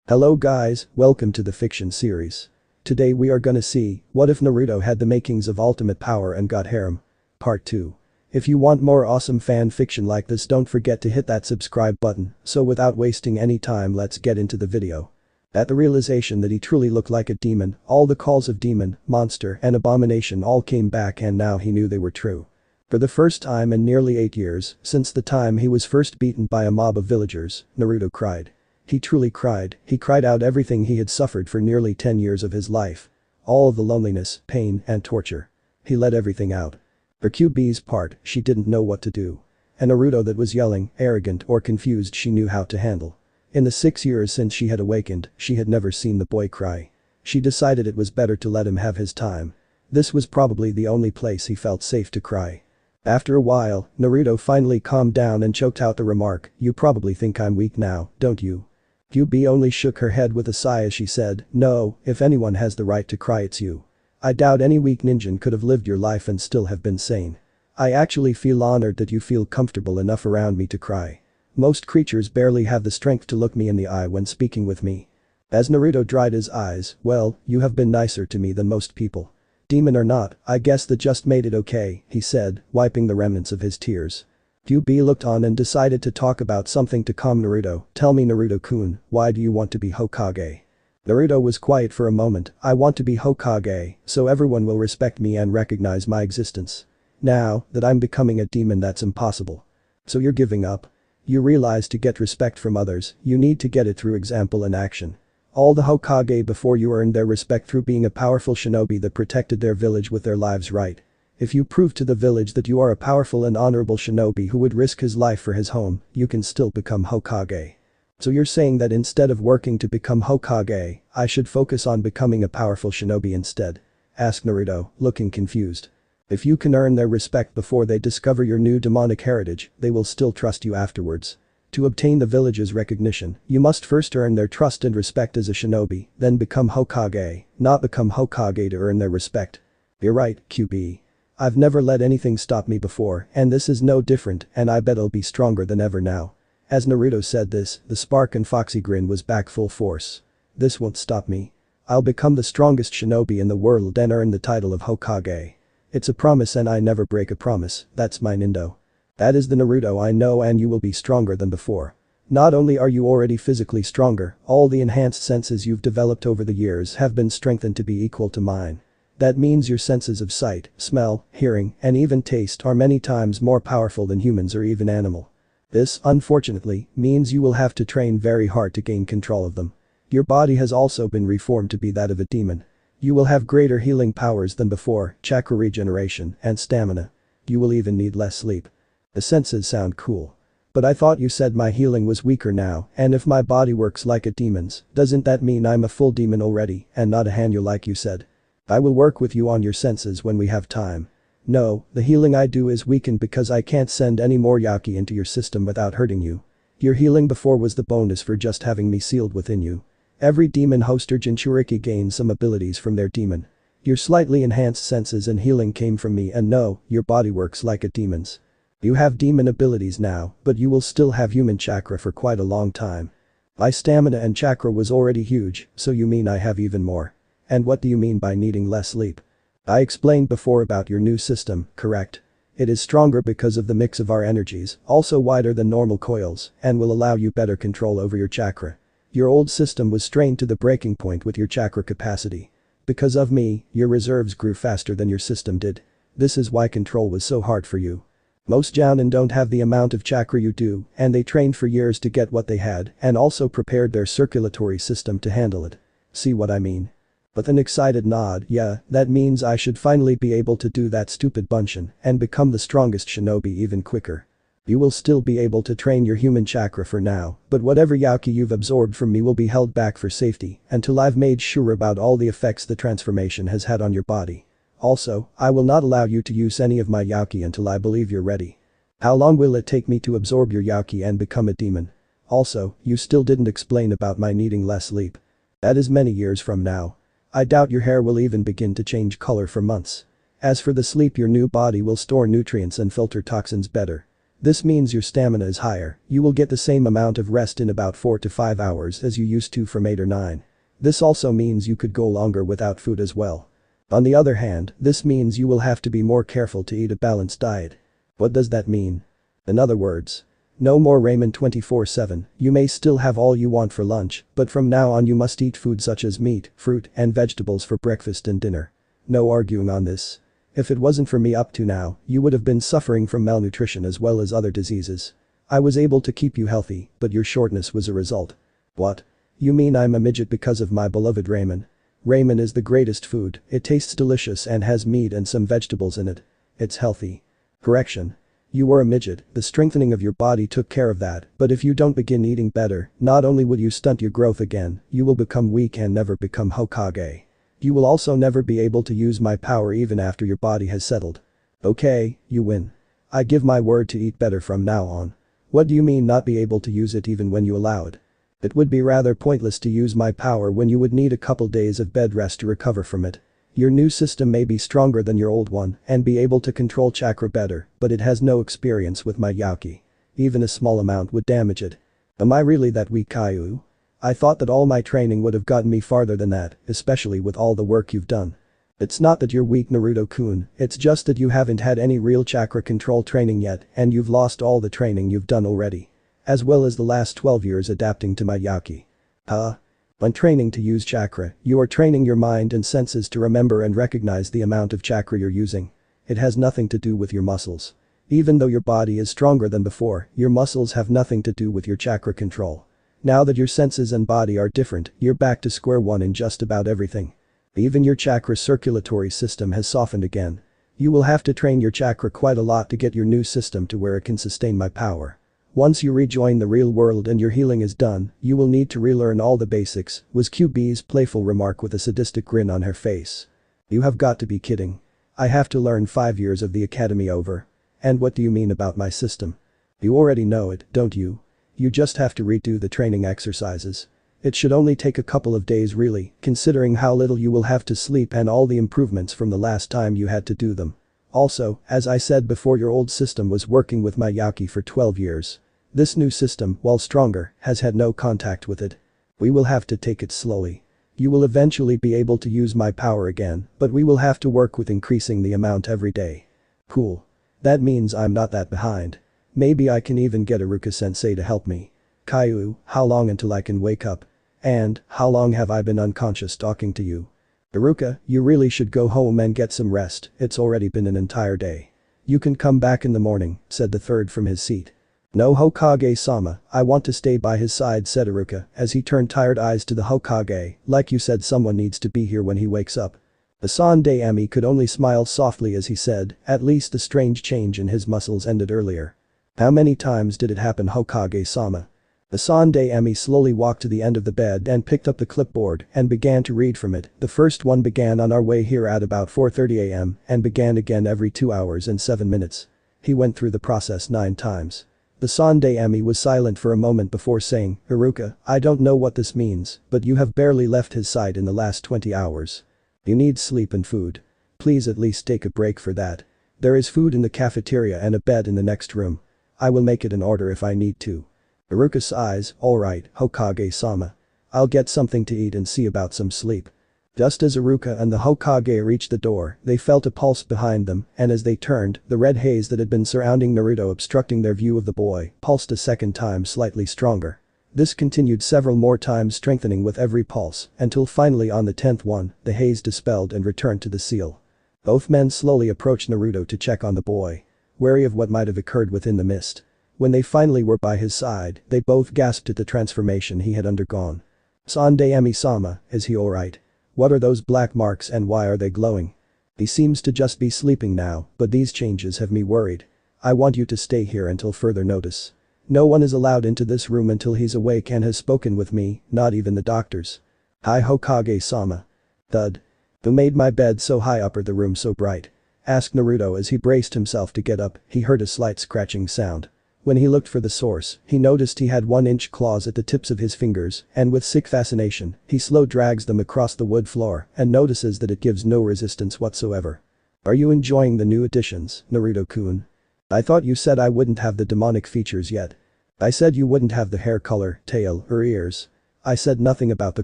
Hello guys, welcome to the fiction series. Today we are gonna see, what if Naruto had the makings of ultimate power and got harem? Part 2. If you want more awesome fan fiction like this, don't forget to hit that subscribe button. So without wasting any time, let's get into the video. At the realization that he truly looked like a demon, all the calls of demon, monster and abomination all came back, and now he knew they were true. For the first time in nearly 8 years, since the time he was first beaten by a mob of villagers, Naruto cried. He truly cried. He cried out everything he had suffered for nearly 10 years of his life. All of the loneliness, pain and torture. He let everything out. For QB's part, she didn't know what to do. And Naruto that was yelling, arrogant or confused, she knew how to handle. In the 6 years since she had awakened, she had never seen the boy cry. She decided it was better to let him have his time. This was probably the only place he felt safe to cry. After a while, Naruto finally calmed down and choked out the remark, "You probably think I'm weak now, don't you?" QB only shook her head with a sigh as she said, "No, if anyone has the right to cry, it's you. I doubt any weak ninja could have lived your life and still have been sane. I actually feel honored that you feel comfortable enough around me to cry. Most creatures barely have the strength to look me in the eye when speaking with me." As Naruto dried his eyes, "Well, you have been nicer to me than most people. Demon or not, I guess that just made it okay," he said, wiping the remnants of his tears. QB looked on and decided to talk about something to calm Naruto. "Tell me, Naruto-kun, why do you want to be Hokage?" Naruto was quiet for a moment. "I want to be Hokage, so everyone will respect me and recognize my existence. Now that I'm becoming a demon, that's impossible." "So you're giving up? You realize to get respect from others, you need to get it through example and action. All the Hokage before you earned their respect through being a powerful shinobi that protected their village with their lives, right? If you prove to the village that you are a powerful and honorable shinobi who would risk his life for his home, you can still become Hokage. So you're saying that instead of working to become Hokage, I should focus on becoming a powerful shinobi instead?" asked Naruto, looking confused. "If you can earn their respect before they discover your new demonic heritage, they will still trust you afterwards. To obtain the village's recognition, you must first earn their trust and respect as a shinobi, then become Hokage, not become Hokage to earn their respect." "You're right, QB. I've never let anything stop me before, and this is no different, and I bet I'll be stronger than ever now." As Naruto said this, the spark and foxy grin was back full force. "This won't stop me. I'll become the strongest shinobi in the world and earn the title of Hokage. It's a promise and I never break a promise, that's my Nindo. That is the Naruto I know, and you will be stronger than before. Not only are you already physically stronger, all the enhanced senses you've developed over the years have been strengthened to be equal to mine. That means your senses of sight, smell, hearing, and even taste are many times more powerful than humans or even animal. This, unfortunately, means you will have to train very hard to gain control of them. Your body has also been reformed to be that of a demon. You will have greater healing powers than before, chakra regeneration, and stamina. You will even need less sleep." "The senses sound cool. But I thought you said my healing was weaker now, and if my body works like a demon's, doesn't that mean I'm a full demon already and not a Hanyu like you said?" "I will work with you on your senses when we have time. No, the healing I do is weakened because I can't send any more Yaki into your system without hurting you. Your healing before was the bonus for just having me sealed within you. Every demon host or Jinchuriki gains some abilities from their demon. Your slightly enhanced senses and healing came from me, and no, your body works like a demon's. You have demon abilities now, but you will still have human chakra for quite a long time. My stamina and chakra was already huge, so you mean I have even more? And what do you mean by needing less sleep? I explained before about your new system, correct? It is stronger because of the mix of our energies, also wider than normal coils, and will allow you better control over your chakra. Your old system was strained to the breaking point with your chakra capacity. Because of me, your reserves grew faster than your system did. This is why control was so hard for you. Most Jounin don't have the amount of chakra you do, and they trained for years to get what they had and also prepared their circulatory system to handle it. See what I mean?" With an excited nod, "Yeah, that means I should finally be able to do that stupid bunshin and become the strongest shinobi even quicker. You will still be able to train your human chakra for now, but whatever Yaki you've absorbed from me will be held back for safety until I've made sure about all the effects the transformation has had on your body. Also, I will not allow you to use any of my Yaki until I believe you're ready." "How long will it take me to absorb your Yaki and become a demon? Also, you still didn't explain about my needing less sleep." "That is many years from now. I doubt your hair will even begin to change color for months. As for the sleep, your new body will store nutrients and filter toxins better. This means your stamina is higher, you will get the same amount of rest in about 4 to 5 hours as you used to from 8 or 9. This also means you could go longer without food as well. On the other hand, this means you will have to be more careful to eat a balanced diet. What does that mean? In other words, no more ramen 24/7, you may still have all you want for lunch, but from now on you must eat food such as meat, fruit, and vegetables for breakfast and dinner. No arguing on this. If it wasn't for me up to now, you would have been suffering from malnutrition as well as other diseases. I was able to keep you healthy, but your shortness was a result. What? You mean I'm a midget because of my beloved ramen? Ramen is the greatest food, it tastes delicious and has meat and some vegetables in it. It's healthy. Correction. You were a midget, the strengthening of your body took care of that, but if you don't begin eating better, not only will you stunt your growth again, you will become weak and never become Hokage. You will also never be able to use my power even after your body has settled. Okay, you win. I give my word to eat better from now on. What do you mean not be able to use it even when you allow it? It would be rather pointless to use my power when you would need a couple days of bed rest to recover from it. Your new system may be stronger than your old one and be able to control chakra better, but it has no experience with my Yaki. Even a small amount would damage it. Am I really that weak, Caillou? I thought that all my training would have gotten me farther than that, especially with all the work you've done. It's not that you're weak, Naruto-kun, it's just that you haven't had any real chakra control training yet and you've lost all the training you've done already. As well as the last 12 years adapting to my Yaki. Huh? When training to use chakra, you are training your mind and senses to remember and recognize the amount of chakra you're using. It has nothing to do with your muscles. Even though your body is stronger than before, your muscles have nothing to do with your chakra control. Now that your senses and body are different, you're back to square one in just about everything. Even your chakra circulatory system has softened again. You will have to train your chakra quite a lot to get your new system to where it can sustain my power. Once you rejoin the real world and your healing is done, you will need to relearn all the basics, was QB's playful remark with a sadistic grin on her face. You have got to be kidding. I have to learn 5 years of the academy over. And what do you mean about my system? You already know it, don't you? You just have to redo the training exercises. It should only take a couple of days really, considering how little you will have to sleep and all the improvements from the last time you had to do them. Also, as I said before, your old system was working with my Yaki for 12 years. This new system, while stronger, has had no contact with it. We will have to take it slowly. You will eventually be able to use my power again, but we will have to work with increasing the amount every day. Cool. That means I'm not that behind. Maybe I can even get Iruka-sensei to help me. Caillou, how long until I can wake up? And, how long have I been unconscious talking to you? Iruka, you really should go home and get some rest, it's already been an entire day. You can come back in the morning, said the third from his seat. No, Hokage-sama, I want to stay by his side, said Iruka as he turned tired eyes to the Hokage. Like you said, someone needs to be here when he wakes up. The Sandaime could only smile softly as he said, at least the strange change in his muscles ended earlier. How many times did it happen, Hokage-sama? The Sandaime slowly walked to the end of the bed and picked up the clipboard and began to read from it. The first one began on our way here at about 4:30 am and began again every 2 hours and 7 minutes. He went through the process 9 times. The Sandaime was silent for a moment before saying, Iruka, I don't know what this means, but you have barely left his side in the last 20 hours. You need sleep and food. Please at least take a break for that. There is food in the cafeteria and a bed in the next room. I will make it in order if I need to. Iruka sighs, alright, Hokage-sama. I'll get something to eat and see about some sleep. Just as Iruka and the Hokage reached the door, they felt a pulse behind them, and as they turned, the red haze that had been surrounding Naruto obstructing their view of the boy pulsed a second time slightly stronger. This continued several more times, strengthening with every pulse, until finally on the 10th one, the haze dispelled and returned to the seal. Both men slowly approached Naruto to check on the boy, wary of what might have occurred within the mist. When they finally were by his side, they both gasped at the transformation he had undergone. Sandaime-sama, is he alright? What are those black marks and why are they glowing? He seems to just be sleeping now, but these changes have me worried. I want you to stay here until further notice. No one is allowed into this room until he's awake and has spoken with me, not even the doctors. Hi, Hokage-sama. Thud. Who made my bed so high up or the room so bright? Asked Naruto as he braced himself to get up. He heard a slight scratching sound. When he looked for the source, he noticed he had 1-inch claws at the tips of his fingers, and with sick fascination, he slow drags them across the wood floor and notices that it gives no resistance whatsoever. Are you enjoying the new additions, Naruto-kun? I thought you said I wouldn't have the demonic features yet. I said you wouldn't have the hair color, tail, or ears. I said nothing about the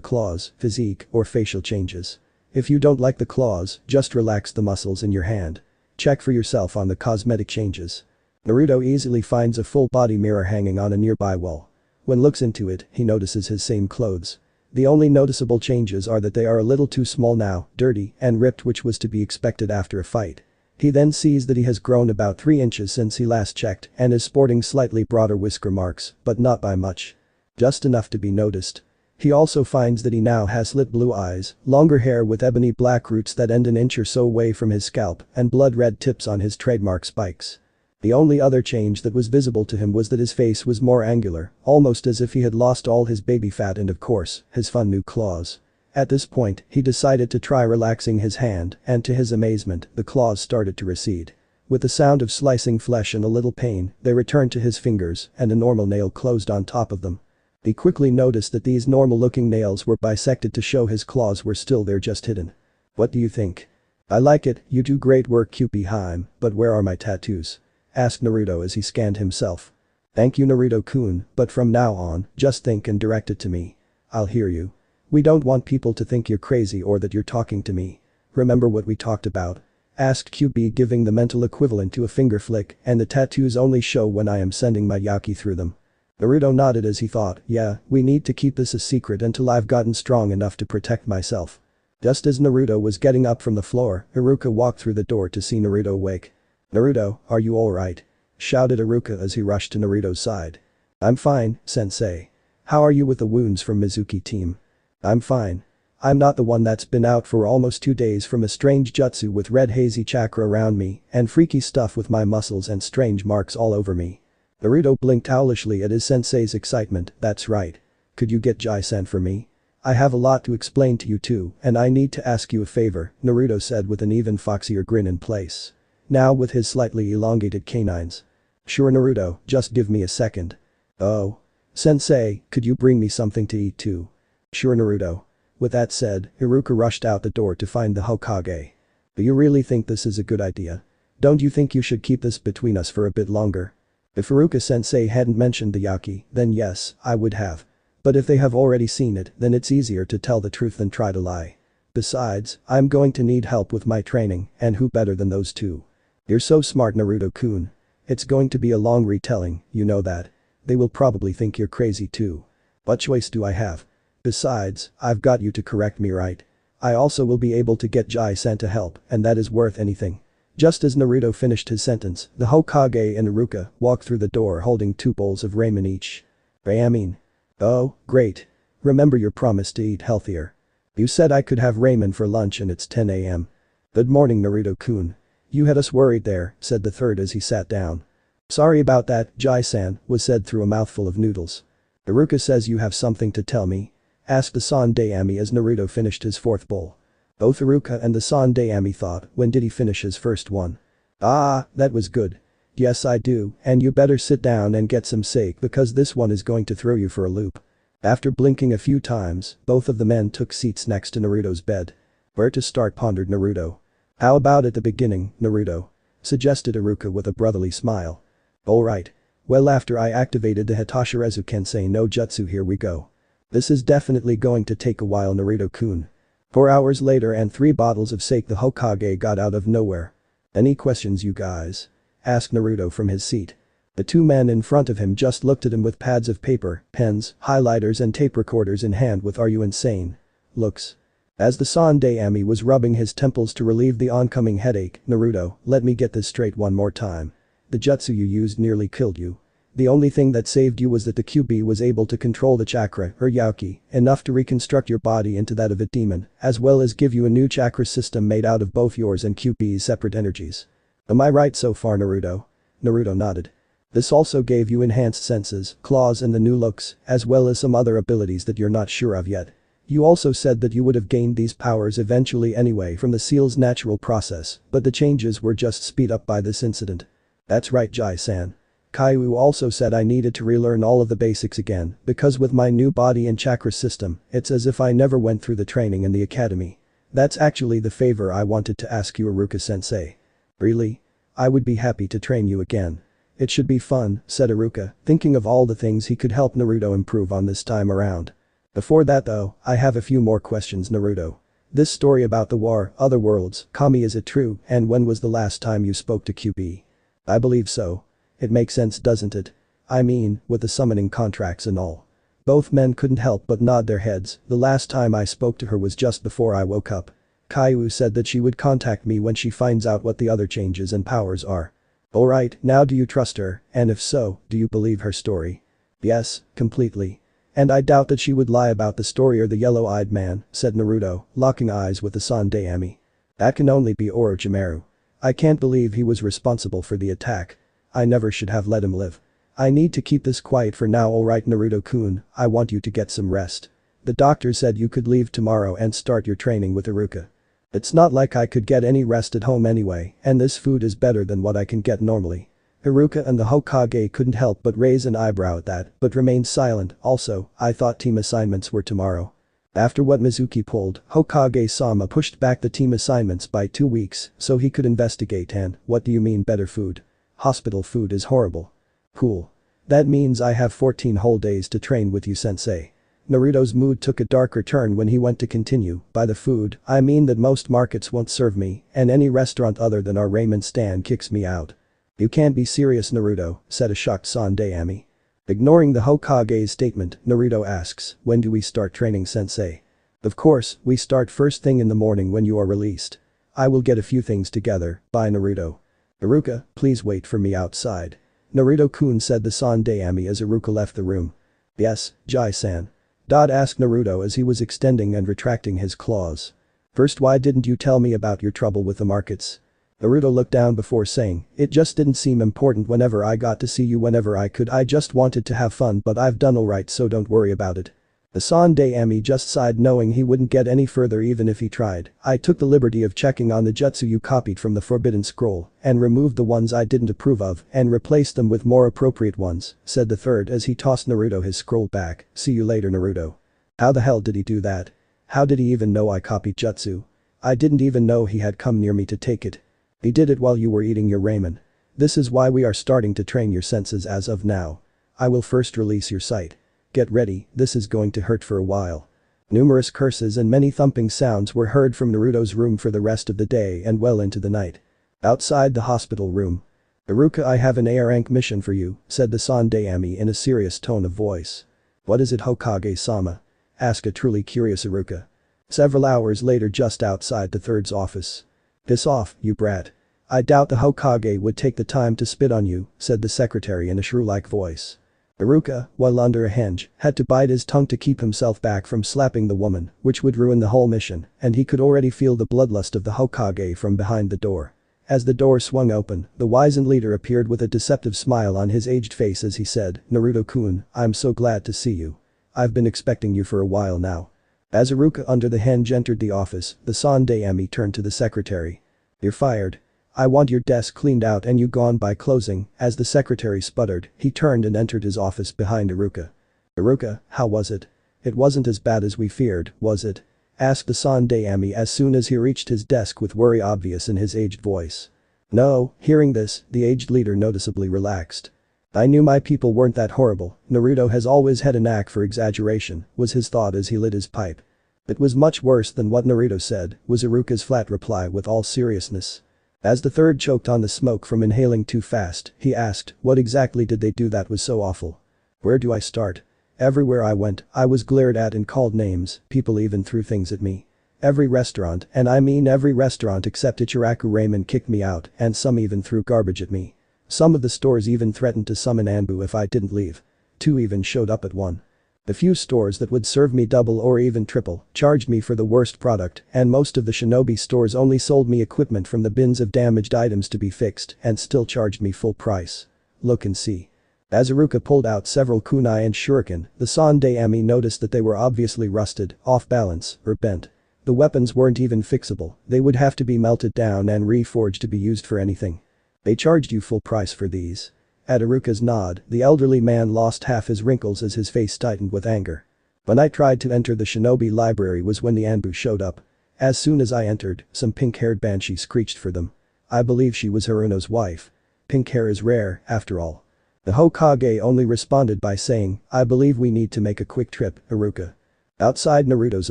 claws, physique, or facial changes. If you don't like the claws, just relax the muscles in your hand. Check for yourself on the cosmetic changes. Naruto easily finds a full body mirror hanging on a nearby wall. When looks into it, he notices his same clothes. The only noticeable changes are that they are a little too small now, dirty, and ripped, which was to be expected after a fight. He then sees that he has grown about 3 inches since he last checked and is sporting slightly broader whisker marks, but not by much. Just enough to be noticed. He also finds that he now has lit blue eyes, longer hair with ebony black roots that end an inch or so away from his scalp, and blood red tips on his trademark spikes. The only other change that was visible to him was that his face was more angular, almost as if he had lost all his baby fat and, of course, his fun new claws. At this point, he decided to try relaxing his hand, and to his amazement, the claws started to recede. With the sound of slicing flesh and a little pain, they returned to his fingers, and a normal nail closed on top of them. He quickly noticed that these normal-looking nails were bisected to show his claws were still there, just hidden. "What do you think?" "I like it, you do great work, Harem, but where are my tattoos?" asked Naruto as he scanned himself. "Thank you, Naruto-kun, but from now on, just think and direct it to me. I'll hear you. We don't want people to think you're crazy or that you're talking to me. Remember what we talked about?" asked QB, giving the mental equivalent to a finger flick, "and the tattoos only show when I am sending my Yaki through them." Naruto nodded as he thought, "Yeah, we need to keep this a secret until I've gotten strong enough to protect myself." Just as Naruto was getting up from the floor, Iruka walked through the door to see Naruto awake. "Naruto, are you alright?" shouted Iruka as he rushed to Naruto's side. "I'm fine, sensei. How are you with the wounds from Mizuki team?" "I'm fine. I'm not the one that's been out for almost 2 days from a strange jutsu with red hazy chakra around me and freaky stuff with my muscles and strange marks all over me." Naruto blinked owlishly at his sensei's excitement. "That's right. Could you get Jai-san for me? I have a lot to explain to you too, and I need to ask you a favor," Naruto said with an even foxier grin in place. Now with his slightly elongated canines. "Sure, Naruto, just give me a second." "Oh. Sensei, could you bring me something to eat too?" "Sure, Naruto." With that said, Iruka rushed out the door to find the Hokage. "Do you really think this is a good idea? Don't you think you should keep this between us for a bit longer?" If Iruka-sensei hadn't mentioned the Yaki, then yes, I would have. But if they have already seen it, then it's easier to tell the truth than try to lie. Besides, I'm going to need help with my training, and who better than those two? "You're so smart, Naruto-kun. It's going to be a long retelling, you know that. They will probably think you're crazy too. What choice do I have? Besides, I've got you to correct me, right? I also will be able to get Jai-san to help, and that is worth anything." Just as Naruto finished his sentence, the Hokage and Iruka walked through the door holding 2 bowls of ramen each. "Ramen. Oh, great. Remember your promise to eat healthier. You said I could have ramen for lunch and it's 10 a.m. "Good morning, Naruto-kun. You had us worried there," said the third as he sat down. "Sorry about that, Jai-san," was said through a mouthful of noodles. "Iruka says you have something to tell me?" asked the Sandaime as Naruto finished his 4th bowl. Both Iruka and the Sandaime thought, when did he finish his first one? "Ah, that was good. Yes, I do, and you better sit down and get some sake because this one is going to throw you for a loop." After blinking a few times, both of the men took seats next to Naruto's bed. "Where to start?" pondered Naruto. "How about at the beginning, Naruto?" suggested Iruka with a brotherly smile. "Alright. Well, after I activated the Hitoshirezu Kensei no Jutsu, here we go. This is definitely going to take a while, Naruto-kun." 4 hours later and 3 bottles of sake the Hokage got out of nowhere. "Any questions, you guys?" asked Naruto from his seat. The 2 men in front of him just looked at him with pads of paper, pens, highlighters and tape recorders in hand with "Are you insane?" looks. As the Sandaime was rubbing his temples to relieve the oncoming headache, "Naruto, let me get this straight one more time. The jutsu you used nearly killed you. The only thing that saved you was that the QB was able to control the chakra, or Yauki, enough to reconstruct your body into that of a demon, as well as give you a new chakra system made out of both yours and QB's separate energies. Am I right so far, Naruto?" Naruto nodded. "This also gave you enhanced senses, claws and the new looks, as well as some other abilities that you're not sure of yet. You also said that you would have gained these powers eventually anyway from the seal's natural process, but the changes were just speed up by this incident." "That's right, Jai-san. Kaiu also said I needed to relearn all of the basics again, because with my new body and chakra system, it's as if I never went through the training in the academy. That's actually the favor I wanted to ask you, Iruka-sensei." "Really? I would be happy to train you again. It should be fun, said Iruka, thinking of all the things he could help Naruto improve on this time around. Before that though, I have a few more questions, Naruto. This story about the war, other worlds, Kami, is it true, and when was the last time you spoke to QB? I believe so. It makes sense, doesn't it? I mean, with the summoning contracts and all. Both men couldn't help but nod their heads. The last time I spoke to her was just before I woke up. Caillou said that she would contact me when she finds out what the other changes and powers are. Alright, now do you trust her, and if so, do you believe her story? Yes, completely. And I doubt that she would lie about the story or the yellow-eyed man, said Naruto, locking eyes with the Sandayami. That can only be Orochimaru. I can't believe he was responsible for the attack. I never should have let him live. I need to keep this quiet for now, alright Naruto-kun, I want you to get some rest. The doctor said you could leave tomorrow and start your training with Iruka. It's not like I could get any rest at home anyway, and this food is better than what I can get normally. Iruka and the Hokage couldn't help but raise an eyebrow at that, but remained silent. Also, I thought team assignments were tomorrow. After what Mizuki pulled, Hokage-sama pushed back the team assignments by 2 weeks so he could investigate. And what do you mean better food? Hospital food is horrible. Cool. That means I have 14 whole days to train with you, sensei. Naruto's mood took a darker turn when he went to continue. By the food, I mean that most markets won't serve me, and any restaurant other than our ramen stand kicks me out. You can't be serious, Naruto, said a shocked Sandayami. Ignoring the Hokage's statement, Naruto asks, when do we start training, sensei? Of course, we start first thing in the morning when you are released. I will get a few things together. Bye, Naruto. Iruka, please wait for me outside. Naruto-kun, said the Sandayami as Iruka left the room. Yes, Jai-san. Asked Naruto as he was extending and retracting his claws. First, why didn't you tell me about your trouble with the markets? Naruto looked down before saying, it just didn't seem important whenever I got to see you whenever I could. I just wanted to have fun, but I've done alright, so don't worry about it. The Sandayami just sighed, knowing he wouldn't get any further even if he tried. I took the liberty of checking on the jutsu you copied from the Forbidden Scroll and removed the ones I didn't approve of and replaced them with more appropriate ones, said the third as he tossed Naruto his scroll back. See you later, Naruto. How the hell did he do that? How did he even know I copied jutsu? I didn't even know he had come near me to take it. He did it while you were eating your ramen. This is why we are starting to train your senses as of now. I will first release your sight. Get ready, this is going to hurt for a while. Numerous curses and many thumping sounds were heard from Naruto's room for the rest of the day and well into the night. Outside the hospital room. Iruka, I have an A-rank mission for you, said the Sandayami in a serious tone of voice. What is it, Hokage-sama? Asked a truly curious Iruka. Several hours later, just outside the third's office. Piss off, you brat. I doubt the Hokage would take the time to spit on you, said the secretary in a shrew-like voice. Iruka, while under a hinge, had to bite his tongue to keep himself back from slapping the woman, which would ruin the whole mission, and he could already feel the bloodlust of the Hokage from behind the door. As the door swung open, the wizened leader appeared with a deceptive smile on his aged face as he said, Naruto-kun, I'm so glad to see you. I've been expecting you for a while now. As Iruka under the hinge entered the office, the Sandayami turned to the secretary. You're fired. I want your desk cleaned out and you gone by closing. As the secretary sputtered, he turned and entered his office behind Iruka. Iruka, how was it? It wasn't as bad as we feared, was it? Asked the Sandayami as soon as he reached his desk with worry obvious in his aged voice. No, hearing this, the aged leader noticeably relaxed. I knew my people weren't that horrible. Naruto has always had a knack for exaggeration, was his thought as he lit his pipe. It was much worse than what Naruto said, was Iruka's flat reply with all seriousness. As the third choked on the smoke from inhaling too fast, he asked, what exactly did they do that was so awful? Where do I start? Everywhere I went, I was glared at and called names, people even threw things at me. Every restaurant, and I mean every restaurant except Ichiraku Ramen, kicked me out, and some even threw garbage at me. Some of the stores even threatened to summon Anbu if I didn't leave. 2 even showed up at 1. The few stores that would serve me double or even triple charged me for the worst product, and most of the shinobi stores only sold me equipment from the bins of damaged items to be fixed and still charged me full price. Look and see. As Iruka pulled out several kunai and shuriken, the Sandayami noticed that they were obviously rusted, off balance, or bent. The weapons weren't even fixable, they would have to be melted down and reforged to be used for anything. They charged you full price for these. At Iruka's nod, the elderly man lost half his wrinkles as his face tightened with anger. When I tried to enter the shinobi library was when the Anbu showed up. As soon as I entered, some pink-haired banshee screeched for them. I believe she was Haruno's wife. Pink hair is rare, after all. The Hokage only responded by saying, I believe we need to make a quick trip, Iruka. Outside Naruto's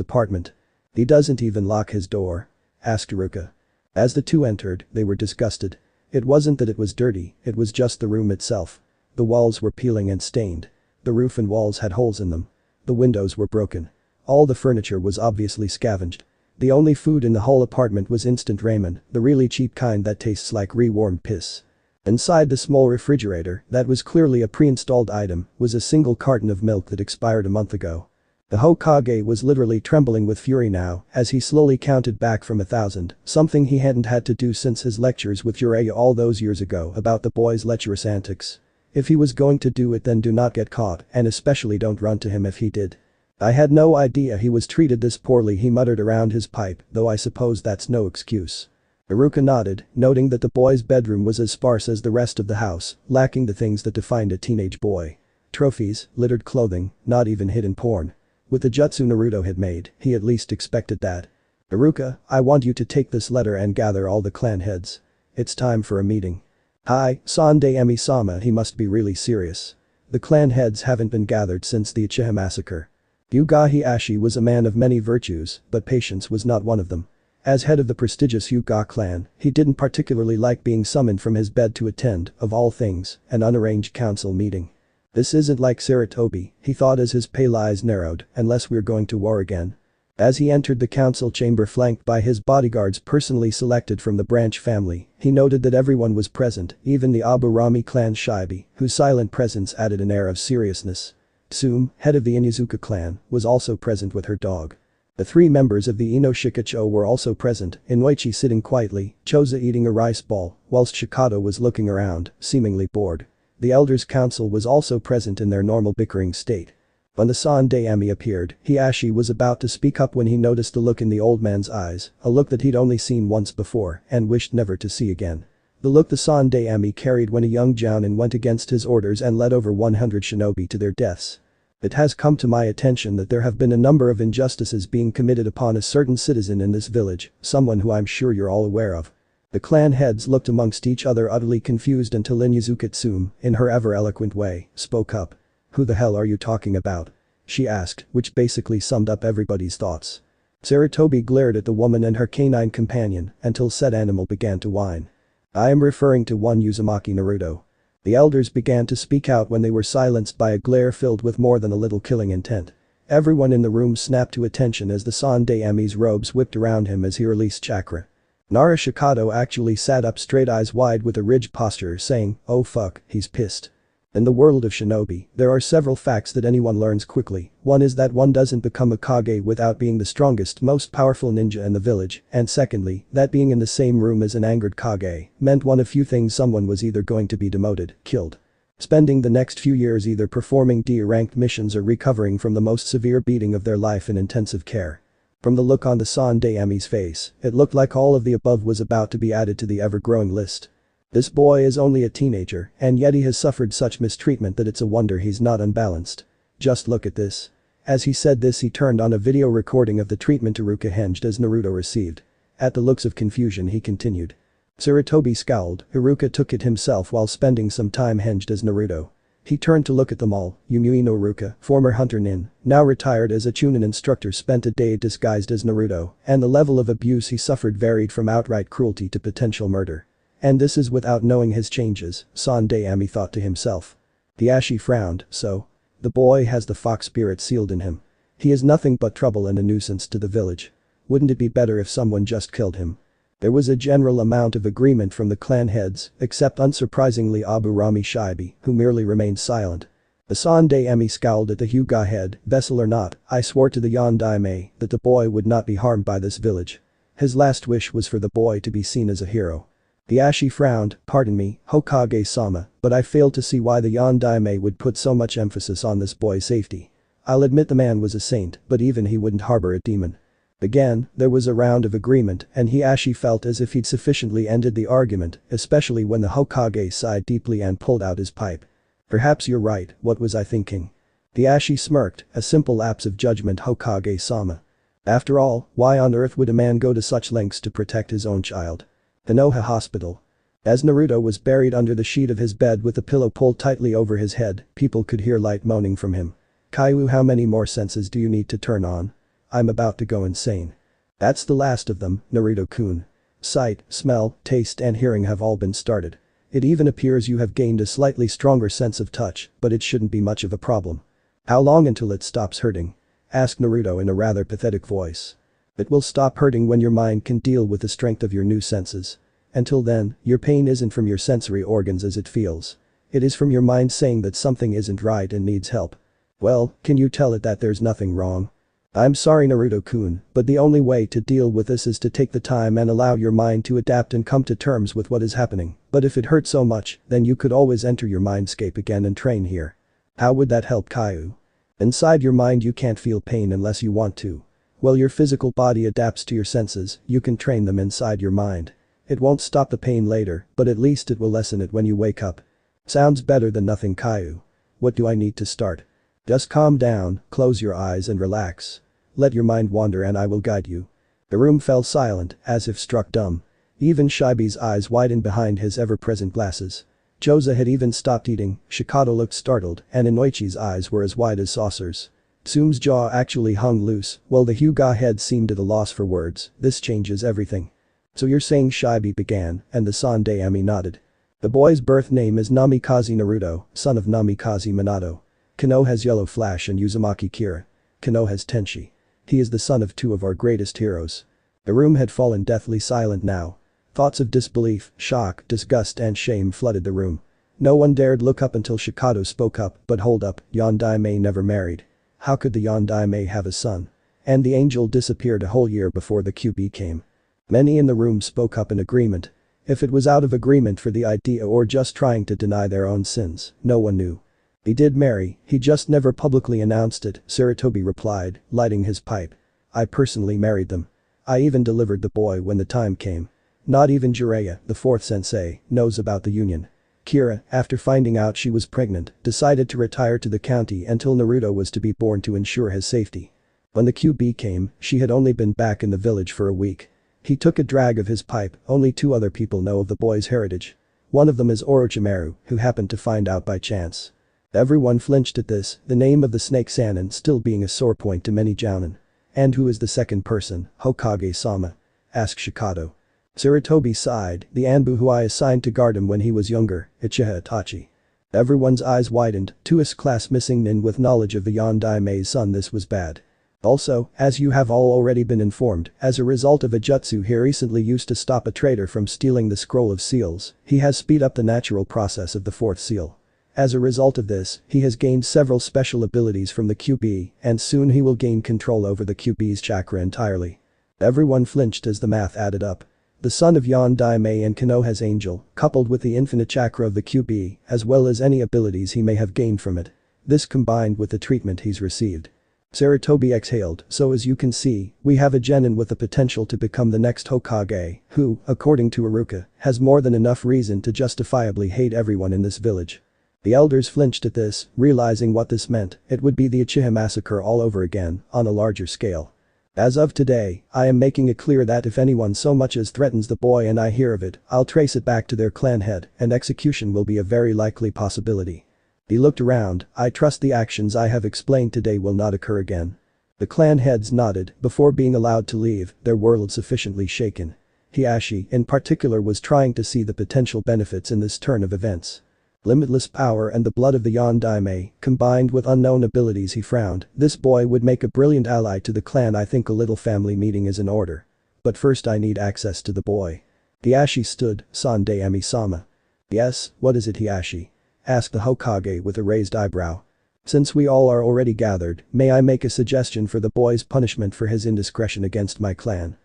apartment. He doesn't even lock his door? Asked Iruka. As the two entered, they were disgusted. It wasn't that it was dirty, it was just the room itself. The walls were peeling and stained. The roof and walls had holes in them. The windows were broken. All the furniture was obviously scavenged. The only food in the whole apartment was instant ramen, the really cheap kind that tastes like rewarmed piss. Inside the small refrigerator, that was clearly a pre-installed item, was a single carton of milk that expired a month ago. The Hokage was literally trembling with fury now as he slowly counted back from 1,000, something he hadn't had to do since his lectures with Jiraiya all those years ago about the boy's lecherous antics. If he was going to do it, then do not get caught, and especially don't run to him if he did. I had no idea he was treated this poorly, he muttered around his pipe, though I suppose that's no excuse. Iruka nodded, noting that the boy's bedroom was as sparse as the rest of the house, lacking the things that defined a teenage boy. Trophies, littered clothing, not even hidden porn. With the jutsu Naruto had made, he at least expected that. Iruka, I want you to take this letter and gather all the clan heads. It's time for a meeting. Hi, Sande Emi-sama, he must be really serious. The clan heads haven't been gathered since the Uchiha massacre. Hyuga Heihachi was a man of many virtues, but patience was not one of them. As head of the prestigious Hyuga clan, he didn't particularly like being summoned from his bed to attend, of all things, an unarranged council meeting. This isn't like Sarutobi, he thought as his pale eyes narrowed, unless we're going to war again. As he entered the council chamber flanked by his bodyguards personally selected from the branch family, he noted that everyone was present, even the Aburami clan Shibi, whose silent presence added an air of seriousness. Tsume, head of the Inuzuka clan, was also present with her dog. The three members of the Inoshikacho were also present, Inoichi sitting quietly, Choza eating a rice ball, whilst Shikado was looking around, seemingly bored. The elders' council was also present in their normal bickering state. When the Sande appeared, Heihachi was about to speak up when he noticed the look in the old man's eyes, a look that he'd only seen once before and wished never to see again. The look the Sande carried when a young Jounin went against his orders and led over 100 shinobi to their deaths. It has come to my attention that there have been a number of injustices being committed upon a certain citizen in this village, someone who I'm sure you're all aware of. The clan heads looked amongst each other utterly confused until Inuzuka Tsume, in her ever-eloquent way, spoke up. Who the hell are you talking about? She asked, which basically summed up everybody's thoughts. Sarutobi glared at the woman and her canine companion until said animal began to whine. I am referring to one Uzumaki Naruto. The elders began to speak out when they were silenced by a glare filled with more than a little killing intent. Everyone in the room snapped to attention as the Sande robes whipped around him as he released chakra. Nara Shikado actually sat up straight, eyes wide with a ridged posture, saying, oh fuck, he's pissed. In the world of shinobi, there are several facts that anyone learns quickly. One is that one doesn't become a Kage without being the strongest, most powerful ninja in the village, and secondly, that being in the same room as an angered Kage meant one of few things: someone was either going to be demoted, killed, spending the next few years either performing D-ranked missions or recovering from the most severe beating of their life in intensive care. From the look on the Sande face, it looked like all of the above was about to be added to the ever-growing list. This boy is only a teenager, and yet he has suffered such mistreatment that it's a wonder he's not unbalanced. Just look at this. As he said this, he turned on a video recording of the treatment Iruka hinged as Naruto received. At the looks of confusion, he continued. Sarutobi scowled. Iruka took it himself while spending some time hinged as Naruto. He turned to look at them all. Yumui no Iruka, former hunter nin, now retired as a Chunin instructor, spent a day disguised as Naruto, and the level of abuse he suffered varied from outright cruelty to potential murder. And this is without knowing his changes, Sande thought to himself. Heihachi frowned. So? The boy has the fox spirit sealed in him. He is nothing but trouble and a nuisance to the village. Wouldn't it be better if someone just killed him? There was a general amount of agreement from the clan heads, except unsurprisingly Aburami Shibi, who merely remained silent. The Sande scowled at the Hyuga head. Vessel or not, I swore to the Yondaime that the boy would not be harmed by this village. His last wish was for the boy to be seen as a hero. Heihachi frowned. Pardon me, Hokage-sama, but I fail to see why the Yondaime would put so much emphasis on this boy's safety. I'll admit the man was a saint, but even he wouldn't harbor a demon. Again, there was a round of agreement, and Heihachi felt as if he'd sufficiently ended the argument, especially when the Hokage sighed deeply and pulled out his pipe. Perhaps you're right, what was I thinking? Heihachi smirked, a simple lapse of judgment, Hokage-sama. After all, why on earth would a man go to such lengths to protect his own child? Konoha Hospital. As Naruto was buried under the sheet of his bed with the pillow pulled tightly over his head, people could hear light moaning from him. Caillou, how many more senses do you need to turn on? I'm about to go insane. That's the last of them, Naruto-kun. Sight, smell, taste and hearing have all been started. It even appears you have gained a slightly stronger sense of touch, but it shouldn't be much of a problem. How long until it stops hurting? Asked Naruto in a rather pathetic voice. It will stop hurting when your mind can deal with the strength of your new senses. Until then, your pain isn't from your sensory organs as it feels. It is from your mind saying that something isn't right and needs help. Well, can you tell it that there's nothing wrong? I'm sorry Naruto-kun, but the only way to deal with this is to take the time and allow your mind to adapt and come to terms with what is happening, but if it hurts so much, then you could always enter your mindscape again and train here. How would that help Caillou? Inside your mind you can't feel pain unless you want to. Well, your physical body adapts to your senses, you can train them inside your mind. It won't stop the pain later, but at least it will lessen it when you wake up. Sounds better than nothing Caillou. What do I need to start? Just calm down, close your eyes and relax. Let your mind wander and I will guide you. The room fell silent, as if struck dumb. Even Shibi's eyes widened behind his ever-present glasses. Choza had even stopped eating, Shikado looked startled, and Inoichi's eyes were as wide as saucers. Tsume's jaw actually hung loose, while the Hyuga head seemed at a loss for words. This changes everything. So you're saying Shibi began, and the Sandaime nodded. The boy's birth name is Namikaze Naruto, son of Namikaze Minato. Kano has Yellow Flash and Uzumaki Kira. Kano has Tenshi. He is the son of two of our greatest heroes. The room had fallen deathly silent now. Thoughts of disbelief, shock, disgust and shame flooded the room. No one dared look up until Shikado spoke up, but hold up, Yondaime never married. How could the Yondaime have a son? And the angel disappeared a whole year before the QB came. Many in the room spoke up in agreement. If it was out of agreement for the idea or just trying to deny their own sins, no one knew. He did marry, he just never publicly announced it, Sarutobi replied, lighting his pipe. I personally married them. I even delivered the boy when the time came. Not even Jiraiya, the fourth sensei, knows about the union. Kira, after finding out she was pregnant, decided to retire to the county until Naruto was to be born to ensure his safety. When the QB came, she had only been back in the village for a week. He took a drag of his pipe, only two other people know of the boy's heritage. One of them is Orochimaru, who happened to find out by chance. Everyone flinched at this, the name of the snake Sannin still being a sore point to many jounin. And who is the second person, Hokage-sama? Asked Shikado. Sarutobi sighed, the Anbu who I assigned to guard him when he was younger, Uchiha Itachi. Everyone's eyes widened, 2th class missing nin with knowledge of the Yondaime's son. This was bad. Also, as you have all already been informed, as a result of a jutsu he recently used to stop a traitor from stealing the scroll of seals, he has speed up the natural process of the 4th seal. As a result of this, he has gained several special abilities from the QB, and soon he will gain control over the QB's chakra entirely. Everyone flinched as the math added up. The son of Yondaime and Konoha's angel, coupled with the infinite chakra of the QB, as well as any abilities he may have gained from it. This combined with the treatment he's received. Sarutobi exhaled, so as you can see, we have a genin with the potential to become the next Hokage, who, according to Iruka, has more than enough reason to justifiably hate everyone in this village. The elders flinched at this, realizing what this meant, it would be the Uchiha massacre all over again, on a larger scale. As of today, I am making it clear that if anyone so much as threatens the boy and I hear of it, I'll trace it back to their clan head, and execution will be a very likely possibility. He looked around, I trust the actions I have explained today will not occur again. The clan heads nodded, before being allowed to leave, their world sufficiently shaken. Hiashi, in particular, was trying to see the potential benefits in this turn of events. Limitless power and the blood of the Yondaime, combined with unknown abilities. He frowned, this boy would make a brilliant ally to the clan. I think a little family meeting is in order. But first I need access to the boy. Hiashi stood, Sandaime-sama. Yes, what is it Hiashi? Asked the Hokage with a raised eyebrow. Since we all are already gathered, may I make a suggestion for the boy's punishment for his indiscretion against my clan?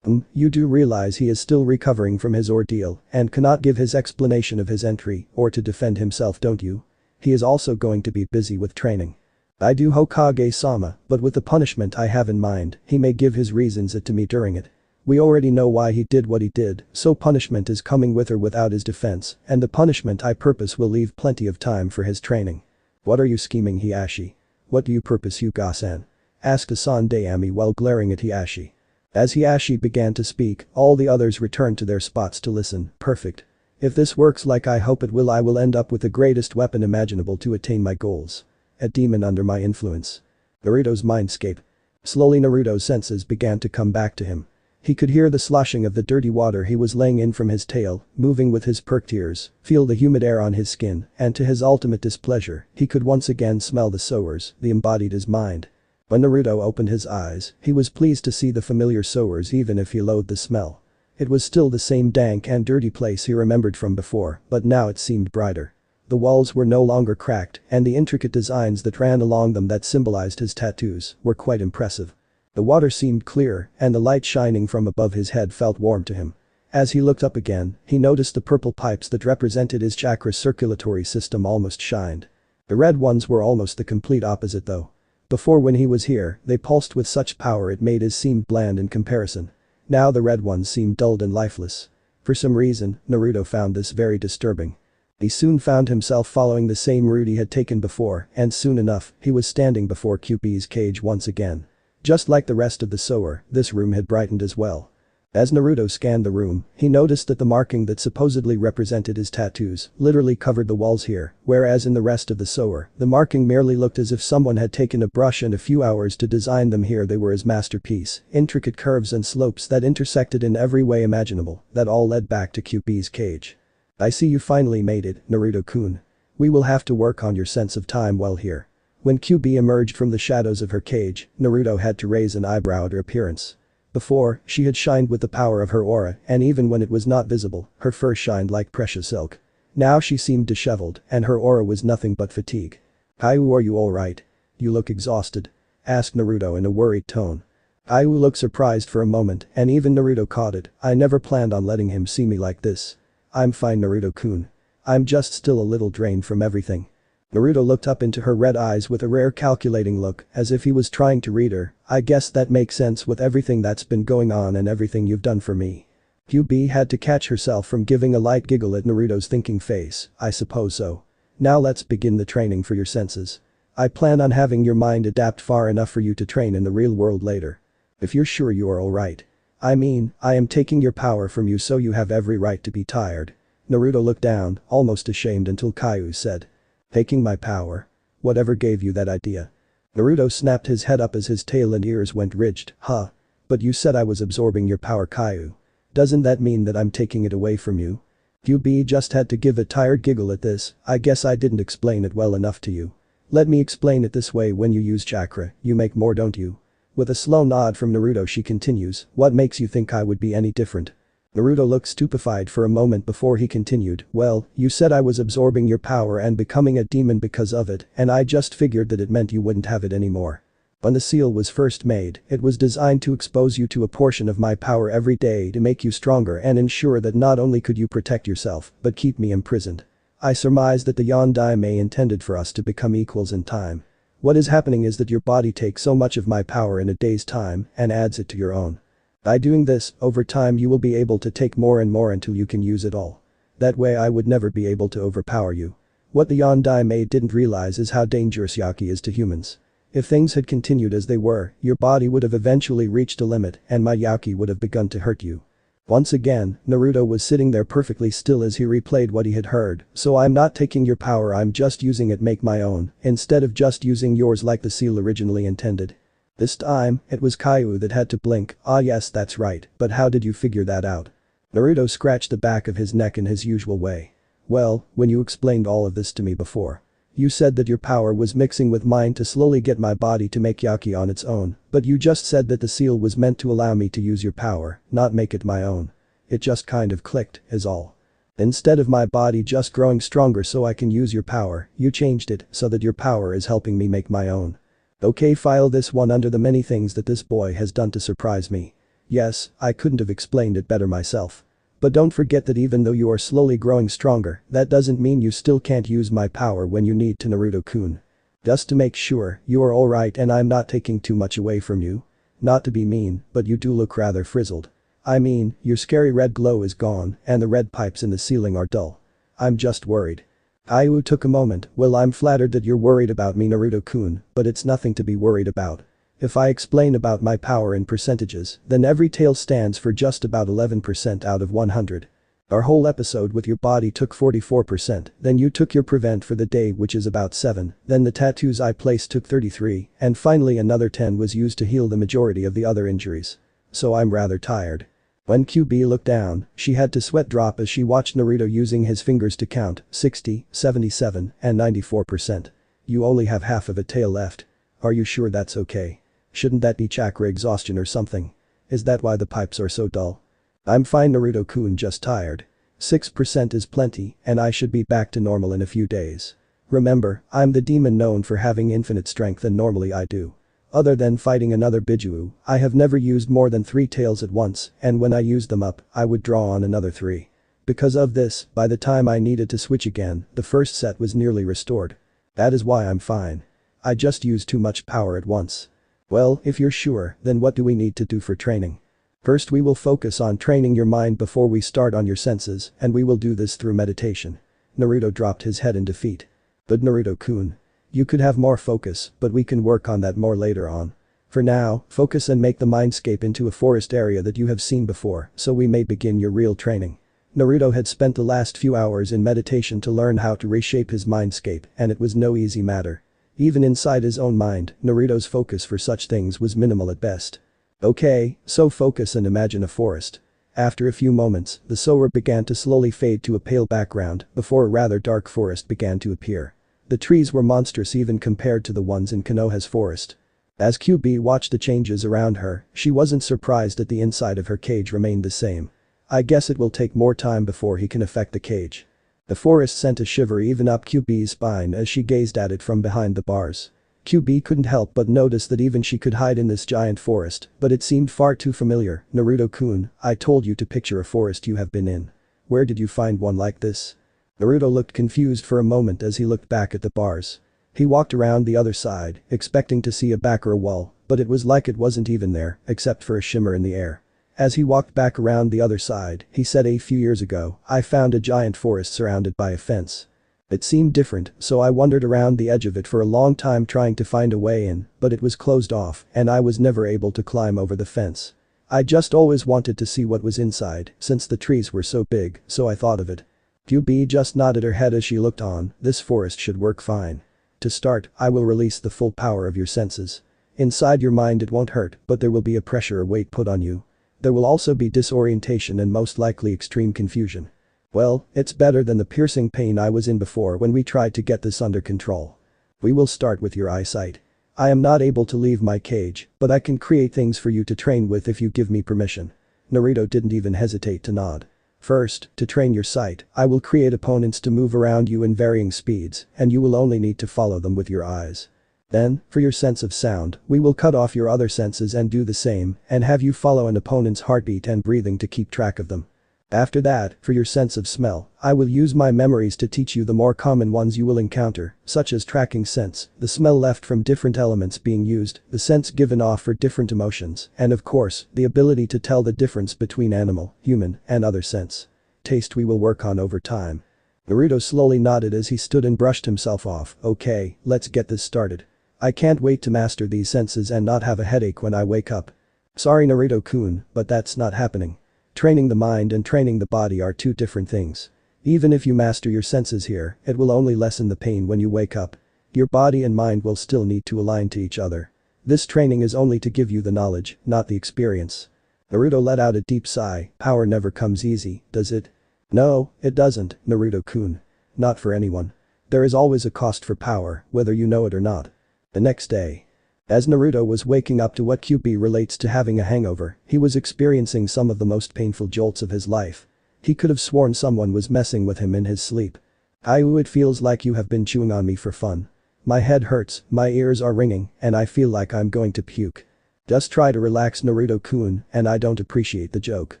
You do realize he is still recovering from his ordeal and cannot give his explanation of his entry or to defend himself, don't you? He is also going to be busy with training. I do Hokage-sama, but with the punishment I have in mind, he may give his reasons to me during it. We already know why he did what he did, so punishment is coming with or without his defense, and the punishment I purpose will leave plenty of time for his training. What are you scheming Hiashi? What do you purpose Hyuga-san? Asked Sandaime while glaring at Hiashi. As Hiashi began to speak, all the others returned to their spots to listen. Perfect. If this works like I hope it will, I will end up with the greatest weapon imaginable to attain my goals. A demon under my influence. Naruto's mindscape. Slowly Naruto's senses began to come back to him. He could hear the sloshing of the dirty water he was laying in from his tail, moving with his perked ears, feel the humid air on his skin, and to his ultimate displeasure, he could once again smell the sowers, the embodied his mind. When Naruto opened his eyes, he was pleased to see the familiar sowers even if he loathed the smell. It was still the same dank and dirty place he remembered from before, but now it seemed brighter. The walls were no longer cracked, and the intricate designs that ran along them that symbolized his tattoos were quite impressive. The water seemed clear, and the light shining from above his head felt warm to him. As he looked up again, he noticed the purple pipes that represented his chakra circulatory system almost shined. The red ones were almost the complete opposite though. Before, when he was here, they pulsed with such power it made his seem bland in comparison. Now the red ones seemed dulled and lifeless. For some reason, Naruto found this very disturbing. He soon found himself following the same route he had taken before, and soon enough, he was standing before Kyuubi's cage once again. Just like the rest of the sower, this room had brightened as well. As Naruto scanned the room, he noticed that the marking that supposedly represented his tattoos literally covered the walls here, whereas in the rest of the sower, the marking merely looked as if someone had taken a brush and a few hours to design them. Here they were his masterpiece, intricate curves and slopes that intersected in every way imaginable, that all led back to Kyuubi's cage. I see you finally made it, Naruto-kun. We will have to work on your sense of time while here. When Kyuubi emerged from the shadows of her cage, Naruto had to raise an eyebrow at her appearance. Before, she had shined with the power of her aura, and even when it was not visible, her fur shined like precious silk. Now she seemed disheveled, and her aura was nothing but fatigue. "Kaiu, are you alright? You look exhausted," asked Naruto in a worried tone. Kaiu looked surprised for a moment, and even Naruto caught it. "I never planned on letting him see me like this. I'm fine, Naruto-kun. I'm just still a little drained from everything." Naruto looked up into her red eyes with a rare calculating look, as if he was trying to read her. "I guess that makes sense with everything that's been going on and everything you've done for me." Kyuubi had to catch herself from giving a light giggle at Naruto's thinking face. "I suppose so. Now let's begin the training for your senses. I plan on having your mind adapt far enough for you to train in the real world later. If you're sure you are alright. I mean, I am taking your power from you, so you have every right to be tired." Naruto looked down, almost ashamed, until Kaiu said, "Taking my power? Whatever gave you that idea?" Naruto snapped his head up as his tail and ears went ridged. "Huh? But you said I was absorbing your power, Kaiu. Doesn't that mean that I'm taking it away from you?" Kyuubi just had to give a tired giggle at this. "I guess I didn't explain it well enough to you. Let me explain it this way: when you use chakra, you make more, don't you?" With a slow nod from Naruto, she continues, "What makes you think I would be any different?" Naruto looked stupefied for a moment before he continued, "Well, you said I was absorbing your power and becoming a demon because of it, and I just figured that it meant you wouldn't have it anymore. When the seal was first made, it was designed to expose you to a portion of my power every day to make you stronger and ensure that not only could you protect yourself, but keep me imprisoned. I surmise that the Yondaime intended for us to become equals in time. What is happening is that your body takes so much of my power in a day's time and adds it to your own. By doing this, over time you will be able to take more and more until you can use it all. That way I would never be able to overpower you." What the Yondaime didn't realize is how dangerous Yaki is to humans. If things had continued as they were, your body would have eventually reached a limit and my Yaki would have begun to hurt you. Once again, Naruto was sitting there perfectly still as he replayed what he had heard. "So I'm not taking your power, I'm just using it make my own, instead of just using yours like the seal originally intended." This time, it was Kaiu that had to blink. "Ah yes, that's right, but how did you figure that out?" Naruto scratched the back of his neck in his usual way. "Well, when you explained all of this to me before. You said that your power was mixing with mine to slowly get my body to make Yaki on its own, but you just said that the seal was meant to allow me to use your power, not make it my own. It just kind of clicked, is all. Instead of my body just growing stronger so I can use your power, you changed it so that your power is helping me make my own. Okay, file this one under the many things that this boy has done to surprise me. Yes, I couldn't have explained it better myself. But don't forget that even though you are slowly growing stronger, that doesn't mean you still can't use my power when you need to, Naruto-kun. Just to make sure, you are alright and I'm not taking too much away from you. Not to be mean, but you do look rather frizzled. I mean, your scary red glow is gone and the red pipes in the ceiling are dull. I'm just worried." Kaiu took a moment. "Well, I'm flattered that you're worried about me, Naruto-kun, but it's nothing to be worried about. If I explain about my power in percentages, then every tale stands for just about 11% out of 100. Our whole episode with your body took 44%, then you took your prevent for the day which is about 7, then the tattoos I placed took 33, and finally another 10 was used to heal the majority of the other injuries. So I'm rather tired. When QB looked down, she had to sweat drop as she watched Naruto using his fingers to count 60, 77, and 94%. You only have half of a tail left. Are you sure that's okay? Shouldn't that be chakra exhaustion or something? Is that why the pipes are so dull? I'm fine, Naruto-kun, just tired. 6% is plenty and I should be back to normal in a few days. Remember, I'm the demon known for having infinite strength and normally I do. Other than fighting another Biju, I have never used more than 3 tails at once and when I used them up, I would draw on another 3. Because of this, by the time I needed to switch again, the first set was nearly restored. That is why I'm fine. I just used too much power at once. Well, if you're sure, then what do we need to do for training? First we will focus on training your mind before we start on your senses and we will do this through meditation. Naruto dropped his head in defeat. But Naruto-kun. You could have more focus, but we can work on that more later on. For now, focus and make the mindscape into a forest area that you have seen before so we may begin your real training. Naruto had spent the last few hours in meditation to learn how to reshape his mindscape and it was no easy matter. Even inside his own mind, Naruto's focus for such things was minimal at best. Okay, so focus and imagine a forest. After a few moments, the Sora began to slowly fade to a pale background before a rather dark forest began to appear. The trees were monstrous even compared to the ones in Konoha's forest. As QB watched the changes around her, she wasn't surprised that the inside of her cage remained the same. I guess it will take more time before he can affect the cage. The forest sent a shiver even up QB's spine as she gazed at it from behind the bars. QB couldn't help but notice that even she could hide in this giant forest, but it seemed far too familiar. Naruto-kun, I told you to picture a forest you have been in. Where did you find one like this? Naruto looked confused for a moment as he looked back at the bars. He walked around the other side, expecting to see a back or a wall, but it was like it wasn't even there, except for a shimmer in the air. As he walked back around the other side, he said, a few years ago, I found a giant forest surrounded by a fence. It seemed different, so I wandered around the edge of it for a long time trying to find a way in, but it was closed off and I was never able to climb over the fence. I just always wanted to see what was inside, since the trees were so big, so I thought of it. QB just nodded her head as she looked on, this forest should work fine. To start, I will release the full power of your senses. Inside your mind it won't hurt, but there will be a pressure or weight put on you. There will also be disorientation and most likely extreme confusion. Well, it's better than the piercing pain I was in before when we tried to get this under control. We will start with your eyesight. I am not able to leave my cage, but I can create things for you to train with if you give me permission. Naruto didn't even hesitate to nod. First, to train your sight, I will create opponents to move around you in varying speeds, and you will only need to follow them with your eyes. Then, for your sense of sound, we will cut off your other senses and do the same, and have you follow an opponent's heartbeat and breathing to keep track of them. After that, for your sense of smell, I will use my memories to teach you the more common ones you will encounter, such as tracking sense, the smell left from different elements being used, the sense given off for different emotions, and of course, the ability to tell the difference between animal, human, and other sense. Taste we will work on over time. Naruto slowly nodded as he stood and brushed himself off. Okay, let's get this started. I can't wait to master these senses and not have a headache when I wake up. Sorry Naruto-kun, but that's not happening. Training the mind and training the body are two different things. Even if you master your senses here, it will only lessen the pain when you wake up. Your body and mind will still need to align to each other. This training is only to give you the knowledge, not the experience. Naruto let out a deep sigh. Power never comes easy, does it? No, it doesn't, Naruto-kun. Not for anyone. There is always a cost for power, whether you know it or not. The next day. As Naruto was waking up to what QB relates to having a hangover, he was experiencing some of the most painful jolts of his life. He could have sworn someone was messing with him in his sleep. It feels like you have been chewing on me for fun. My head hurts, my ears are ringing, and I feel like I'm going to puke. Just try to relax Naruto-kun, and I don't appreciate the joke.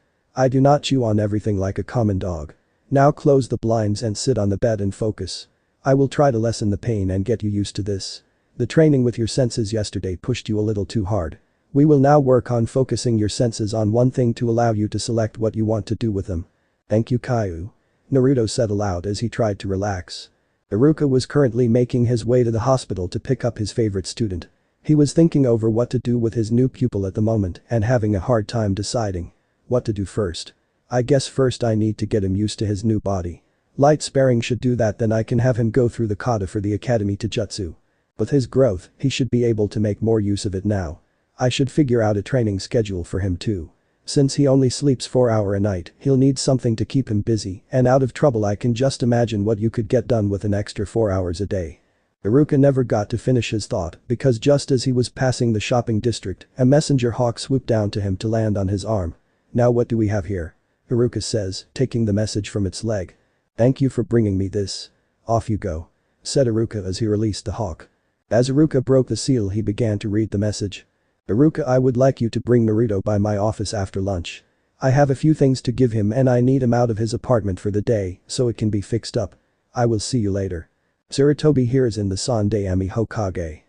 I do not chew on everything like a common dog. Now close the blinds and sit on the bed and focus. I will try to lessen the pain and get you used to this. The training with your senses yesterday pushed you a little too hard. We will now work on focusing your senses on one thing to allow you to select what you want to do with them. Thank you Caillou. Naruto said aloud as he tried to relax. Iruka was currently making his way to the hospital to pick up his favorite student. He was thinking over what to do with his new pupil at the moment and having a hard time deciding what to do first. I guess first I need to get him used to his new body. Light sparing should do that, then I can have him go through the kata for the academy to jutsu. With his growth, he should be able to make more use of it now. I should figure out a training schedule for him too. Since he only sleeps 4 hours a night, he'll need something to keep him busy and out of trouble. I can just imagine what you could get done with an extra 4 hours a day. Iruka never got to finish his thought because just as he was passing the shopping district, a messenger hawk swooped down to him to land on his arm. Now what do we have here? Iruka says, taking the message from its leg. Thank you for bringing me this. Off you go. Said Iruka as he released the hawk. As Iruka broke the seal, he began to read the message. Iruka, I would like you to bring Naruto by my office after lunch. I have a few things to give him and I need him out of his apartment for the day so it can be fixed up. I will see you later. Sarutobi here is in the Sandaime Hokage.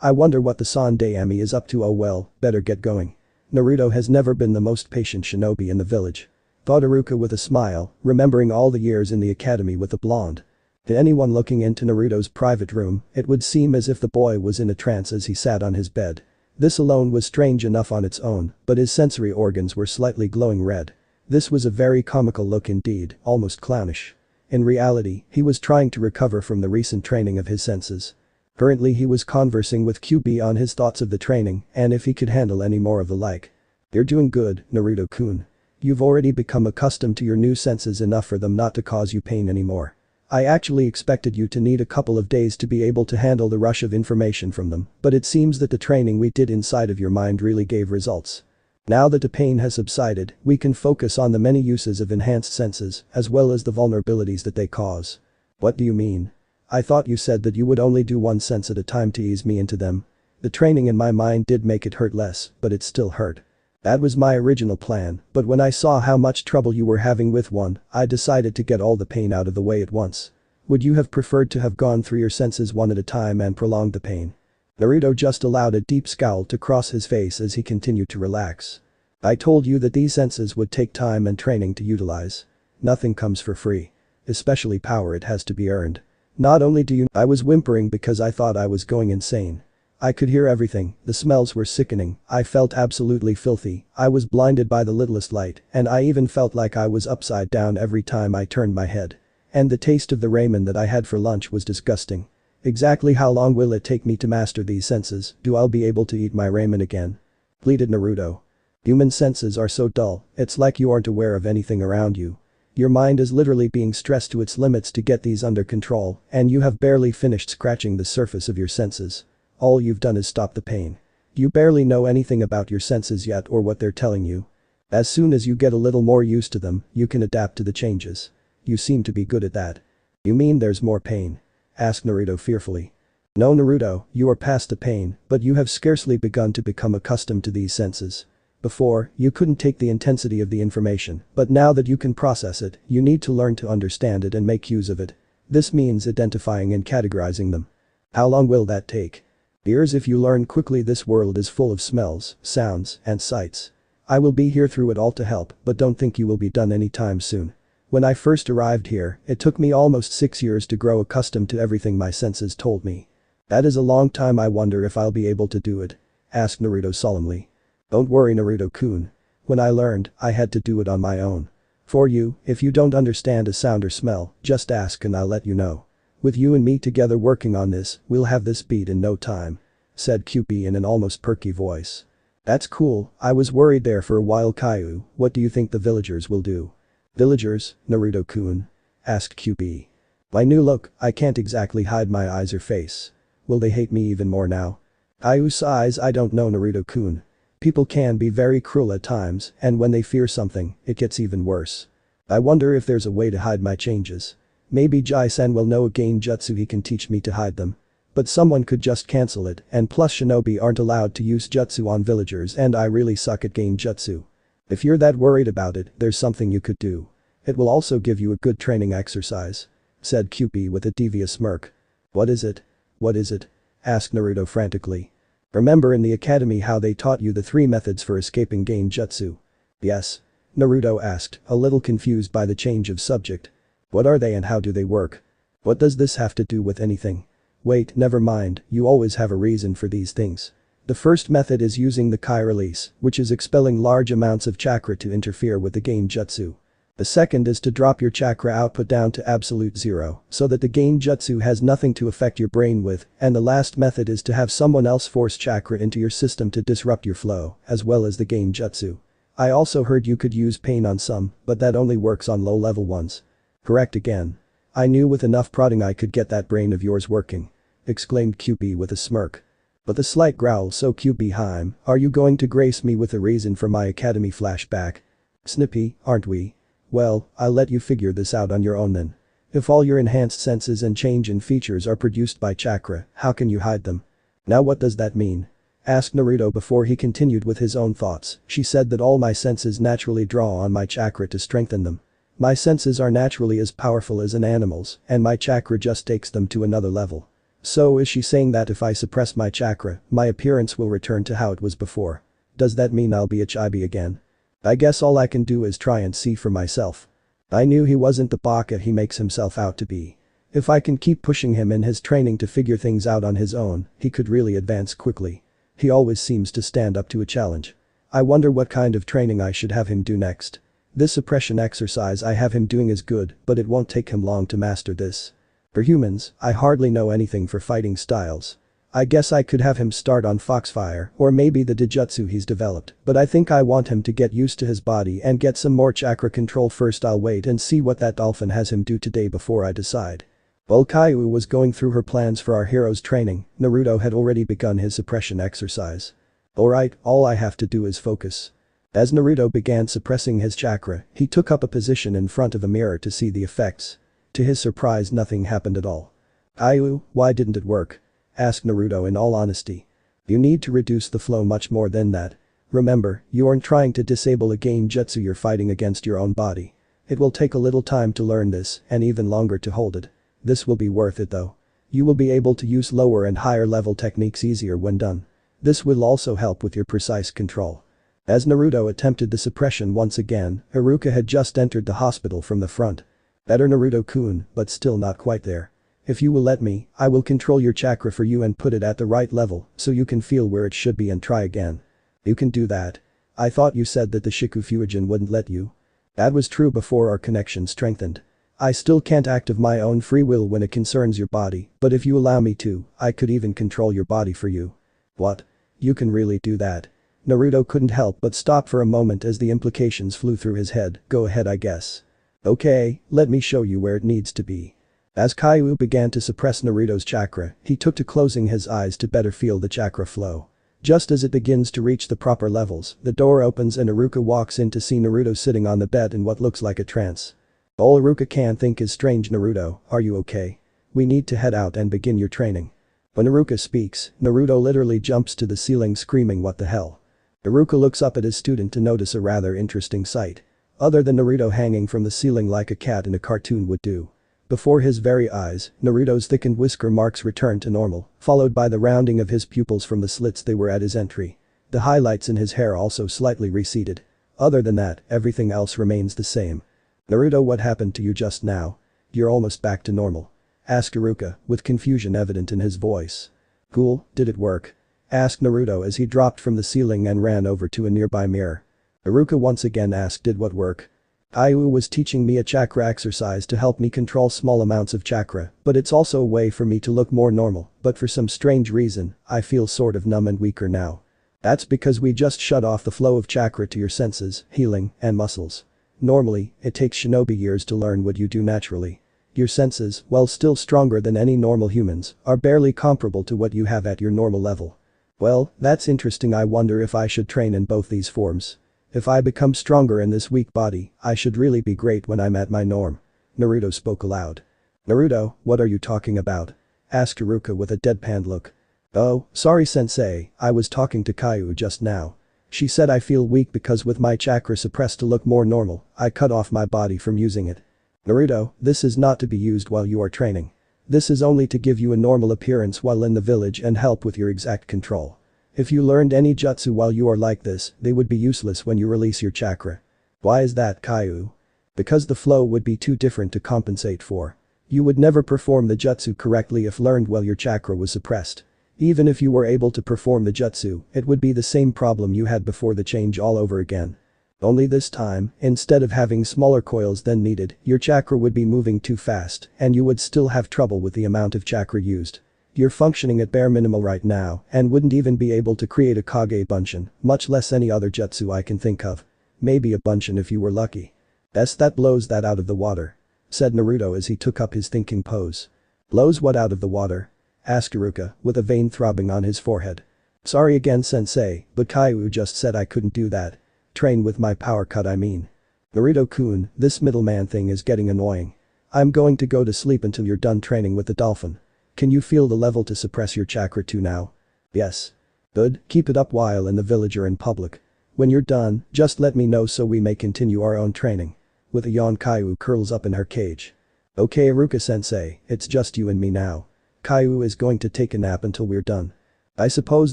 I wonder what the Sandaime is up to. Oh well, better get going. Naruto has never been the most patient shinobi in the village. Thought Iruka with a smile, remembering all the years in the academy with the blonde. To anyone looking into Naruto's private room, it would seem as if the boy was in a trance as he sat on his bed. This alone was strange enough on its own, but his sensory organs were slightly glowing red. This was a very comical look indeed, almost clownish. In reality, he was trying to recover from the recent training of his senses. Currently he was conversing with QB on his thoughts of the training and if he could handle any more of the like. You're doing good, Naruto-kun. You've already become accustomed to your new senses enough for them not to cause you pain anymore. I actually expected you to need a couple of days to be able to handle the rush of information from them, but it seems that the training we did inside of your mind really gave results. Now that the pain has subsided, we can focus on the many uses of enhanced senses, as well as the vulnerabilities that they cause. What do you mean? I thought you said that you would only do one sense at a time to ease me into them. The training in my mind did make it hurt less, but it still hurt. That was my original plan, but when I saw how much trouble you were having with one, I decided to get all the pain out of the way at once. Would you have preferred to have gone through your senses one at a time and prolonged the pain? Naruto just allowed a deep scowl to cross his face as he continued to relax. I told you that these senses would take time and training to utilize. Nothing comes for free. Especially power, it has to be earned. Not only do you— I was whimpering because I thought I was going insane. I could hear everything, the smells were sickening, I felt absolutely filthy, I was blinded by the littlest light, and I even felt like I was upside down every time I turned my head. And the taste of the ramen that I had for lunch was disgusting. Exactly how long will it take me to master these senses? Do I'll be able to eat my ramen again? Pleaded Naruto. Human senses are so dull, it's like you aren't aware of anything around you. Your mind is literally being stressed to its limits to get these under control, and you have barely finished scratching the surface of your senses. All you've done is stop the pain. You barely know anything about your senses yet or what they're telling you. As soon as you get a little more used to them, you can adapt to the changes. You seem to be good at that. You mean there's more pain? Asked Naruto fearfully. No, Naruto, you are past the pain, but you have scarcely begun to become accustomed to these senses. Before, you couldn't take the intensity of the information, but now that you can process it, you need to learn to understand it and make use of it. This means identifying and categorizing them. How long will that take? Years if you learn quickly. This world is full of smells, sounds, and sights. I will be here through it all to help, but don't think you will be done anytime soon. When I first arrived here, it took me almost 6 years to grow accustomed to everything my senses told me. That is a long time. I wonder if I'll be able to do it? Asked Naruto solemnly. Don't worry, Naruto-kun. When I learned, I had to do it on my own. For you, if you don't understand a sound or smell, just ask and I'll let you know. With you and me together working on this, we'll have this beat in no time. Said QB in an almost perky voice. That's cool, I was worried there for a while. Caillou, what do you think the villagers will do? Villagers, Naruto-kun? Asked QB. My new look, I can't exactly hide my eyes or face. Will they hate me even more now? Caillou sighs. I don't know, Naruto-kun. People can be very cruel at times, and when they fear something, it gets even worse. I wonder if there's a way to hide my changes. Maybe Jai-san will know a genjutsu he can teach me to hide them. But someone could just cancel it, and plus shinobi aren't allowed to use jutsu on villagers and I really suck at genjutsu. If you're that worried about it, there's something you could do. It will also give you a good training exercise. Said QB with a devious smirk. What is it? What is it? Asked Naruto frantically. Remember in the academy how they taught you the 3 methods for escaping genjutsu? Yes. Naruto asked, a little confused by the change of subject. What are they and how do they work? What does this have to do with anything? Wait, never mind, you always have a reason for these things. The first method is using the Kai release, which is expelling large amounts of chakra to interfere with the gain jutsu. The second is to drop your chakra output down to absolute zero, so that the gain jutsu has nothing to affect your brain with, and the last method is to have someone else force chakra into your system to disrupt your flow, as well as the gain jutsu. I also heard you could use pain on some, but that only works on low-level ones. Correct again. I knew with enough prodding I could get that brain of yours working. Exclaimed QB with a smirk. But the slight growl, so QB Heim, are you going to grace me with a reason for my academy flashback? Snippy, aren't we? Well, I'll let you figure this out on your own then. If all your enhanced senses and change in features are produced by chakra, how can you hide them? Now what does that mean? Asked Naruto before he continued with his own thoughts. She said that all my senses naturally draw on my chakra to strengthen them. My senses are naturally as powerful as an animal's, and my chakra just takes them to another level. So is she saying that if I suppress my chakra, my appearance will return to how it was before? Does that mean I'll be a chibi again? I guess all I can do is try and see for myself. I knew he wasn't the baka he makes himself out to be. If I can keep pushing him in his training to figure things out on his own, he could really advance quickly. He always seems to stand up to a challenge. I wonder what kind of training I should have him do next. This suppression exercise I have him doing is good, but it won't take him long to master this. For humans, I hardly know anything for fighting styles. I guess I could have him start on Foxfire or maybe the Dijutsu he's developed, but I think I want him to get used to his body and get some more chakra control first. I'll wait and see what that dolphin has him do today before I decide. While Kaiu was going through her plans for our hero's training, Naruto had already begun his suppression exercise. Alright, all I have to do is focus. As Naruto began suppressing his chakra, he took up a position in front of a mirror to see the effects. To his surprise, nothing happened at all. Kaiu, why didn't it work? Asked Naruto in all honesty. You need to reduce the flow much more than that. Remember, you aren't trying to disable a gain jutsu, you're fighting against your own body. It will take a little time to learn this and even longer to hold it. This will be worth it though. You will be able to use lower and higher level techniques easier when done. This will also help with your precise control. As Naruto attempted the suppression once again, Iruka had just entered the hospital from the front. Better Naruto-kun, but still not quite there. If you will let me, I will control your chakra for you and put it at the right level so you can feel where it should be and try again. You can do that. I thought you said that the Shikufuijin wouldn't let you. That was true before our connection strengthened. I still can't act of my own free will when it concerns your body, but if you allow me to, I could even control your body for you. What? You can really do that? Naruto couldn't help but stop for a moment as the implications flew through his head. Go ahead, I guess. Okay, let me show you where it needs to be. As Kaiu began to suppress Naruto's chakra, he took to closing his eyes to better feel the chakra flow. Just as it begins to reach the proper levels, the door opens and Iruka walks in to see Naruto sitting on the bed in what looks like a trance. All Iruka can think is, strange. Naruto, are you okay? We need to head out and begin your training. When Iruka speaks, Naruto literally jumps to the ceiling screaming, what the hell? Iruka looks up at his student to notice a rather interesting sight. Other than Naruto hanging from the ceiling like a cat in a cartoon would do. Before his very eyes, Naruto's thickened whisker marks returned to normal, followed by the rounding of his pupils from the slits they were at his entry. The highlights in his hair also slightly receded. Other than that, everything else remains the same. Naruto, what happened to you just now? You're almost back to normal. Asked Iruka, with confusion evident in his voice. Cool, did it work? Asked Naruto as he dropped from the ceiling and ran over to a nearby mirror. Iruka once again asked, did what work? Kaiu was teaching me a chakra exercise to help me control small amounts of chakra, but it's also a way for me to look more normal, but for some strange reason, I feel sort of numb and weaker now. That's because we just shut off the flow of chakra to your senses, healing, and muscles. Normally, it takes shinobi years to learn what you do naturally. Your senses, while still stronger than any normal humans, are barely comparable to what you have at your normal level. Well, that's interesting. I wonder if I should train in both these forms. If I become stronger in this weak body, I should really be great when I'm at my norm. Naruto spoke aloud. Naruto, what are you talking about? Asked Iruka with a deadpan look. Oh, sorry sensei, I was talking to Kaiu just now. She said I feel weak because with my chakra suppressed to look more normal, I cut off my body from using it. Naruto, this is not to be used while you are training. This is only to give you a normal appearance while in the village and help with your exact control. If you learned any jutsu while you are like this, they would be useless when you release your chakra. Why is that, Kaiu? Because the flow would be too different to compensate for. You would never perform the jutsu correctly if learned while your chakra was suppressed. Even if you were able to perform the jutsu, it would be the same problem you had before the change all over again. Only this time, instead of having smaller coils than needed, your chakra would be moving too fast and you would still have trouble with the amount of chakra used. You're functioning at bare minimal right now and wouldn't even be able to create a Kage Bunshin, much less any other jutsu I can think of. Maybe a Bunshin if you were lucky. That blows that out of the water," said Naruto as he took up his thinking pose. "Blows what out of the water?" asked Iruka, with a vein throbbing on his forehead. "Sorry again sensei, but Kaiu just said I couldn't do that. Train with my power cut I mean. Naruto-kun, this middleman thing is getting annoying. I'm going to go to sleep until you're done training with the dolphin. Can you feel the level to suppress your chakra to now?" "Yes." "Good, keep it up while in the village or in public. When you're done, just let me know so we may continue our own training." With a yawn Kaiu curls up in her cage. "Okay Iruka-sensei, it's just you and me now. Kaiu is going to take a nap until we're done." "I suppose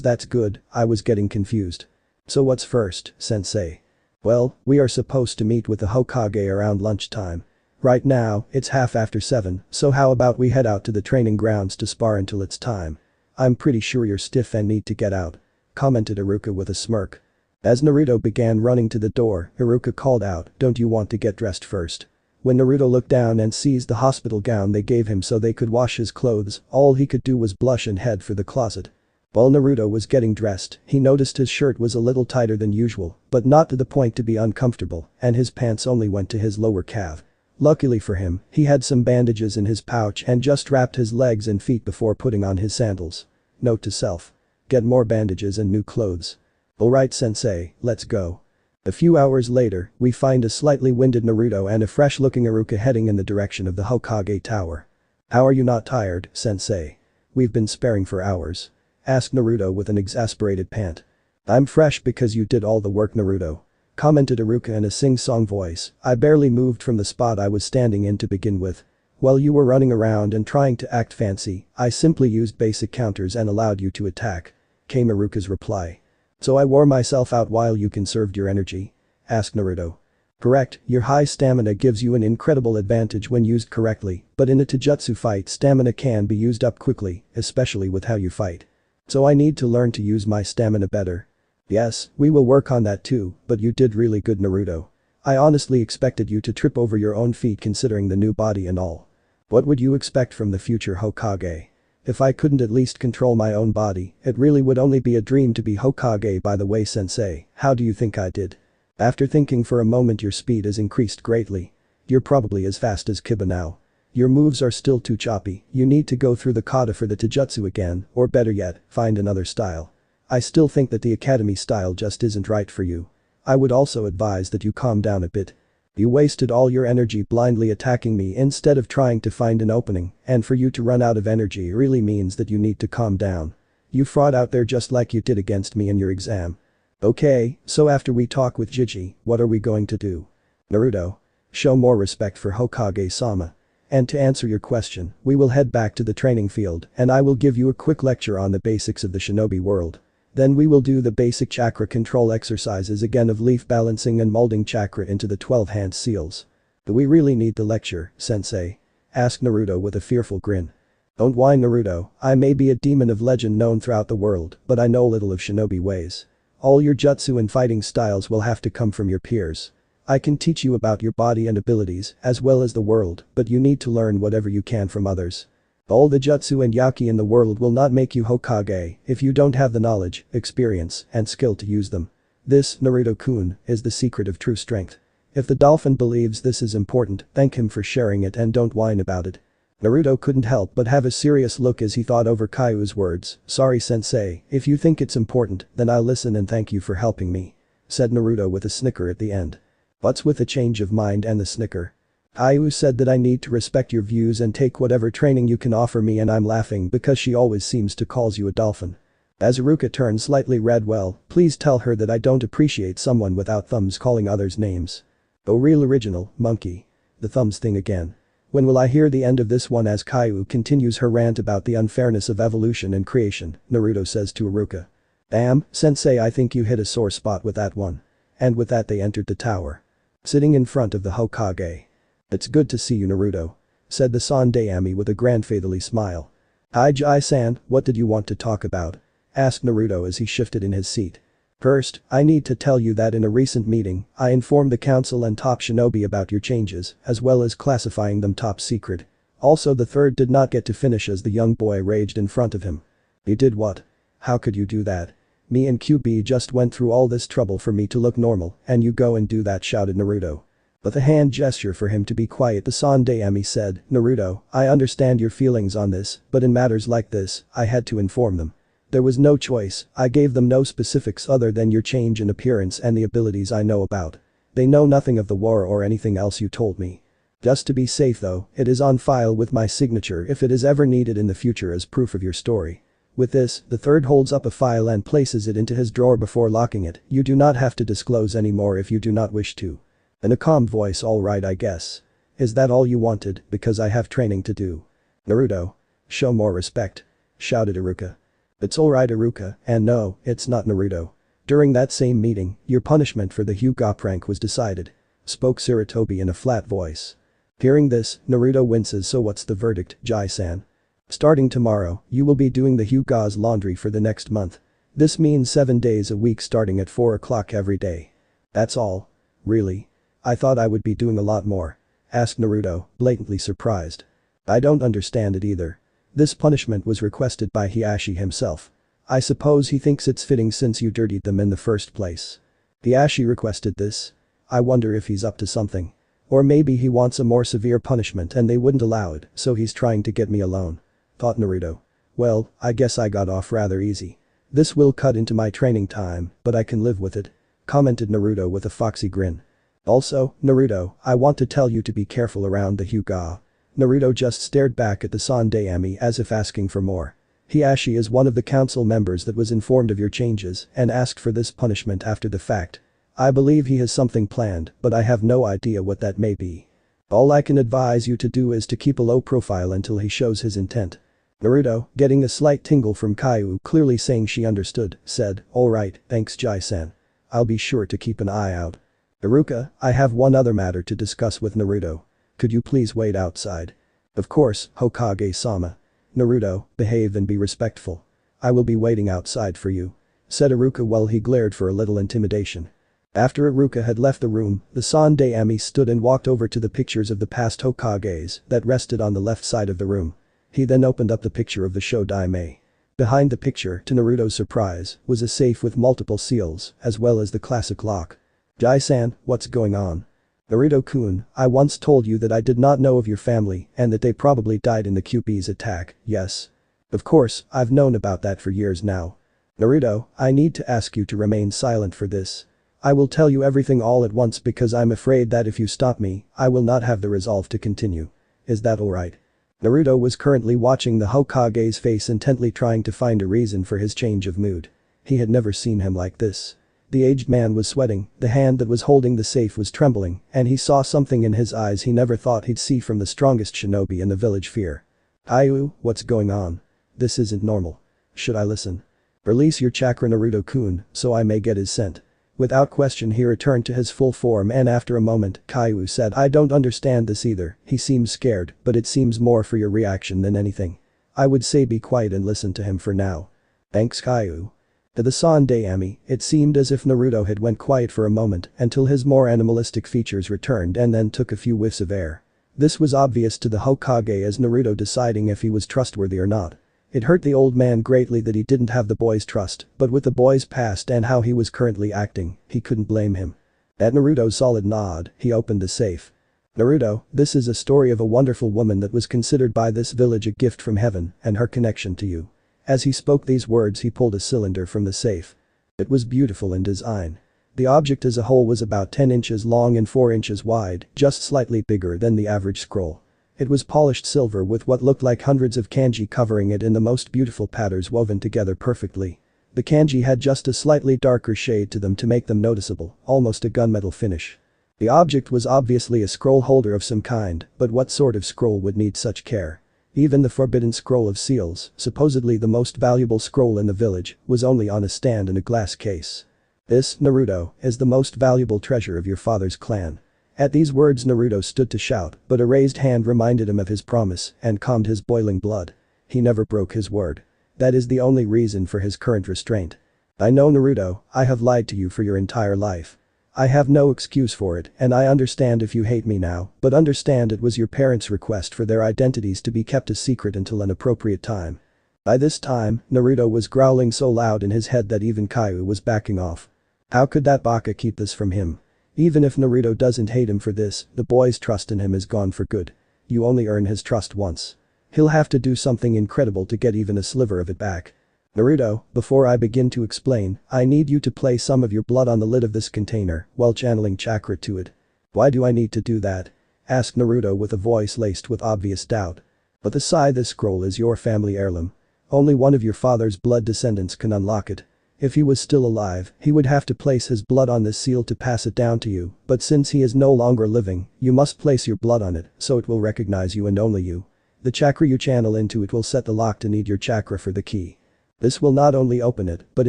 that's good, I was getting confused." "So what's first, sensei?" "Well, we are supposed to meet with the Hokage around lunchtime. Right now, it's 7:30, so how about we head out to the training grounds to spar until it's time. I'm pretty sure you're stiff and need to get out," commented Iruka with a smirk. As Naruto began running to the door, Iruka called out, "Don't you want to get dressed first?" When Naruto looked down and sees the hospital gown they gave him so they could wash his clothes, all he could do was blush and head for the closet. While Naruto was getting dressed, he noticed his shirt was a little tighter than usual, but not to the point to be uncomfortable, and his pants only went to his lower calf. Luckily for him, he had some bandages in his pouch and just wrapped his legs and feet before putting on his sandals. Note to self. Get more bandages and new clothes. "Alright sensei, let's go." A few hours later, we find a slightly winded Naruto and a fresh-looking Iruka heading in the direction of the Hokage Tower. "How are you not tired, sensei? We've been sparring for hours," asked Naruto with an exasperated pant. "I'm fresh because you did all the work Naruto," commented Iruka in a sing-song voice. "I barely moved from the spot I was standing in to begin with. While you were running around and trying to act fancy, I simply used basic counters and allowed you to attack," came Iruka's reply. "So I wore myself out while you conserved your energy?" asked Naruto. "Correct, your high stamina gives you an incredible advantage when used correctly, but in a taijutsu fight stamina can be used up quickly, especially with how you fight. So I need to learn to use my stamina better." "Yes, we will work on that too, but you did really good Naruto. I honestly expected you to trip over your own feet considering the new body and all. What would you expect from the future Hokage? If I couldn't at least control my own body, it really would only be a dream to be Hokage. By the way sensei, how do you think I did?" After thinking for a moment, your speed has increased greatly. You're probably as fast as Kiba now. Your moves are still too choppy, you need to go through the kata for the taijutsu again, or better yet, find another style. I still think that the academy style just isn't right for you. I would also advise that you calm down a bit. You wasted all your energy blindly attacking me instead of trying to find an opening, and for you to run out of energy really means that you need to calm down. You fraud out there just like you did against me in your exam. Okay, so after we talk with Jiji, what are we going to do? Naruto. Show more respect for Hokage-sama. And to answer your question, we will head back to the training field and I will give you a quick lecture on the basics of the shinobi world. Then we will do the basic chakra control exercises again of leaf balancing and molding chakra into the 12-hand seals. "Do we really need the lecture, sensei?" asked Naruto with a fearful grin. "Don't whine Naruto, I may be a demon of legend known throughout the world, but I know little of shinobi ways. All your jutsu and fighting styles will have to come from your peers. I can teach you about your body and abilities, as well as the world, but you need to learn whatever you can from others. All the jutsu and yaki in the world will not make you Hokage if you don't have the knowledge, experience, and skill to use them. This, Naruto-kun, is the secret of true strength. If the dolphin believes this is important, thank him for sharing it and don't whine about it." Naruto couldn't help but have a serious look as he thought over Kaiu's words. "Sorry sensei, if you think it's important, then I'll listen and thank you for helping me," said Naruto with a snicker at the end. What's with the change of mind and the snicker? Kaiu said that I need to respect your views and take whatever training you can offer me, and I'm laughing because she always seems to calls you a dolphin. As Iruka turned slightly red, "Well, please tell her that I don't appreciate someone without thumbs calling others names. Oh real original, monkey. The thumbs thing again. When will I hear the end of this one?" As Kaiu continues her rant about the unfairness of evolution and creation, Naruto says to Iruka. "Damn, sensei, I think you hit a sore spot with that one." And with that they entered the tower. Sitting in front of the Hokage. "It's good to see you Naruto. said the Sandaime with a grandfatherly smile. "Hi Jai-san, what did you want to talk about?" asked Naruto as he shifted in his seat. "First, I need to tell you that in a recent meeting, I informed the council and top shinobi about your changes, as well as classifying them top secret. Also the third did not get to finish as the young boy raged in front of him." "You did what? How could you do that? Me and QB just went through all this trouble for me to look normal, and you go and do that," shouted Naruto. With a hand gesture for him to be quiet, the Sandaime said, "Naruto, I understand your feelings on this, but in matters like this, I had to inform them. There was no choice, I gave them no specifics other than your change in appearance and the abilities I know about. They know nothing of the war or anything else you told me. Just to be safe though, it is on file with my signature if it is ever needed in the future as proof of your story." With this, the third holds up a file and places it into his drawer before locking it. "You do not have to disclose anymore if you do not wish to." In a calm voice, "All right I guess. Is that all you wanted, because I have training to do." "Naruto. Show more respect," shouted Iruka. "It's alright Iruka, and no, it's not Naruto. During that same meeting, your punishment for the Hyuga prank was decided," spoke Sarutobi in a flat voice. Hearing this, Naruto winces. "So what's the verdict, Jai-san?" "Starting tomorrow, you will be doing the Hyuga's laundry for the next month. This means 7 days a week starting at 4 o'clock every day." "That's all? Really? I thought I would be doing a lot more," asked Naruto, blatantly surprised. "I don't understand it either. This punishment was requested by Hiashi himself. I suppose he thinks it's fitting since you dirtied them in the first place." "Hiashi requested this? I wonder if he's up to something. Or maybe he wants a more severe punishment and they wouldn't allow it, so he's trying to get me alone," thought Naruto. "Well, I guess I got off rather easy. This will cut into my training time, but I can live with it," commented Naruto with a foxy grin. "Also, Naruto, I want to tell you to be careful around the Hyuga." Naruto just stared back at the Sandaime as if asking for more. "Hiashi is one of the council members that was informed of your changes and asked for this punishment after the fact. I believe he has something planned, but I have no idea what that may be. All I can advise you to do is to keep a low profile until he shows his intent." Naruto, getting a slight tingle from Caillou clearly saying she understood, said, "Alright, thanks Jai-san. I'll be sure to keep an eye out." "Iruka, I have one other matter to discuss with Naruto. Could you please wait outside?" "Of course, Hokage-sama. Naruto, behave and be respectful. I will be waiting outside for you," said Iruka while he glared for a little intimidation. After Iruka had left the room, the Sandaime stood and walked over to the pictures of the past Hokages that rested on the left side of the room. He then opened up the picture of the Shodaime. Behind the picture, to Naruto's surprise, was a safe with multiple seals, as well as the classic lock. "Jai-san, what's going on?" "Naruto-kun, I once told you that I did not know of your family and that they probably died in the QB's attack, yes? Of course, I've known about that for years now. Naruto, I need to ask you to remain silent for this. I will tell you everything all at once because I'm afraid that if you stop me, I will not have the resolve to continue. Is that alright?" Naruto was currently watching the Hokage's face intently trying to find a reason for his change of mood. He had never seen him like this. The aged man was sweating, the hand that was holding the safe was trembling, and he saw something in his eyes he never thought he'd see from the strongest shinobi in the village. Fear. "Caillou, what's going on? This isn't normal. Should I listen?" "Release your chakra Naruto-kun, so I may get his scent." Without question he returned to his full form and after a moment, Caillou said, "I don't understand this either, he seems scared, but it seems more for your reaction than anything. I would say be quiet and listen to him for now." "Thanks Caillou." To the Sandaime, it seemed as if Naruto had went quiet for a moment until his more animalistic features returned and then took a few whiffs of air. This was obvious to the Hokage as Naruto deciding if he was trustworthy or not. It hurt the old man greatly that he didn't have the boy's trust, but with the boy's past and how he was currently acting, he couldn't blame him. At Naruto's solid nod, he opened the safe. "Naruto, this is a story of a wonderful woman that was considered by this village a gift from heaven and her connection to you." As he spoke these words he pulled a cylinder from the safe. It was beautiful in design. The object as a whole was about 10 inches long and 4 inches wide, just slightly bigger than the average scroll. It was polished silver with what looked like hundreds of kanji covering it in the most beautiful patterns woven together perfectly. The kanji had just a slightly darker shade to them to make them noticeable, almost a gunmetal finish. The object was obviously a scroll holder of some kind, but what sort of scroll would need such care? Even the forbidden scroll of seals, supposedly the most valuable scroll in the village, was only on a stand in a glass case. "This, Naruto, is the most valuable treasure of your father's clan. At these words Naruto stood to shout, but a raised hand reminded him of his promise and calmed his boiling blood. He never broke his word. That is the only reason for his current restraint. I know Naruto, I have lied to you for your entire life. I have no excuse for it and I understand if you hate me now, but understand it was your parents' request for their identities to be kept a secret until an appropriate time. By this time, Naruto was growling so loud in his head that even Kaiu was backing off. How could that baka keep this from him? Even if Naruto doesn't hate him for this, the boy's trust in him is gone for good. You only earn his trust once. He'll have to do something incredible to get even a sliver of it back. Naruto, before I begin to explain, I need you to place some of your blood on the lid of this container while channeling chakra to it. Why do I need to do that? Asked Naruto with a voice laced with obvious doubt. But the sigh, this scroll is your family heirloom. Only one of your father's blood descendants can unlock it. If he was still alive, he would have to place his blood on this seal to pass it down to you, but since he is no longer living, you must place your blood on it so it will recognize you and only you. The chakra you channel into it will set the lock to need your chakra for the key. This will not only open it, but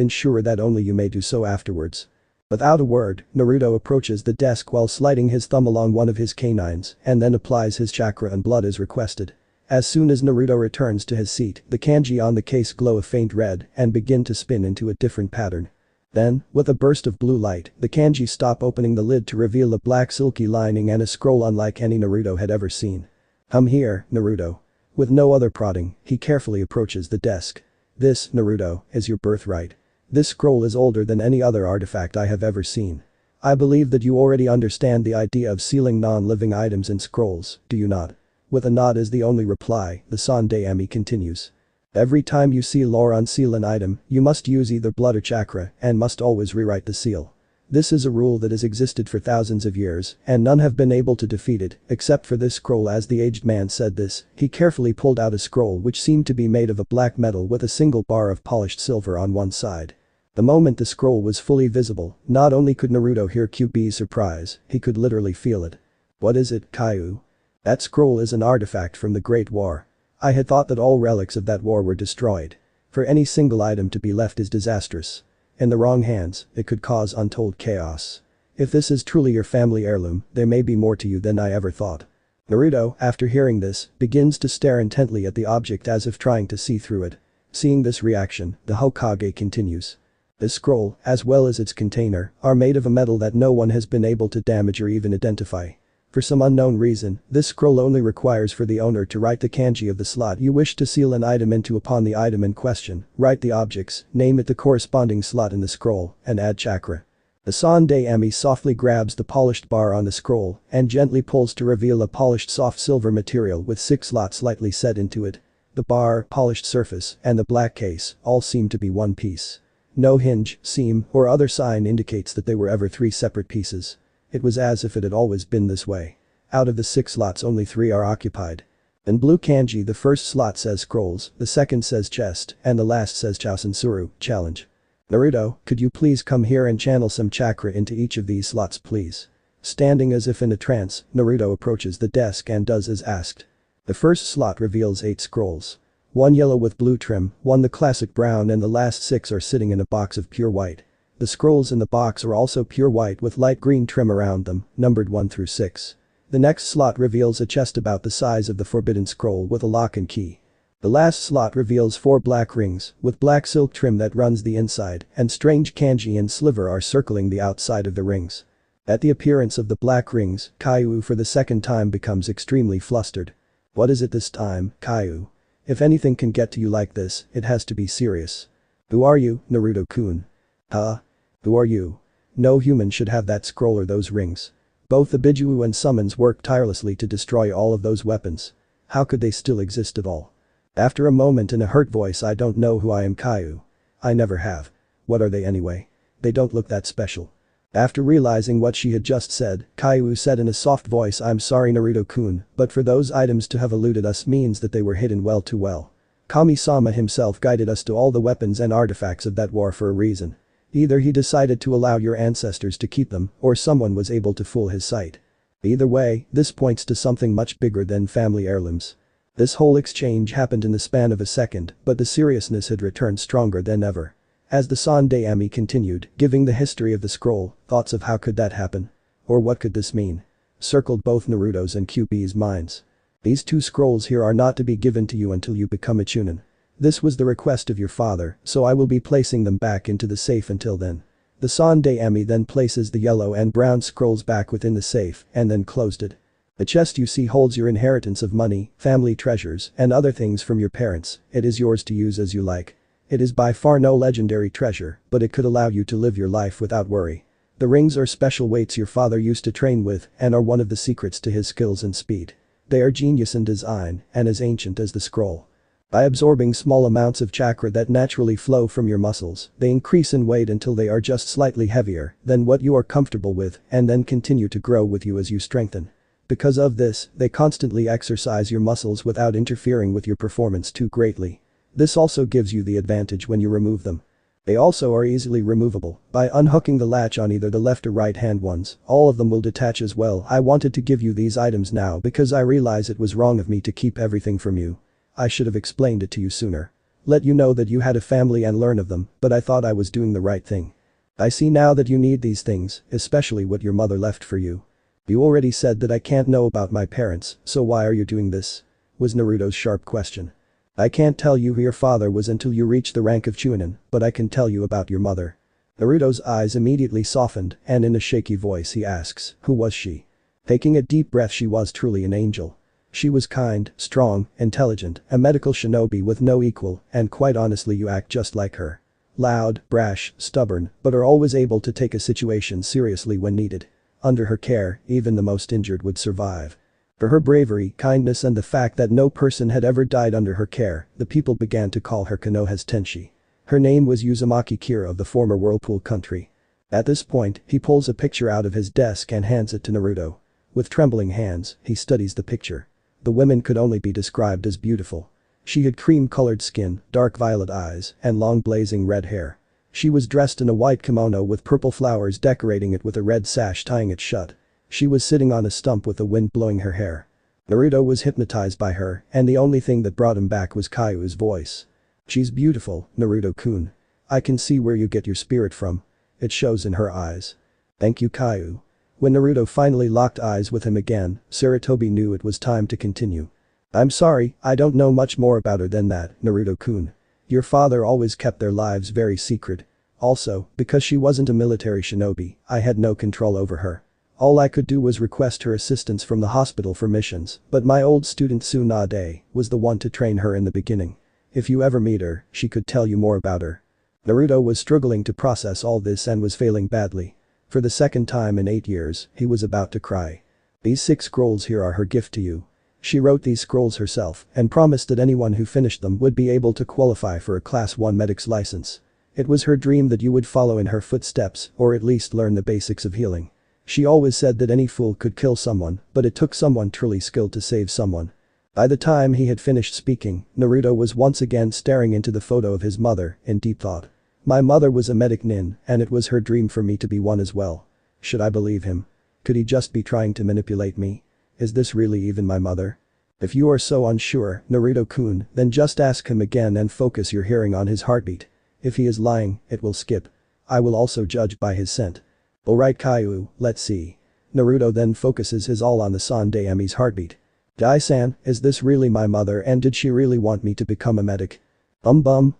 ensure that only you may do so afterwards. Without a word, Naruto approaches the desk while sliding his thumb along one of his canines and then applies his chakra and blood as requested. As soon as Naruto returns to his seat, the kanji on the case glow a faint red and begin to spin into a different pattern. Then, with a burst of blue light, the kanji stop opening the lid to reveal a black silky lining and a scroll unlike any Naruto had ever seen. Come here, Naruto. With no other prodding, he carefully approaches the desk. This, Naruto, is your birthright. This scroll is older than any other artifact I have ever seen. I believe that you already understand the idea of sealing non-living items in scrolls, do you not? With a nod as the only reply, the Sandaime continues. Every time you seal or unseal an item, you must use either blood or chakra and must always rewrite the seal. This is a rule that has existed for thousands of years and none have been able to defeat it except for this scroll. As the aged man said this, he carefully pulled out a scroll which seemed to be made of a black metal with a single bar of polished silver on one side. The moment the scroll was fully visible, not only could Naruto hear QB's surprise, he could literally feel it. What is it, Kaiu? That scroll is an artifact from the Great War. I had thought that all relics of that war were destroyed. For any single item to be left is disastrous. In the wrong hands, it could cause untold chaos. If this is truly your family heirloom, there may be more to you than I ever thought. Naruto, after hearing this, begins to stare intently at the object as if trying to see through it. Seeing this reaction, the Hokage continues. This scroll, as well as its container, are made of a metal that no one has been able to damage or even identify. For some unknown reason, this scroll only requires for the owner to write the kanji of the slot you wish to seal an item into. Upon the item in question, write the objects, name it the corresponding slot in the scroll, and add chakra. The Sandaime softly grabs the polished bar on the scroll and gently pulls to reveal a polished soft silver material with 6 slots lightly set into it. The bar, polished surface, and the black case all seem to be one piece. No hinge, seam, or other sign indicates that they were ever 3 separate pieces. It was as if it had always been this way. Out of the 6 slots only 3 are occupied. In blue kanji the first slot says scrolls, the second says chest, and the last says Chousansuru, challenge. Naruto, could you please come here and channel some chakra into each of these slots please? Standing as if in a trance, Naruto approaches the desk and does as asked. The first slot reveals 8 scrolls. 1 yellow with blue trim, 1 the classic brown and the last 6 are sitting in a box of pure white. The scrolls in the box are also pure white with light green trim around them, numbered 1 through 6. The next slot reveals a chest about the size of the forbidden scroll with a lock and key. The last slot reveals 4 black rings, with black silk trim that runs the inside, and strange kanji and sliver are circling the outside of the rings. At the appearance of the black rings, Kaiu for the second time becomes extremely flustered. What is it this time, Kaiu? If anything can get to you like this, it has to be serious. Who are you, Naruto-kun? Huh? Who are you? No human should have that scroll or those rings. Both the Bijuu and summons worked tirelessly to destroy all of those weapons. How could they still exist at all? After a moment in a hurt voice, I don't know who I am, Kaiu. I never have. What are they anyway? They don't look that special. After realizing what she had just said, Kaiu said in a soft voice, I'm sorry Naruto-kun, but for those items to have eluded us means that they were hidden well too well. Kami-sama himself guided us to all the weapons and artifacts of that war for a reason. Either he decided to allow your ancestors to keep them, or someone was able to fool his sight. Either way, this points to something much bigger than family heirlooms. This whole exchange happened in the span of a second, but the seriousness had returned stronger than ever. As the Sandaime continued, giving the history of the scroll, thoughts of how could that happen? Or what could this mean? circled both Naruto's and QB's minds. These two scrolls here are not to be given to you until you become a Chunin. This was the request of your father, so I will be placing them back into the safe until then. The Sandaime then places the yellow and brown scrolls back within the safe and then closed it. The chest you see holds your inheritance of money, family treasures, and other things from your parents. It is yours to use as you like. It is by far no legendary treasure, but it could allow you to live your life without worry. The rings are special weights your father used to train with and are one of the secrets to his skills and speed. They are genius in design and as ancient as the scroll. By absorbing small amounts of chakra that naturally flow from your muscles, they increase in weight until they are just slightly heavier than what you are comfortable with and then continue to grow with you as you strengthen. Because of this, they constantly exercise your muscles without interfering with your performance too greatly. This also gives you the advantage when you remove them. They also are easily removable. By unhooking the latch on either the left or right hand ones, all of them will detach as well. I wanted to give you these items now because I realize it was wrong of me to keep everything from you. I should have explained it to you sooner. Let you know that you had a family and learn of them, but I thought I was doing the right thing. I see now that you need these things, especially what your mother left for you. You already said that I can't know about my parents, so why are you doing this? Was Naruto's sharp question. I can't tell you who your father was until you reach the rank of Chunin, but I can tell you about your mother. Naruto's eyes immediately softened and in a shaky voice he asks, who was she? Taking a deep breath, she was truly an angel. She was kind, strong, intelligent, a medical shinobi with no equal, and quite honestly you act just like her. Loud, brash, stubborn, but are always able to take a situation seriously when needed. Under her care, even the most injured would survive. For her bravery, kindness and the fact that no person had ever died under her care, the people began to call her Konoha's Tenshi. Her name was Uzumaki Kira of the former Whirlpool country. At this point, he pulls a picture out of his desk and hands it to Naruto. With trembling hands, he studies the picture. The woman could only be described as beautiful. She had cream-colored skin, dark violet eyes, and long blazing red hair. She was dressed in a white kimono with purple flowers decorating it with a red sash tying it shut. She was sitting on a stump with the wind blowing her hair. Naruto was hypnotized by her, and the only thing that brought him back was Kaiu's voice. She's beautiful, Naruto-kun. I can see where you get your spirit from. It shows in her eyes. Thank you, Kaiu. When Naruto finally locked eyes with him again, Sarutobi knew it was time to continue. I'm sorry, I don't know much more about her than that, Naruto-kun. Your father always kept their lives very secret. Also, because she wasn't a military shinobi, I had no control over her. All I could do was request her assistance from the hospital for missions, but my old student Tsunade was the one to train her in the beginning. If you ever meet her, she could tell you more about her. Naruto was struggling to process all this and was failing badly. For the second time in 8 years, he was about to cry. These 6 scrolls here are her gift to you. She wrote these scrolls herself and promised that anyone who finished them would be able to qualify for a Class 1 medic's license. It was her dream that you would follow in her footsteps or at least learn the basics of healing. She always said that any fool could kill someone, but it took someone truly skilled to save someone. By the time he had finished speaking, Naruto was once again staring into the photo of his mother in deep thought. My mother was a medic nin, and it was her dream for me to be one as well. Should I believe him? Could he just be trying to manipulate me? Is this really even my mother? If you are so unsure, Naruto-kun, then just ask him again and focus your hearing on his heartbeat. If he is lying, it will skip. I will also judge by his scent. Alright Kaiu, let's see. Naruto then focuses his all on the Sandaime's heartbeat. Dai-san, is this really my mother and did she really want me to become a medic? Bum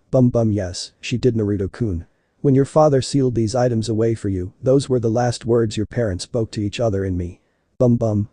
yes, she did Naruto-kun. When your father sealed these items away for you, those were the last words your parents spoke to each other in me. Bum.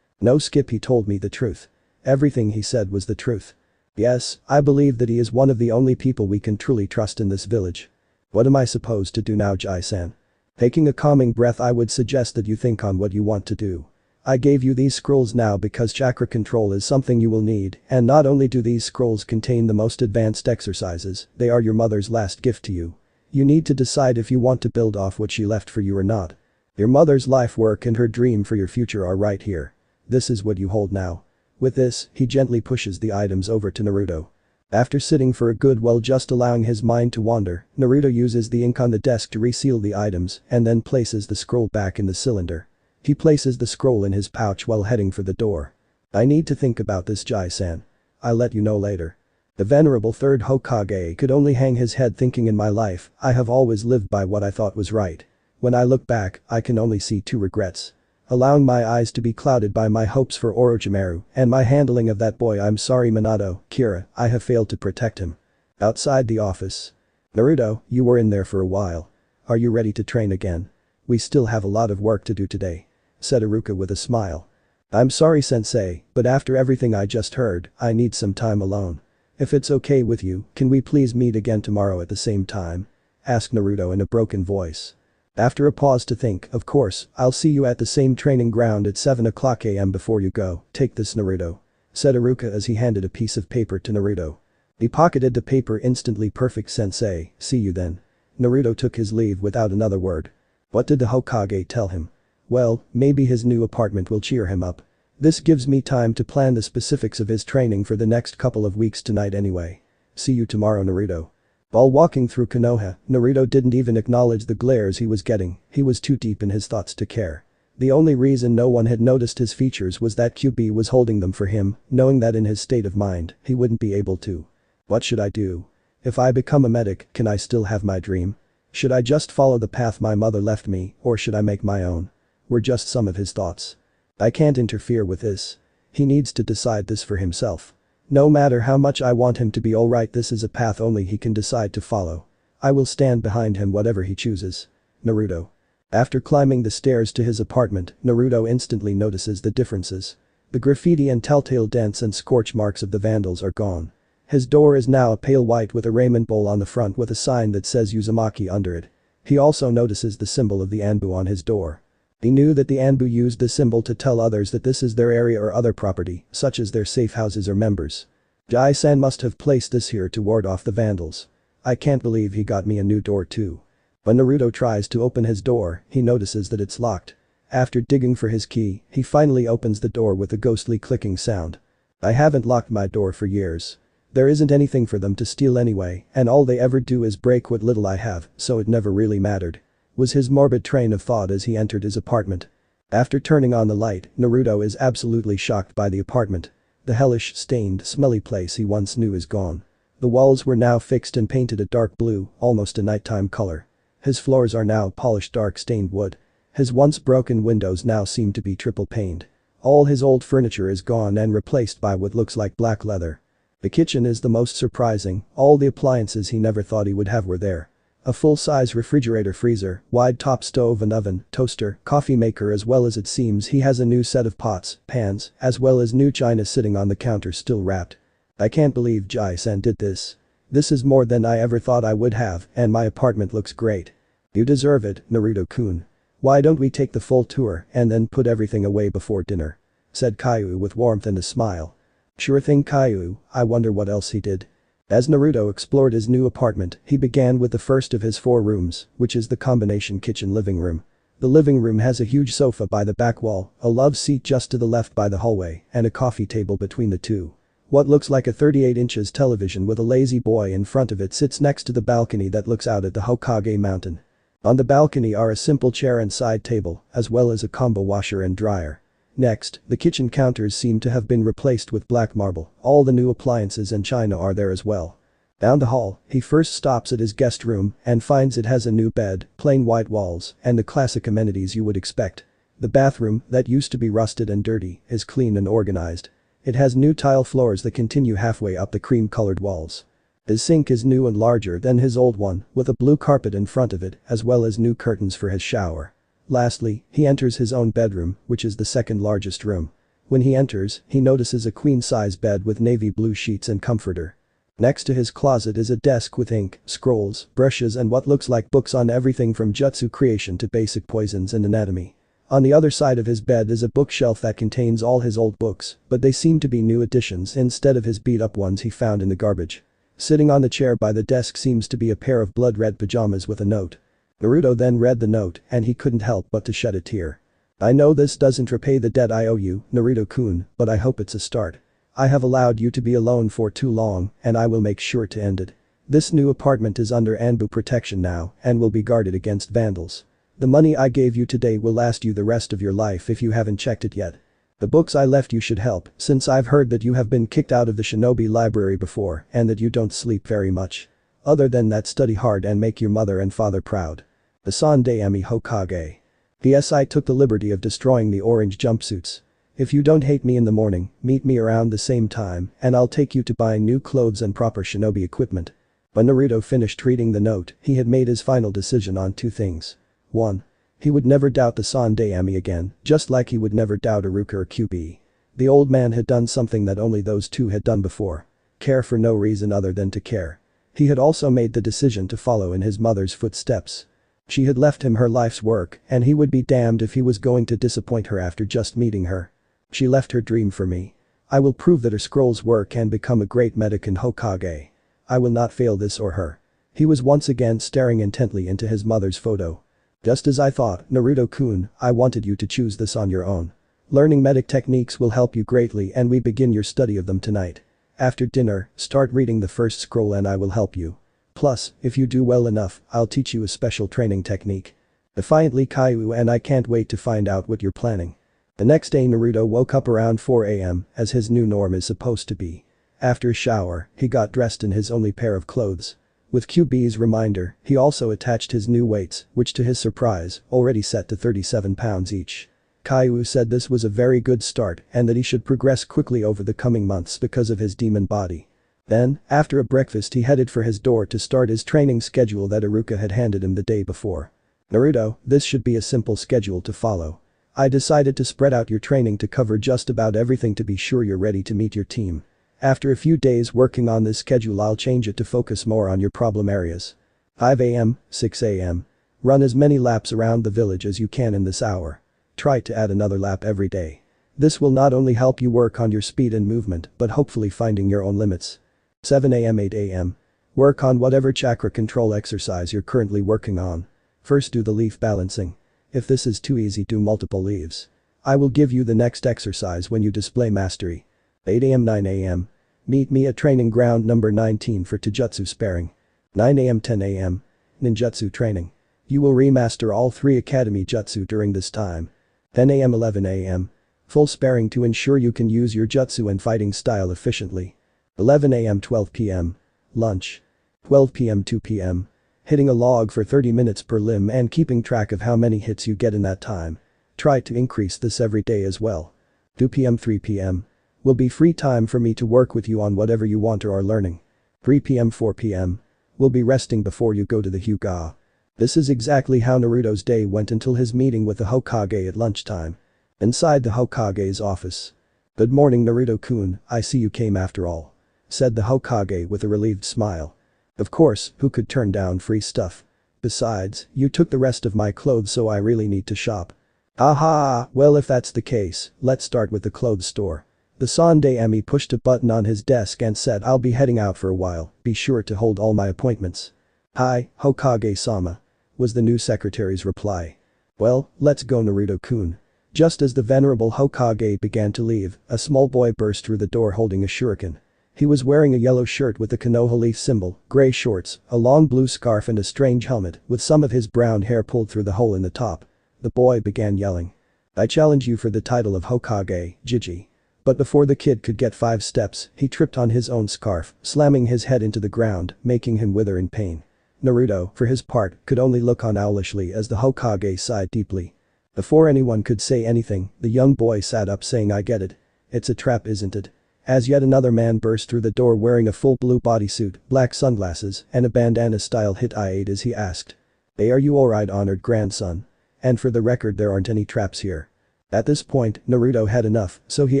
No skip, he told me the truth. Everything he said was the truth. Yes, I believe that he is one of the only people we can truly trust in this village. What am I supposed to do now, Jai-san? Taking a calming breath, I would suggest that you think on what you want to do. I gave you these scrolls now because chakra control is something you will need, and not only do these scrolls contain the most advanced exercises, they are your mother's last gift to you. You need to decide if you want to build off what she left for you or not. Your mother's life work and her dream for your future are right here. This is what you hold now. With this, he gently pushes the items over to Naruto. After sitting for a good while just allowing his mind to wander, Naruto uses the ink on the desk to reseal the items and then places the scroll back in the cylinder. He places the scroll in his pouch while heading for the door. I need to think about this, Jai-san. I'll let you know later. The venerable third Hokage could only hang his head thinking, in my life, I have always lived by what I thought was right. When I look back, I can only see 2 regrets. allowing my eyes to be clouded by my hopes for Orochimaru and my handling of that boy. I'm sorry Minato, Kira, I have failed to protect him. Outside the office. Naruto, you were in there for a while. Are you ready to train again? We still have a lot of work to do today. Said Iruka with a smile. I'm sorry sensei, but after everything I just heard, I need some time alone. If it's okay with you, can we please meet again tomorrow at the same time? Asked Naruto in a broken voice. After a pause to think, of course, I'll see you at the same training ground at 7 o'clock AM before you go. Take this Naruto. Said Iruka as he handed a piece of paper to Naruto. He pocketed the paper instantly. Perfect sensei, see you then. Naruto took his leave without another word. What did the Hokage tell him? Well, maybe his new apartment will cheer him up. This gives me time to plan the specifics of his training for the next couple of weeks tonight anyway. See you tomorrow Naruto. While walking through Konoha, Naruto didn't even acknowledge the glares he was getting, he was too deep in his thoughts to care. The only reason no one had noticed his features was that QB was holding them for him, knowing that in his state of mind, he wouldn't be able to. What should I do? If I become a medic, can I still have my dream? Should I just follow the path my mother left me, or should I make my own? Were just some of his thoughts. I can't interfere with this. He needs to decide this for himself. No matter how much I want him to be alright, this is a path only he can decide to follow. I will stand behind him whatever he chooses. Naruto. After climbing the stairs to his apartment, Naruto instantly notices the differences. The graffiti and telltale dents and scorch marks of the vandals are gone. His door is now a pale white with a ramen bowl on the front with a sign that says Uzumaki under it. He also notices the symbol of the Anbu on his door. He knew that the Anbu used the symbol to tell others that this is their area or other property, such as their safe houses or members. Jai-san must have placed this here to ward off the vandals. I can't believe he got me a new door too. When Naruto tries to open his door, he notices that it's locked. After digging for his key, he finally opens the door with a ghostly clicking sound. I haven't locked my door for years. There isn't anything for them to steal anyway, and all they ever do is break what little I have, so it never really mattered. Was his morbid train of thought as he entered his apartment. After turning on the light, Naruto is absolutely shocked by the apartment. The hellish, stained, smelly place he once knew is gone. The walls were now fixed and painted a dark blue, almost a nighttime color. His floors are now polished dark stained wood. His once broken windows now seem to be triple paned. All his old furniture is gone and replaced by what looks like black leather. The kitchen is the most surprising, all the appliances he never thought he would have were there. A full-size refrigerator, freezer, wide-top stove and oven, toaster, coffee maker, as well as it seems he has a new set of pots, pans, as well as new china sitting on the counter still wrapped. I can't believe Jai-san did this. This is more than I ever thought I would have, and my apartment looks great. You deserve it, Naruto-kun. Why don't we take the full tour and then put everything away before dinner? Said Kaiu with warmth and a smile. Sure thing Kaiu, I wonder what else he did. As Naruto explored his new apartment, he began with the first of his 4 rooms, which is the combination kitchen living room. The living room has a huge sofa by the back wall, a love seat just to the left by the hallway, and a coffee table between the two. What looks like a 38 inches television with a lazy boy in front of it sits next to the balcony that looks out at the Hokage mountain. On the balcony are a simple chair and side table, as well as a combo washer and dryer. Next, the kitchen counters seem to have been replaced with black marble, all the new appliances and china are there as well. Down the hall, he first stops at his guest room and finds it has a new bed, plain white walls, and the classic amenities you would expect. The bathroom, that used to be rusted and dirty, is clean and organized. It has new tile floors that continue halfway up the cream-colored walls. His sink is new and larger than his old one, with a blue carpet in front of it, as well as new curtains for his shower. Lastly, he enters his own bedroom, which is the second largest room. When he enters, he notices a queen-size bed with navy blue sheets and comforter. Next to his closet is a desk with ink, scrolls, brushes and what looks like books on everything from jutsu creation to basic poisons and anatomy. On the other side of his bed is a bookshelf that contains all his old books, but they seem to be new additions instead of his beat-up ones he found in the garbage. Sitting on the chair by the desk seems to be a pair of blood-red pajamas with a note. Naruto then read the note and he couldn't help but to shed a tear. I know this doesn't repay the debt I owe you, Naruto-kun, but I hope it's a start. I have allowed you to be alone for too long and I will make sure to end it. This new apartment is under Anbu protection now and will be guarded against vandals. The money I gave you today will last you the rest of your life if you haven't checked it yet. The books I left you should help, since I've heard that you have been kicked out of the shinobi library before and that you don't sleep very much. Other than that, study hard and make your mother and father proud. The Sandaime Hokage. P.S. I took the liberty of destroying the orange jumpsuits. If you don't hate me in the morning, meet me around the same time and I'll take you to buying new clothes and proper shinobi equipment. When Naruto finished reading the note, he had made his final decision on two things. 1. He would never doubt the Sandaime again, just like he would never doubt Iruka or QB. The old man had done something that only those two had done before. Care for no reason other than to care. He had also made the decision to follow in his mother's footsteps. She had left him her life's work and he would be damned if he was going to disappoint her after just meeting her. She left her dream for me. I will prove that her scrolls work and become a great medic and Hokage. I will not fail this or her. He was once again staring intently into his mother's photo. Just as I thought, Naruto-kun, I wanted you to choose this on your own. Learning medic techniques will help you greatly and we begin your study of them tonight. After dinner, start reading the first scroll and I will help you. Plus, if you do well enough, I'll teach you a special training technique. Defiantly Caillou, and I can't wait to find out what you're planning. The next day Naruto woke up around 4 a.m. as his new norm is supposed to be. After a shower, he got dressed in his only pair of clothes. With QB's reminder, he also attached his new weights, which to his surprise, already set to 37 pounds each. Caillou said this was a very good start and that he should progress quickly over the coming months because of his demon body. Then, after a breakfast he headed for his door to start his training schedule that Iruka had handed him the day before. Naruto, this should be a simple schedule to follow. I decided to spread out your training to cover just about everything to be sure you're ready to meet your team. After a few days working on this schedule I'll change it to focus more on your problem areas. 5 a.m., 6 a.m. Run as many laps around the village as you can in this hour. Try to add another lap every day. This will not only help you work on your speed and movement but hopefully finding your own limits. 7 a.m. 8 a.m. Work on whatever chakra control exercise you're currently working on. First do the leaf balancing. If this is too easy, do multiple leaves. I will give you the next exercise when you display mastery. 8 a.m. 9 a.m. Meet me at training ground number 19 for Taijutsu sparring. 9 a.m. 10 a.m. Ninjutsu training. You will remaster all 3 academy jutsu during this time. 10 a.m. 11 a.m. Full sparring to ensure you can use your jutsu and fighting style efficiently. 11 a.m. 12 p.m. Lunch. 12 p.m. 2 p.m. Hitting a log for 30 minutes per limb and keeping track of how many hits you get in that time. Try to increase this every day as well. 2 p.m. 3 p.m. Will be free time for me to work with you on whatever you want or are learning. 3 p.m. 4 p.m. Will be resting before you go to the Hyuga. This is exactly how Naruto's day went until his meeting with the Hokage at lunchtime. Inside the Hokage's office. Good morning Naruto-kun, I see you came after all. Said the Hokage with a relieved smile. Of course, who could turn down free stuff? Besides, you took the rest of my clothes so I really need to shop. Aha, well if that's the case, let's start with the clothes store. The Sandaime pushed a button on his desk and said I'll be heading out for a while, be sure to hold all my appointments. Hi, Hokage-sama. Was the new secretary's reply. Well, let's go Naruto-kun. Just as the venerable Hokage began to leave, a small boy burst through the door holding a shuriken. He was wearing a yellow shirt with the Konoha leaf symbol, gray shorts, a long blue scarf and a strange helmet, with some of his brown hair pulled through the hole in the top. The boy began yelling. I challenge you for the title of Hokage, Jiji. But before the kid could get 5 steps, he tripped on his own scarf, slamming his head into the ground, making him wither in pain. Naruto, for his part, could only look on owlishly as the Hokage sighed deeply. Before anyone could say anything, the young boy sat up saying I get it. It's a trap, isn't it? As yet another man burst through the door wearing a full blue bodysuit, black sunglasses, and a bandana-style hit I ate as he asked. Hey, are you alright, honored grandson? And for the record, there aren't any traps here. At this point, Naruto had enough, so he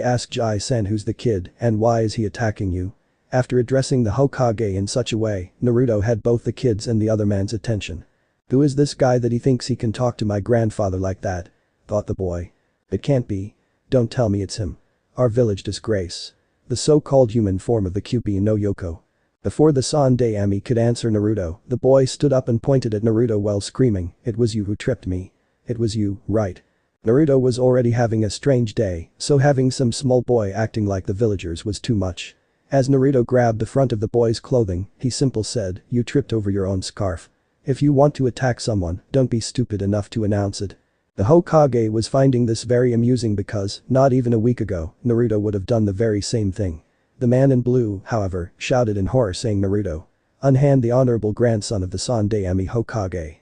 asked Jai-san, who's the kid and why is he attacking you? After addressing the Hokage in such a way, Naruto had both the kid's and the other man's attention. Who is this guy that he thinks he can talk to my grandfather like that? Thought the boy. It can't be. Don't tell me it's him. Our village disgrace. The so-called human form of the Kyuubi no Yoko. Before the Sandaime could answer Naruto, the boy stood up and pointed at Naruto while screaming, it was you who tripped me. It was you, right? Naruto was already having a strange day, so having some small boy acting like the villagers was too much. As Naruto grabbed the front of the boy's clothing, he simply said, you tripped over your own scarf. If you want to attack someone, don't be stupid enough to announce it. The Hokage was finding this very amusing because, not even a week ago, Naruto would have done the very same thing. The man in blue, however, shouted in horror saying Naruto. Unhand the honorable grandson of the Sandaime Hokage.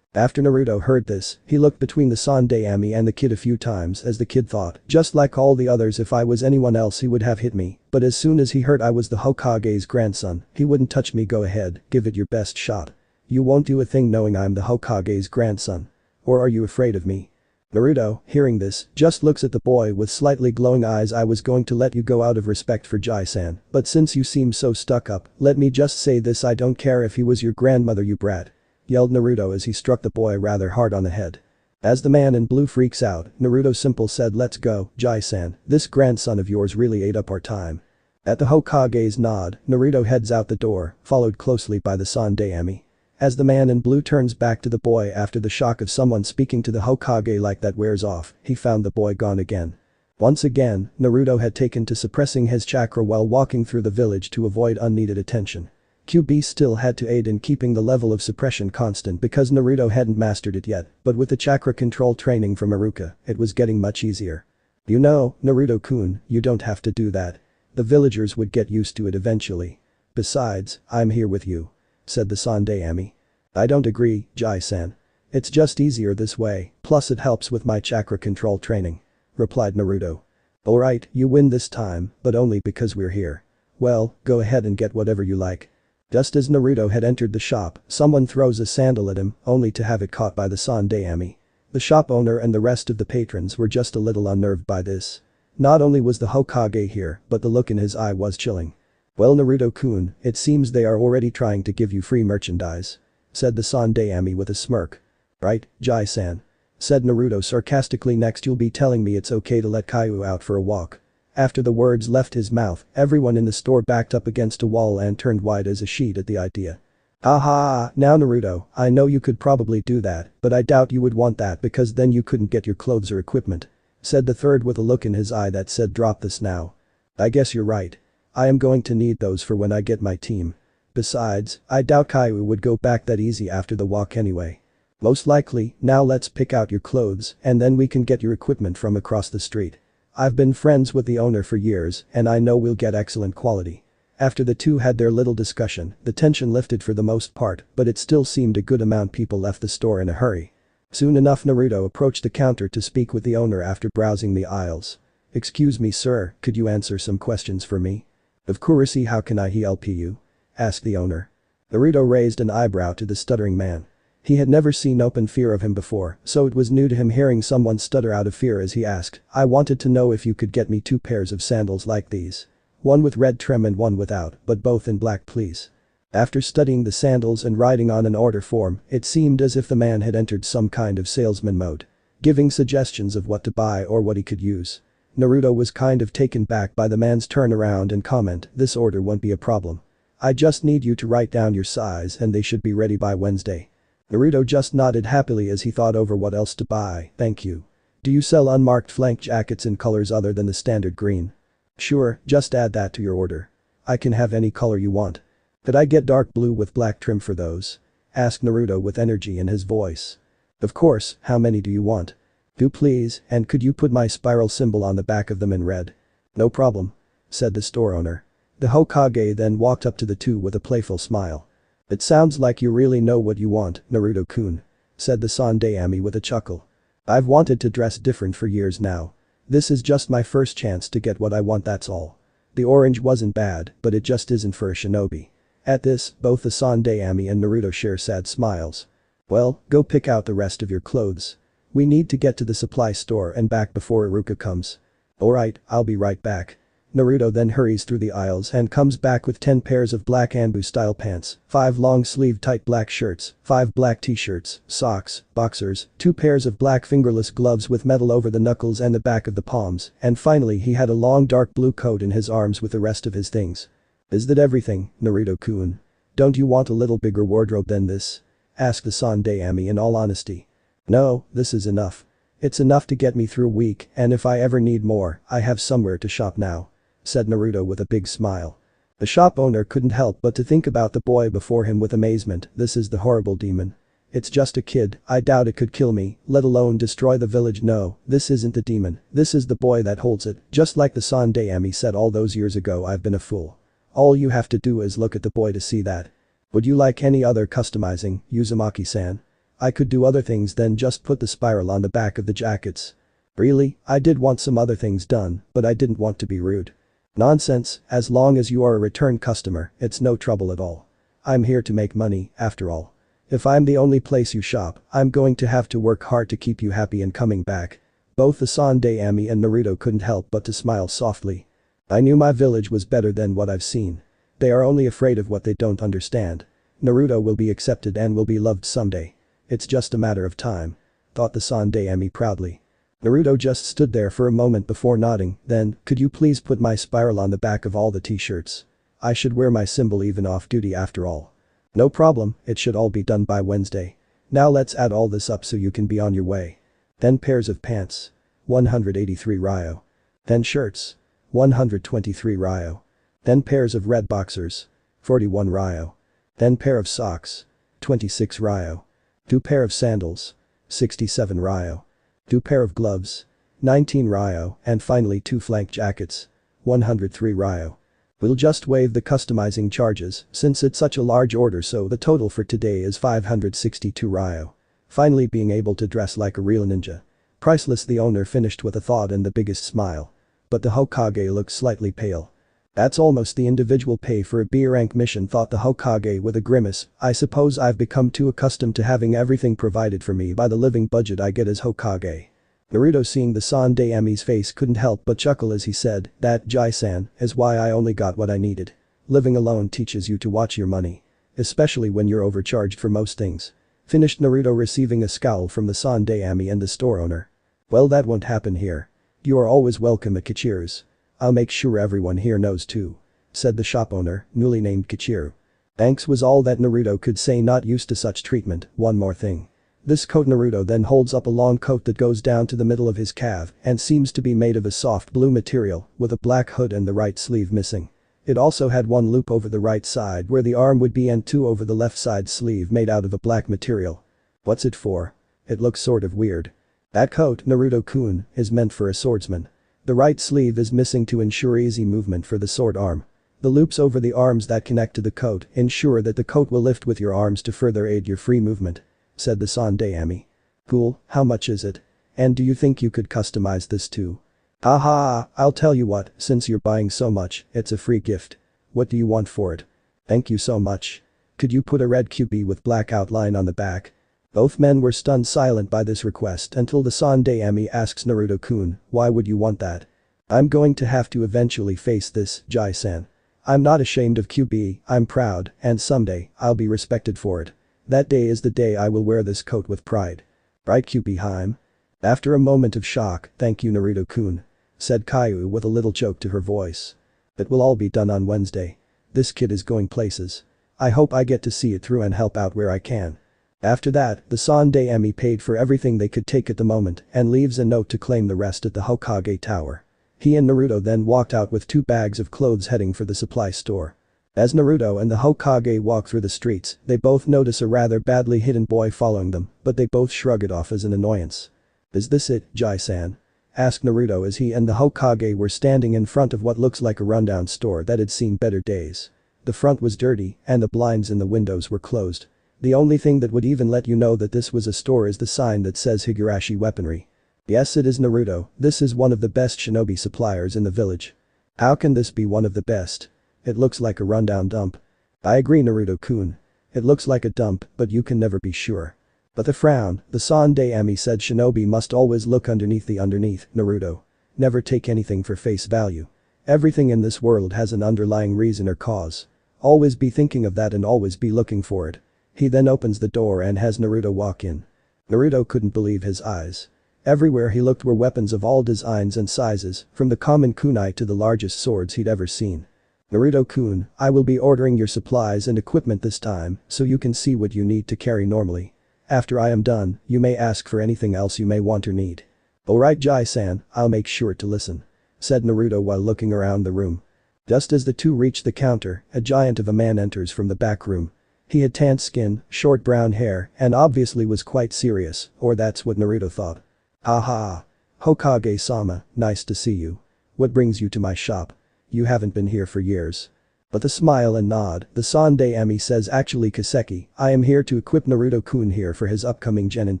After Naruto heard this, he looked between the Sandaime and the kid a few times as the kid thought, just like all the others, if I was anyone else he would have hit me, but as soon as he heard I was the Hokage's grandson, he wouldn't touch me. Go ahead, give it your best shot. You won't do a thing knowing I'm the Hokage's grandson. Or are you afraid of me? Naruto, hearing this, just looks at the boy with slightly glowing eyes. I was going to let you go out of respect for Jai-san, but since you seem so stuck up, let me just say this: I don't care if he was your grandmother, you brat. Yelled Naruto as he struck the boy rather hard on the head. As the man in blue freaks out, Naruto simple said, let's go, Jai-san, this grandson of yours really ate up our time. At the Hokage's nod, Naruto heads out the door, followed closely by the Sandaime. As the man in blue turns back to the boy after the shock of someone speaking to the Hokage like that wears off, he found the boy gone again. Once again, Naruto had taken to suppressing his chakra while walking through the village to avoid unneeded attention. QB still had to aid in keeping the level of suppression constant because Naruto hadn't mastered it yet, but with the chakra control training from Iruka, it was getting much easier. You know, Naruto-kun, you don't have to do that. The villagers would get used to it eventually. Besides, I'm here with you. Said the Sandaime. I don't agree, Jai-san. It's just easier this way, plus it helps with my chakra control training. Replied Naruto. Alright, you win this time, but only because we're here. Well, go ahead and get whatever you like. Just as Naruto had entered the shop, someone throws a sandal at him, only to have it caught by the Sandaime. The shop owner and the rest of the patrons were just a little unnerved by this. Not only was the Hokage here, but the look in his eye was chilling. Well, Naruto-kun, it seems they are already trying to give you free merchandise. Said the Sandaime with a smirk. Right, Jai-san. Said Naruto sarcastically. Next you'll be telling me it's okay to let Caillou out for a walk. After the words left his mouth, everyone in the store backed up against a wall and turned white as a sheet at the idea. Haha, now Naruto, I know you could probably do that, but I doubt you would want that because then you couldn't get your clothes or equipment. Said the third with a look in his eye that said drop this now. I guess you're right. I am going to need those for when I get my team. Besides, I doubt Caillou would go back that easy after the walk anyway. Most likely, now let's pick out your clothes and then we can get your equipment from across the street. I've been friends with the owner for years and I know we'll get excellent quality. After the two had their little discussion, the tension lifted for the most part, but it still seemed a good amount people left the store in a hurry. Soon enough Naruto approached the counter to speak with the owner after browsing the aisles. Excuse me sir, could you answer some questions for me? Of course, how can I help you? Asked the owner. Naruto raised an eyebrow to the stuttering man. He had never seen open fear of him before, so it was new to him hearing someone stutter out of fear as he asked, I wanted to know if you could get me 2 pairs of sandals like these. One with red trim and one without, but both in black please. After studying the sandals and writing on an order form, it seemed as if the man had entered some kind of salesman mode. Giving suggestions of what to buy or what he could use. Naruto was kind of taken back by the man's turnaround and comment, this order won't be a problem. I just need you to write down your size and they should be ready by Wednesday. Naruto just nodded happily as he thought over what else to buy. Thank you. Do you sell unmarked flank jackets in colors other than the standard green? Sure, just add that to your order. I can have any color you want. Could I get dark blue with black trim for those? Asked Naruto with energy in his voice. Of course, how many do you want? 2 please, and could you put my spiral symbol on the back of them in red? No problem. Said the store owner. The Hokage then walked up to the two with a playful smile. It sounds like you really know what you want, Naruto-kun. Said the Sandaime with a chuckle. I've wanted to dress different for years now. This is just my first chance to get what I want, that's all. The orange wasn't bad, but it just isn't for a shinobi. At this, both the Sandaime and Naruto share sad smiles. Well, go pick out the rest of your clothes. We need to get to the supply store and back before Iruka comes. Alright, I'll be right back. Naruto then hurries through the aisles and comes back with 10 pairs of black Anbu-style pants, 5 long-sleeved tight black shirts, 5 black t-shirts, socks, boxers, 2 pairs of black fingerless gloves with metal over the knuckles and the back of the palms, and finally he had a long dark blue coat in his arms with the rest of his things. Is that everything, Naruto-kun? Don't you want a little bigger wardrobe than this? Asked the Sandaime in all honesty. No, this is enough. It's enough to get me through a week, and if I ever need more, I have somewhere to shop now. Said Naruto with a big smile. The shop owner couldn't help but to think about the boy before him with amazement. This is the horrible demon. It's just a kid, I doubt it could kill me, let alone destroy the village. No, this isn't the demon, this is the boy that holds it, just like the Sandaime said all those years ago. I've been a fool. All you have to do is look at the boy to see that. Would you like any other customizing, Uzumaki-san? I could do other things than just put the spiral on the back of the jackets. Really, I did want some other things done, but I didn't want to be rude. Nonsense, as long as you are a return customer, it's no trouble at all. I'm here to make money, after all. If I'm the only place you shop, I'm going to have to work hard to keep you happy and coming back. Both the Sandaime and Naruto couldn't help but to smile softly. I knew my village was better than what I've seen. They are only afraid of what they don't understand. Naruto will be accepted and will be loved someday. It's just a matter of time. Thought the Sandaime proudly. Naruto just stood there for a moment before nodding, then, could you please put my spiral on the back of all the t-shirts? I should wear my symbol even off duty after all. No problem, it should all be done by Wednesday. Now let's add all this up so you can be on your way. Then pairs of pants. 183 Ryo. Then shirts. 123 Ryo. Then pairs of red boxers. 41 Ryo. Then pair of socks. 26 Ryo. 2 pair of sandals. 67 Ryo. 2 pair of gloves. 19 Ryo, and finally 2 flank jackets. 103 Ryo. We'll just waive the customizing charges since it's such a large order, so the total for today is 562 Ryo. Finally being able to dress like a real ninja. Priceless, the owner finished with a thought and the biggest smile. But the Hokage looked slightly pale. That's almost the individual pay for a B rank mission, thought the Hokage with a grimace. I suppose I've become too accustomed to having everything provided for me by the living budget I get as Hokage. Naruto, seeing the Sandaime's face, couldn't help but chuckle as he said, that, Jai-san, is why I only got what I needed. Living alone teaches you to watch your money. Especially when you're overcharged for most things. Finished Naruto, receiving a scowl from the Sandaime and the store owner. Well, that won't happen here. You are always welcome at Kichiru's. I'll make sure everyone here knows too. Said the shop owner, newly named Kichiru. Thanks was all that Naruto could say, not used to such treatment. One more thing. This coat. Naruto then holds up a long coat that goes down to the middle of his calf and seems to be made of a soft blue material with a black hood and the right sleeve missing. It also had 1 loop over the right side where the arm would be and 2 over the left side sleeve made out of a black material. What's it for? It looks sort of weird. That coat, Naruto-kun, is meant for a swordsman. The right sleeve is missing to ensure easy movement for the sword arm. The loops over the arms that connect to the coat ensure that the coat will lift with your arms to further aid your free movement. Said the Sandaime. Cool, how much is it? And do you think you could customize this too? Haha, I'll tell you what, since you're buying so much, it's a free gift. What do you want for it? Thank you so much. Could you put a red QB with black outline on the back? Both men were stunned silent by this request until the Sandaime asks Naruto-kun, why would you want that? I'm going to have to eventually face this, Jai-san. I'm not ashamed of QB, I'm proud, and someday, I'll be respected for it. That day is the day I will wear this coat with pride. Right, QB-heim? After a moment of shock, thank you, Naruto-kun. Said Caillou with a little choke to her voice. It will all be done on Wednesday. This kid is going places. I hope I get to see it through and help out where I can. After that, the Sandaime paid for everything they could take at the moment and leaves a note to claim the rest at the Hokage Tower. He and Naruto then walked out with 2 bags of clothes heading for the supply store. As Naruto and the Hokage walk through the streets, they both notice a rather badly hidden boy following them, but they both shrug it off as an annoyance. Is this it, Jai-san? Asked Naruto as he and the Hokage were standing in front of what looks like a rundown store that had seen better days. The front was dirty and the blinds in the windows were closed. The only thing that would even let you know that this was a store is the sign that says Higurashi Weaponry. Yes, it is, Naruto, this is one of the best shinobi suppliers in the village. How can this be one of the best? It looks like a rundown dump. I agree, Naruto-kun. It looks like a dump, but you can never be sure. But the frown, the Sandaime said, shinobi must always look underneath, Naruto. Never take anything for face value. Everything in this world has an underlying reason or cause. Always be thinking of that and always be looking for it. He then opens the door and has Naruto walk in. Naruto couldn't believe his eyes. Everywhere he looked were weapons of all designs and sizes, from the common kunai to the largest swords he'd ever seen. Naruto-kun, I will be ordering your supplies and equipment this time, so you can see what you need to carry normally. After I am done, you may ask for anything else you may want or need. Alright, Jai-san, I'll make sure to listen. Said Naruto while looking around the room. Just as the two reach the counter, a giant of a man enters from the back room. He had tanned skin, short brown hair, and obviously was quite serious, or that's what Naruto thought. Haha. Hokage-sama, nice to see you. What brings you to my shop? You haven't been here for years. With a smile and nod, the Sandai Ami says actually Kiseki, I am here to equip Naruto-kun here for his upcoming Genin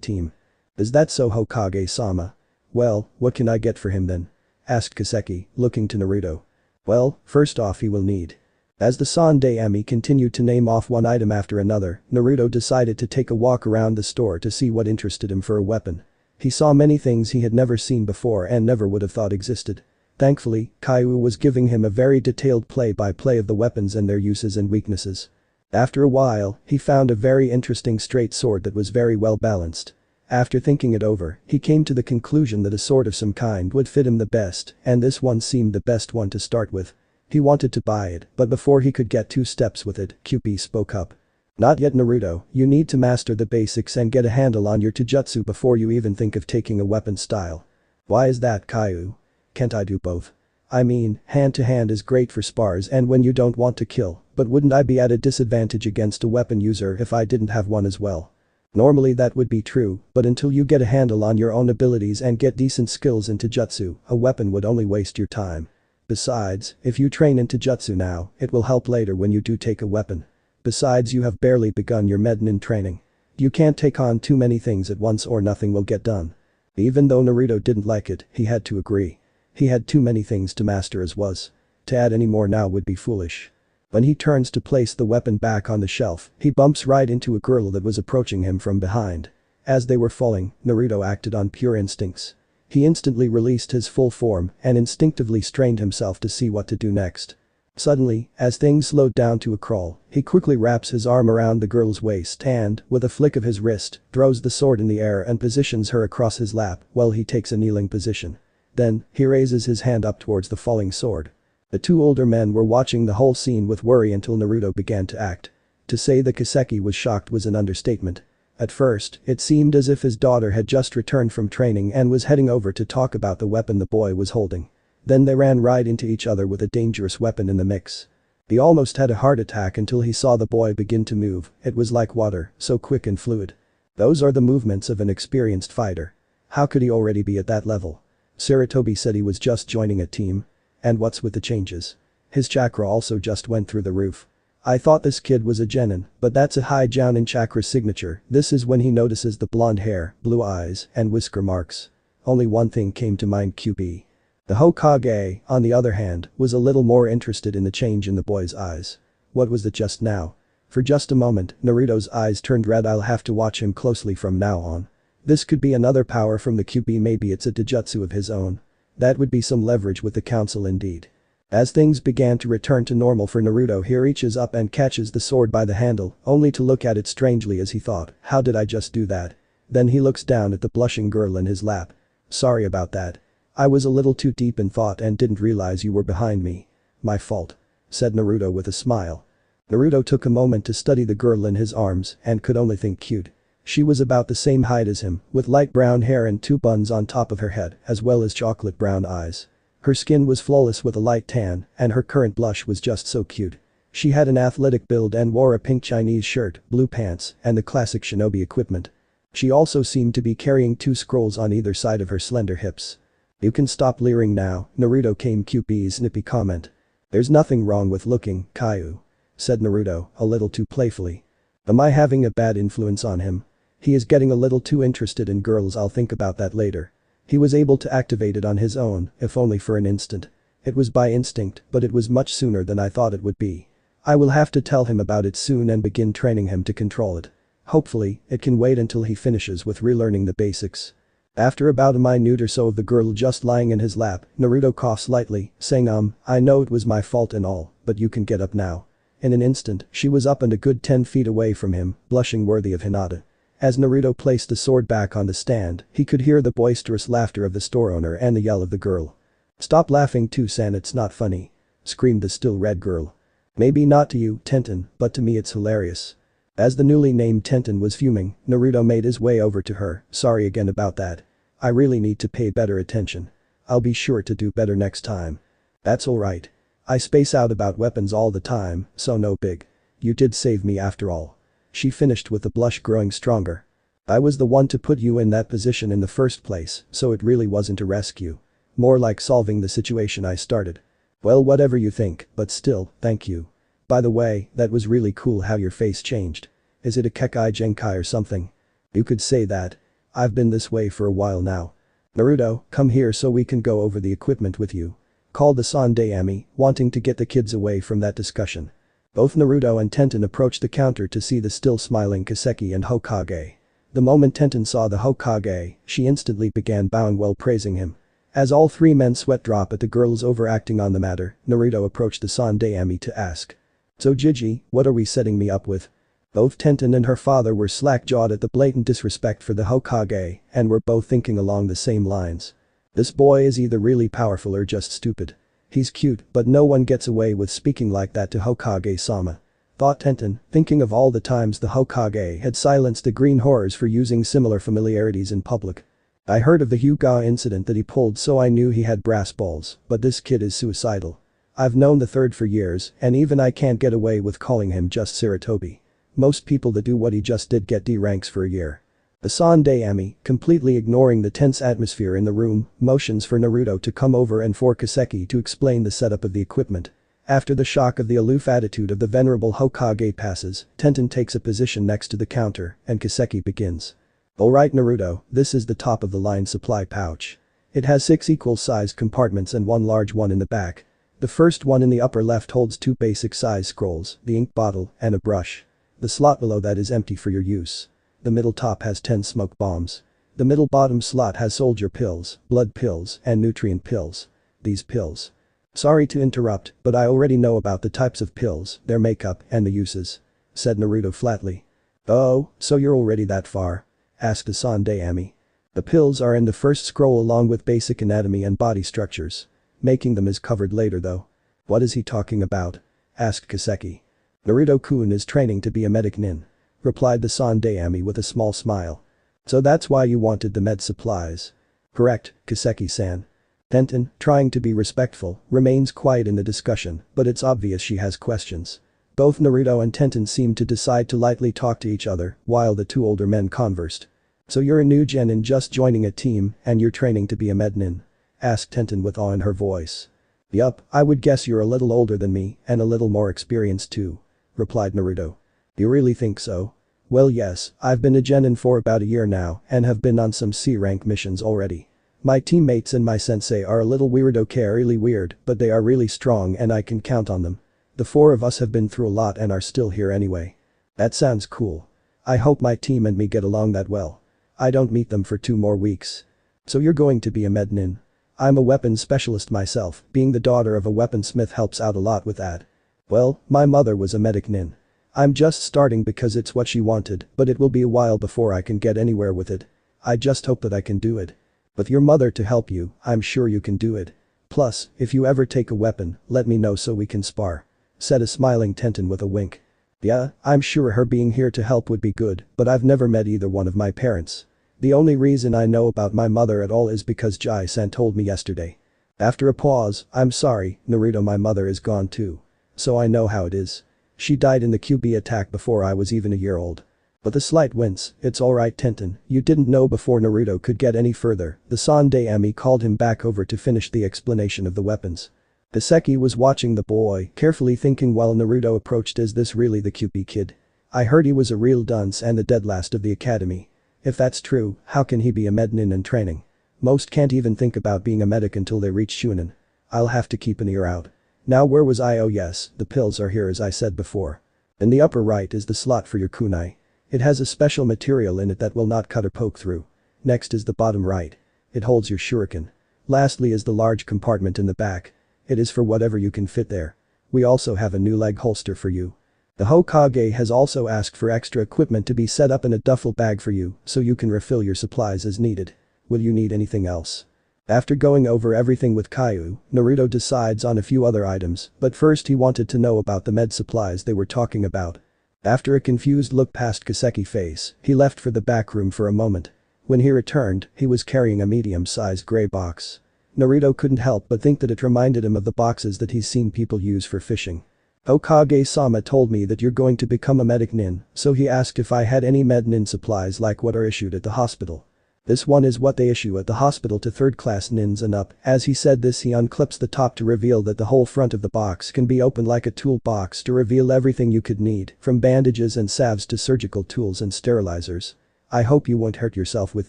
team. Is that so Hokage-sama? Well, what can I get for him then? Asked Kiseki, looking to Naruto. Well, first off he will need. As the Sandai Ami continued to name off one item after another, Naruto decided to take a walk around the store to see what interested him for a weapon. He saw many things he had never seen before and never would have thought existed. Thankfully, Caillou was giving him a very detailed play-by-play of the weapons and their uses and weaknesses. After a while, he found a very interesting straight sword that was very well balanced. After thinking it over, he came to the conclusion that a sword of some kind would fit him the best, and this one seemed the best one to start with. He wanted to buy it, but before he could get 2 steps with it, QP spoke up. Not yet Naruto, you need to master the basics and get a handle on your taijutsu before you even think of taking a weapon style. Why is that, Caillou? Can't I do both? I mean, hand-to-hand is great for spars and when you don't want to kill, but wouldn't I be at a disadvantage against a weapon user if I didn't have one as well? Normally that would be true, but until you get a handle on your own abilities and get decent skills in taijutsu, a weapon would only waste your time. Besides, if you train in taijutsu now, it will help later when you do take a weapon. Besides you have barely begun your Mednin training. You can't take on too many things at once or nothing will get done. Even though Naruto didn't like it, he had to agree. He had too many things to master as was. To add any more now would be foolish. When he turns to place the weapon back on the shelf, he bumps right into a girl that was approaching him from behind. As they were falling, Naruto acted on pure instincts. He instantly released his full form and instinctively strained himself to see what to do next. Suddenly, as things slowed down to a crawl, he quickly wraps his arm around the girl's waist and, with a flick of his wrist, throws the sword in the air and positions her across his lap while he takes a kneeling position. Then, he raises his hand up towards the falling sword. The 2 older men were watching the whole scene with worry until Naruto began to act. To say that Kiseki was shocked was an understatement. At first, it seemed as if his daughter had just returned from training and was heading over to talk about the weapon the boy was holding. Then they ran right into each other with a dangerous weapon in the mix. He almost had a heart attack until he saw the boy begin to move, it was like water, so quick and fluid. Those are the movements of an experienced fighter. How could he already be at that level? Sarutobi said he was just joining a team. And what's with the changes? His chakra also just went through the roof. I thought this kid was a genin, but that's a high Jounin chakra signature. This is when he notices the blonde hair, blue eyes, and whisker marks. Only one thing came to mind QB. The Hokage, on the other hand, was a little more interested in the change in the boy's eyes. What was it just now? For just a moment, Naruto's eyes turned red. I'll have to watch him closely from now on. This could be another power from the QB, maybe it's a taijutsu of his own. That would be some leverage with the council indeed. As things began to return to normal for Naruto, he reaches up and catches the sword by the handle, only to look at it strangely as he thought, how did I just do that? Then he looks down at the blushing girl in his lap. Sorry about that. I was a little too deep in thought and didn't realize you were behind me. My fault. Said Naruto with a smile. Naruto took a moment to study the girl in his arms and could only think cute. She was about the same height as him, with light brown hair and 2 buns on top of her head, as well as chocolate brown eyes. Her skin was flawless with a light tan, and her current blush was just so cute. She had an athletic build and wore a pink Chinese shirt, blue pants, and the classic shinobi equipment. She also seemed to be carrying 2 scrolls on either side of her slender hips. You can stop leering now, Naruto came QP's snippy comment. There's nothing wrong with looking, Caillou. Said Naruto, a little too playfully. Am I having a bad influence on him? He is getting a little too interested in girls. I'll think about that later. He was able to activate it on his own, if only for an instant. It was by instinct, but it was much sooner than I thought it would be. I will have to tell him about it soon and begin training him to control it. Hopefully, it can wait until he finishes with relearning the basics. After about a minute or so of the girl just lying in his lap, Naruto coughed slightly, saying I know it was my fault and all, but you can get up now. In an instant, she was up and a good 10 feet away from him, blushing worthy of Hinata. As Naruto placed the sword back on the stand, he could hear the boisterous laughter of the store owner and the yell of the girl. Stop laughing too, San, it's not funny. Screamed the still red girl. Maybe not to you, Tenten, but to me it's hilarious. As the newly named Tenten was fuming, Naruto made his way over to her. Sorry again about that. I really need to pay better attention. I'll be sure to do better next time. That's alright. I space out about weapons all the time, so no big. You did save me after all. She finished with the blush growing stronger. I was the one to put you in that position in the first place, so it really wasn't a rescue. More like solving the situation I started. Well, whatever you think, but still, thank you. By the way, that was really cool how your face changed. Is it a Kekai Genkai or something? You could say that. I've been this way for a while now. Naruto, come here so we can go over the equipment with you. Called the Sandaime, wanting to get the kids away from that discussion. Both Naruto and Tenten approached the counter to see the still smiling Kaseki and Hokage. The moment Tenten saw the Hokage, she instantly began bowing while praising him. As all three men sweat drop at the girls overacting on the matter, Naruto approached the Sandaime to ask. So Gigi, what are we setting me up with? Both Tenten and her father were slack-jawed at the blatant disrespect for the Hokage and were both thinking along the same lines. This boy is either really powerful or just stupid. He's cute, but no one gets away with speaking like that to Hokage-sama. Thought Tenten, thinking of all the times the Hokage had silenced the green horrors for using similar familiarities in public. I heard of the Hyuga incident that he pulled, so I knew he had brass balls, but this kid is suicidal. I've known the third for years, and even I can't get away with calling him just Sarutobi. Most people that do what he just did get D ranks for a year. The Sandaime, completely ignoring the tense atmosphere in the room, motions for Naruto to come over and for Kaseki to explain the setup of the equipment. After the shock of the aloof attitude of the venerable Hokage passes, Tenten takes a position next to the counter, and Kaseki begins. Alright Naruto, this is the top of the line supply pouch. It has 6 equal-sized compartments and one large one in the back. The first one in the upper left holds 2 basic-size scrolls, the ink bottle, and a brush. The slot below that is empty for your use. The middle top has 10 smoke bombs. The middle bottom slot has soldier pills, blood pills, and nutrient pills. These pills. Sorry to interrupt, but I already know about the types of pills, their makeup, and the uses. Said Naruto flatly. Oh, so you're already that far? Asked the Sandaime. The pills are in the first scroll along with basic anatomy and body structures. Making them is covered later though. What is he talking about? Asked Kaseki. Naruto-kun is training to be a medic nin. Replied the Sandaime with a small smile. So that's why you wanted the med supplies. Correct, Kaseki-san. Tenten, trying to be respectful, remains quiet in the discussion, but it's obvious she has questions. Both Naruto and Tenten seemed to decide to lightly talk to each other while the two older men conversed. So you're a new genin just joining a team and you're training to be a med nin? Asked Tenten with awe in her voice. Yup, I would guess you're a little older than me and a little more experienced too. Replied Naruto. You really think so? Well yes, I've been a genin for about a year now and have been on some C-rank missions already. My teammates and my sensei are a little really weird, but they are really strong and I can count on them. The 4 of us have been through a lot and are still here anyway. That sounds cool. I hope my team and me get along that well. I don't meet them for 2 more weeks. So you're going to be a med nin? I'm a weapons specialist myself, being the daughter of a weaponsmith helps out a lot with that. Well, my mother was a medic nin. I'm just starting because it's what she wanted, but it will be a while before I can get anywhere with it. I just hope that I can do it. With your mother to help you, I'm sure you can do it. Plus, if you ever take a weapon, let me know so we can spar. Said a smiling Tenten with a wink. Yeah, I'm sure her being here to help would be good, but I've never met either one of my parents. The only reason I know about my mother at all is because Jai-san told me yesterday. After a pause, I'm sorry, Naruto, my mother is gone too. So I know how it is. She died in the QB attack before I was even a year old. With a slight wince, it's alright Tenten, you didn't know before Naruto could get any further, the Sandaime called him back over to finish the explanation of the weapons. Kaseki was watching the boy, carefully thinking while Naruto approached, is this really the QB kid? I heard he was a real dunce and the dead last of the academy. If that's true, how can he be a med nin in training? Most can't even think about being a medic until they reach Shunin. I'll have to keep an ear out. Now where was I? Oh yes, the pills are here as I said before. In the upper right is the slot for your kunai. It has a special material in it that will not cut or poke through. Next is the bottom right. It holds your shuriken. Lastly is the large compartment in the back. It is for whatever you can fit there. We also have a new leg holster for you. The Hokage has also asked for extra equipment to be set up in a duffel bag for you so you can refill your supplies as needed. Will you need anything else? After going over everything with Caillou, Naruto decides on a few other items, but first he wanted to know about the med supplies they were talking about. After a confused look past Kaseki's face, he left for the back room for a moment. When he returned, he was carrying a medium-sized gray box. Naruto couldn't help but think that it reminded him of the boxes that he's seen people use for fishing. Hokage-sama told me that you're going to become a medic nin, so he asked if I had any med nin supplies like what are issued at the hospital. This one is what they issue at the hospital to third-class nins and up. As he said this, he unclips the top to reveal that the whole front of the box can be opened like a toolbox to reveal everything you could need, from bandages and salves to surgical tools and sterilizers. I hope you won't hurt yourself with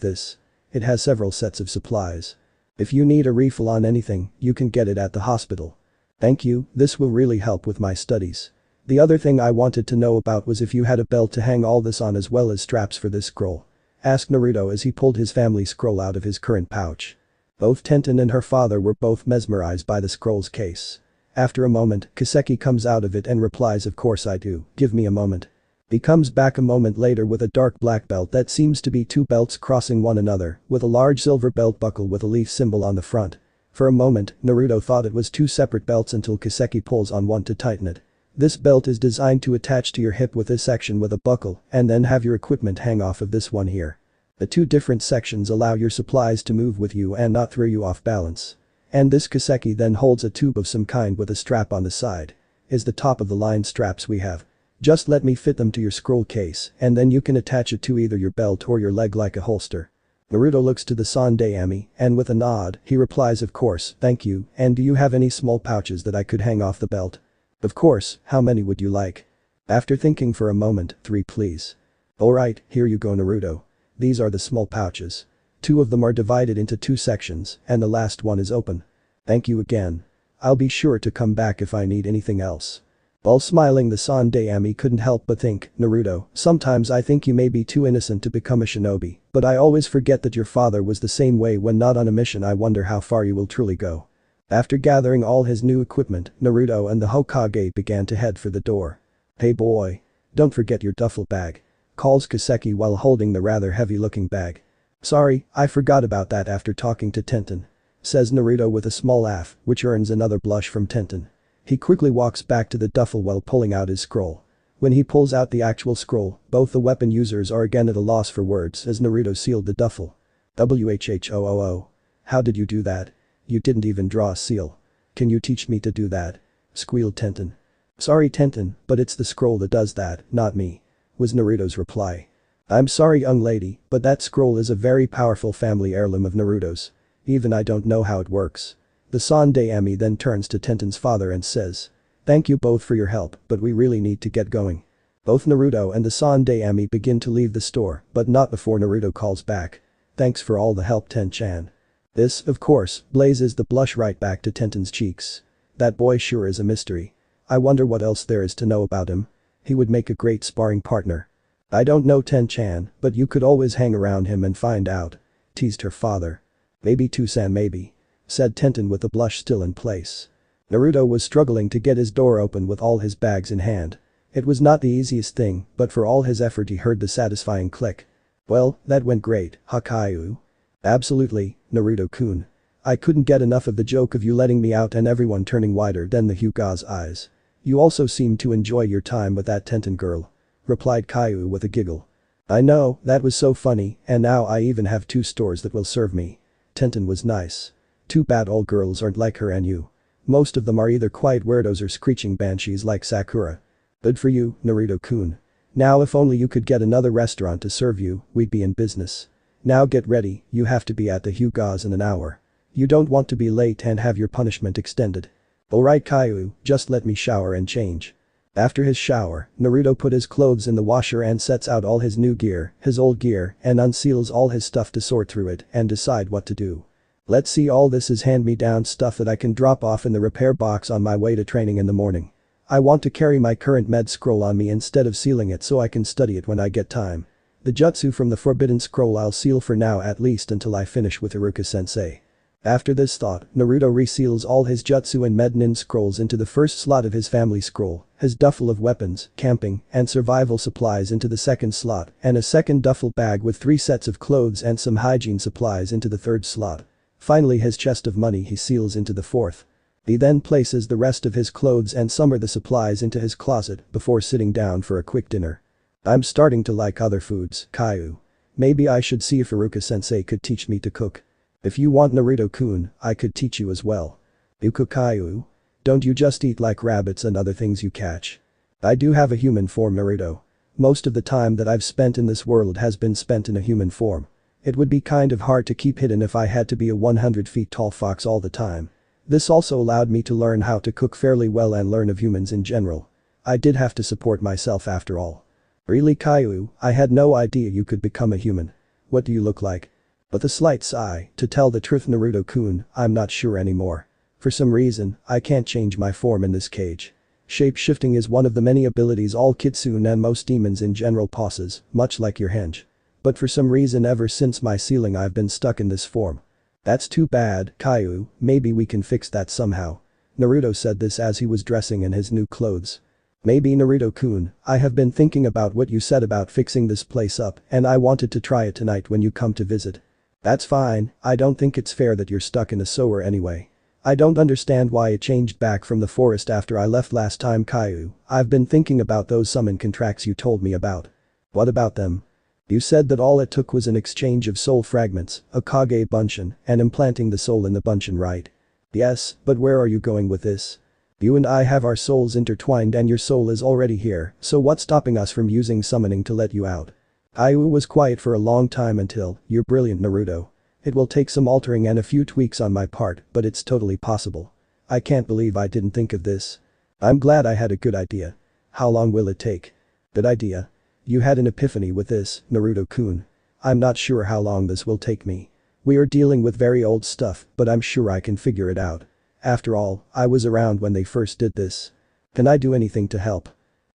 this. It has several sets of supplies. If you need a refill on anything, you can get it at the hospital. Thank you, this will really help with my studies. The other thing I wanted to know about was if you had a belt to hang all this on as well as straps for this scroll. Asked Naruto as he pulled his family scroll out of his current pouch. Both Tenten and her father were both mesmerized by the scroll's case. After a moment, Kiseki comes out of it and replies, of course I do, give me a moment. He comes back a moment later with a dark black belt that seems to be two belts crossing one another, with a large silver belt buckle with a leaf symbol on the front. For a moment, Naruto thought it was two separate belts until Kiseki pulls on one to tighten it. This belt is designed to attach to your hip with this section with a buckle and then have your equipment hang off of this one here. The two different sections allow your supplies to move with you and not throw you off balance. And this Kiseki then holds a tube of some kind with a strap on the side. Is the top of the line straps we have. Just let me fit them to your scroll case and then you can attach it to either your belt or your leg like a holster. Naruto looks to the Sandaime and with a nod, he replies, of course, thank you, and do you have any small pouches that I could hang off the belt? Of course, how many would you like? After thinking for a moment, 3 please. Alright, here you go Naruto. These are the small pouches. 2 of them are divided into 2 sections and the last one is open. Thank you again. I'll be sure to come back if I need anything else. While smiling, the Sandaime couldn't help but think, Naruto, sometimes I think you may be too innocent to become a shinobi, but I always forget that your father was the same way when not on a mission. I wonder how far you will truly go. After gathering all his new equipment, Naruto and the Hokage began to head for the door. Hey boy. Don't forget your duffel bag. Calls Kiseki while holding the rather heavy-looking bag. Sorry, I forgot about that after talking to Tenten. Says Naruto with a small laugh, which earns another blush from Tenten. He quickly walks back to the duffel while pulling out his scroll. When he pulls out the actual scroll, both the weapon users are again at a loss for words as Naruto sealed the duffel. WHHOOO. How did you do that? You didn't even draw a seal. Can you teach me to do that? Squealed Tenten. Sorry Tenten, but it's the scroll that does that, not me. Was Naruto's reply. I'm sorry young lady, but that scroll is a very powerful family heirloom of Naruto's. Even I don't know how it works. The Sandaime then turns to Tenten's father and says. Thank you both for your help, but we really need to get going. Both Naruto and the Sandaime begin to leave the store, but not before Naruto calls back. Thanks for all the help Ten-chan. This, of course, blazes the blush right back to Tenten's cheeks. That boy sure is a mystery. I wonder what else there is to know about him. He would make a great sparring partner. I don't know Ten-chan, but you could always hang around him and find out. Teased her father. Maybe Tusan maybe. Said Tenten with the blush still in place. Naruto was struggling to get his door open with all his bags in hand. It was not the easiest thing, but for all his effort he heard the satisfying click. Well, that went great, Hakayu. Absolutely, Naruto-kun. I couldn't get enough of the joke of you letting me out and everyone turning wider than the Hyuga's eyes. You also seem to enjoy your time with that Tenten girl. Replied Caillou with a giggle. I know, that was so funny, and now I even have 2 stores that will serve me. Tenten was nice. Too bad all girls aren't like her and you. Most of them are either quiet weirdos or screeching banshees like Sakura. Good for you, Naruto-kun. Now if only you could get another restaurant to serve you, we'd be in business. Now get ready, you have to be at the Hyuga's in an hour. You don't want to be late and have your punishment extended. Alright Caillou, just let me shower and change. After his shower, Naruto put his clothes in the washer and sets out all his new gear, his old gear, and unseals all his stuff to sort through it and decide what to do. Let's see, all this is hand-me-down stuff that I can drop off in the repair box on my way to training in the morning. I want to carry my current med scroll on me instead of sealing it so I can study it when I get time. The jutsu from the forbidden scroll I'll seal for now, at least until I finish with Iruka-sensei. After this thought, Naruto reseals all his jutsu and med nin scrolls into the first slot of his family scroll, his duffel of weapons, camping, and survival supplies into the second slot, and a second duffel bag with 3 sets of clothes and some hygiene supplies into the third slot. Finally his chest of money he seals into the 4th. He then places the rest of his clothes and some of the supplies into his closet before sitting down for a quick dinner. I'm starting to like other foods, Caillou. Maybe I should see if Iruka-sensei could teach me to cook. If you want Naruto-kun, I could teach you as well. You cook, Caillou? Don't you just eat like rabbits and other things you catch? I do have a human form, Naruto. Most of the time that I've spent in this world has been spent in a human form. It would be kind of hard to keep hidden if I had to be a 100 feet tall fox all the time. This also allowed me to learn how to cook fairly well and learn of humans in general. I did have to support myself after all. Really, Caillou, I had no idea you could become a human. What do you look like? With a slight sigh, to tell the truth, Naruto-kun, I'm not sure anymore. For some reason, I can't change my form in this cage. Shape-shifting is one of the many abilities all kitsune and most demons in general possess, much like your henge. But for some reason ever since my sealing I've been stuck in this form. That's too bad, Caillou, maybe we can fix that somehow. Naruto said this as he was dressing in his new clothes. Maybe, Naruto-kun, I have been thinking about what you said about fixing this place up and I wanted to try it tonight when you come to visit. That's fine, I don't think it's fair that you're stuck in a sewer anyway. I don't understand why it changed back from the forest after I left last time, Caillou. I've been thinking about those summon contracts you told me about. What about them? You said that all it took was an exchange of soul fragments, a Kage Bunshin, and implanting the soul in the Bunshin, right? Yes, but where are you going with this? You and I have our souls intertwined and your soul is already here, so what's stopping us from using summoning to let you out? Caillou was quiet for a long time until, you're brilliant, Naruto. It will take some altering and a few tweaks on my part, but it's totally possible. I can't believe I didn't think of this. I'm glad I had a good idea. How long will it take? Good idea. You had an epiphany with this, Naruto-kun. I'm not sure how long this will take me. We are dealing with very old stuff, but I'm sure I can figure it out. After all, I was around when they first did this. Can I do anything to help?